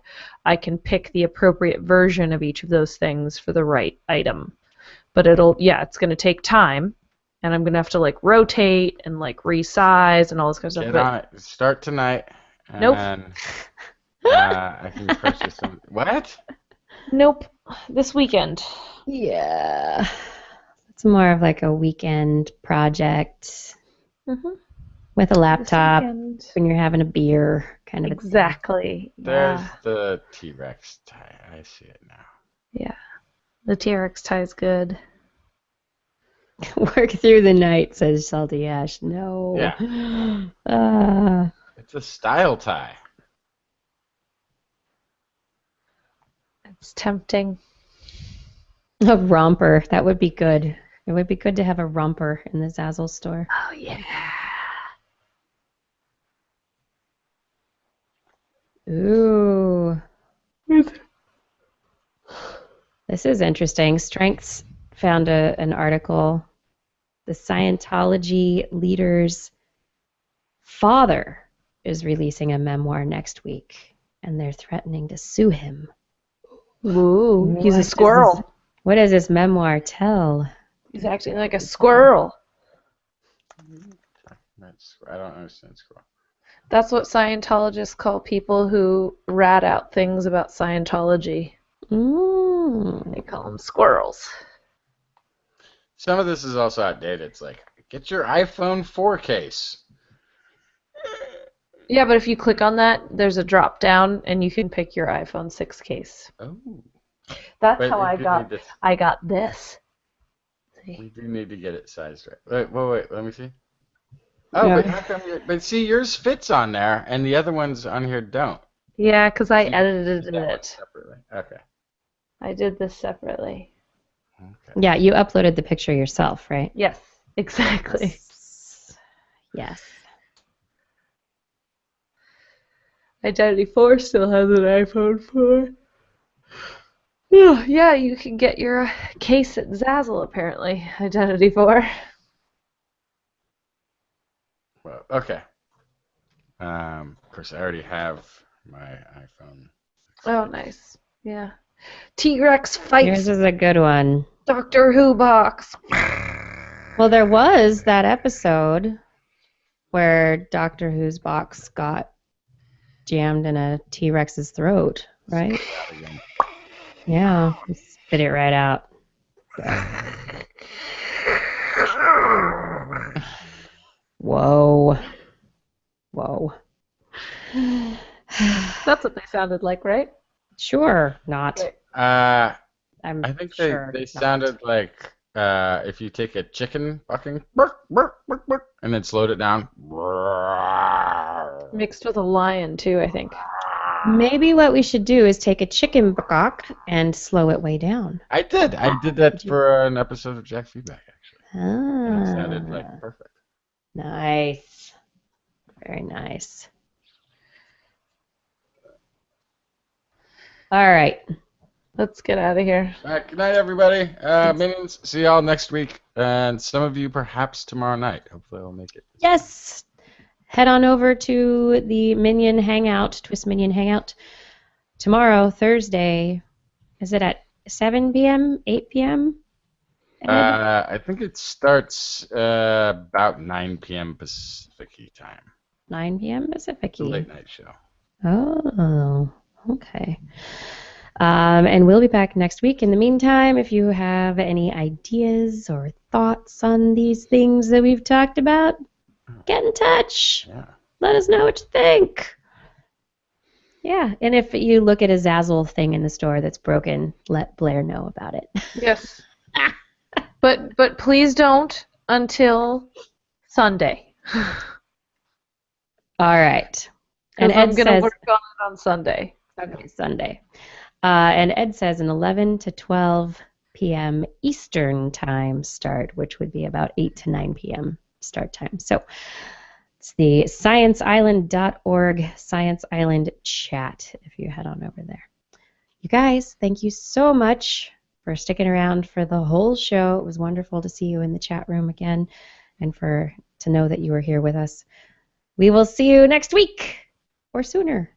I can pick the appropriate version of each of those things for the right item. But it's going to take time, and I'm gonna have to like rotate and like resize and all this kind of stuff. Get But on it. Start tonight. And Nope. Then, I can purchase some. What? nope, this weekend. Yeah. It's more of like a weekend project with a laptop when you're having a beer, kind of. Exactly. There's the T-Rex tie. I see it now. Yeah. The T-Rex tie is good. Work through the night, says Salty Ash. No. Yeah. It's a style tie. It's tempting. A romper. That would be good. It would be good to have a romper in the Zazzle store. Oh, yeah. Ooh. This is interesting. Strengths found an article. The Scientology leader's father is releasing a memoir next week, and they're threatening to sue him. Ooh, he's a squirrel. What does this memoir tell? He's acting like a squirrel. I don't understand squirrel. That's what Scientologists call people who rat out things about Scientology. They call them squirrels. Some of this is also outdated. It's like, get your iPhone 4 case. Yeah, but if you click on that, there's a drop down, and you can pick your iPhone 6 case. Oh. That's But how I got this. We do need to get it sized right. Wait, let me see. Oh, Yeah. but how come but see, yours fits on there, and the other ones on here don't. Yeah, because I So you edited did that one it. separately. Okay. I did this separately. Okay. Yeah, you uploaded the picture yourself, right? Yes, exactly. Yes. Identity 4 still has an iPhone 4. Oh, yeah, you can get your case at Zazzle, apparently. Identity 4. Well, okay. Of course, I already have my iPhone. Oh, nice. Yeah. T-Rex fights Yours is a good one. Doctor Who box. Well, there was that episode where Doctor Who's box got jammed in a T-Rex's throat, right? Yeah, spit it right out. Whoa. That's what they sounded like, right? Sure, not. I I'm think sure they not. sounded like if you take a chicken bucking, burk, burk, burk, burk, and then slowed it down. Mixed with a lion, too, I think. Maybe what we should do is take a chicken buck and slow it way down. I did that for an episode of Jack Feedback, actually. And it sounded Ah, like perfect. nice. Very nice. All right. Let's get out of here. All right, good night, everybody. Minions, see y'all next week, and some of you perhaps tomorrow night. Hopefully I'll make it. Yes. Head on over to the Minion Hangout, TWIS Minion Hangout, tomorrow, Thursday. Is it at 7 p.m., 8 p.m.? I think it starts about 9 p.m. Pacific time. 9 p.m. Pacific. It's a late night show. Oh, okay. And we'll be back next week. In the meantime, if you have any ideas or thoughts on these things that we've talked about, get in touch. Yeah. Let us know what you think. Yeah, and if you look at a Zazzle thing in the store that's broken, let Blair know about it. Yes. But please don't until Sunday. All right. And I'm going to says, work on it on Sunday. Okay, Sunday. And Ed says an 11 to 12 p.m. Eastern time start, which would be about 8 to 9 p.m. start time. So it's the scienceisland.org Science Island chat if you head on over there. You guys, thank you so much for sticking around for the whole show. It was wonderful to see you in the chat room again and to know that you were here with us. We will see you next week or sooner.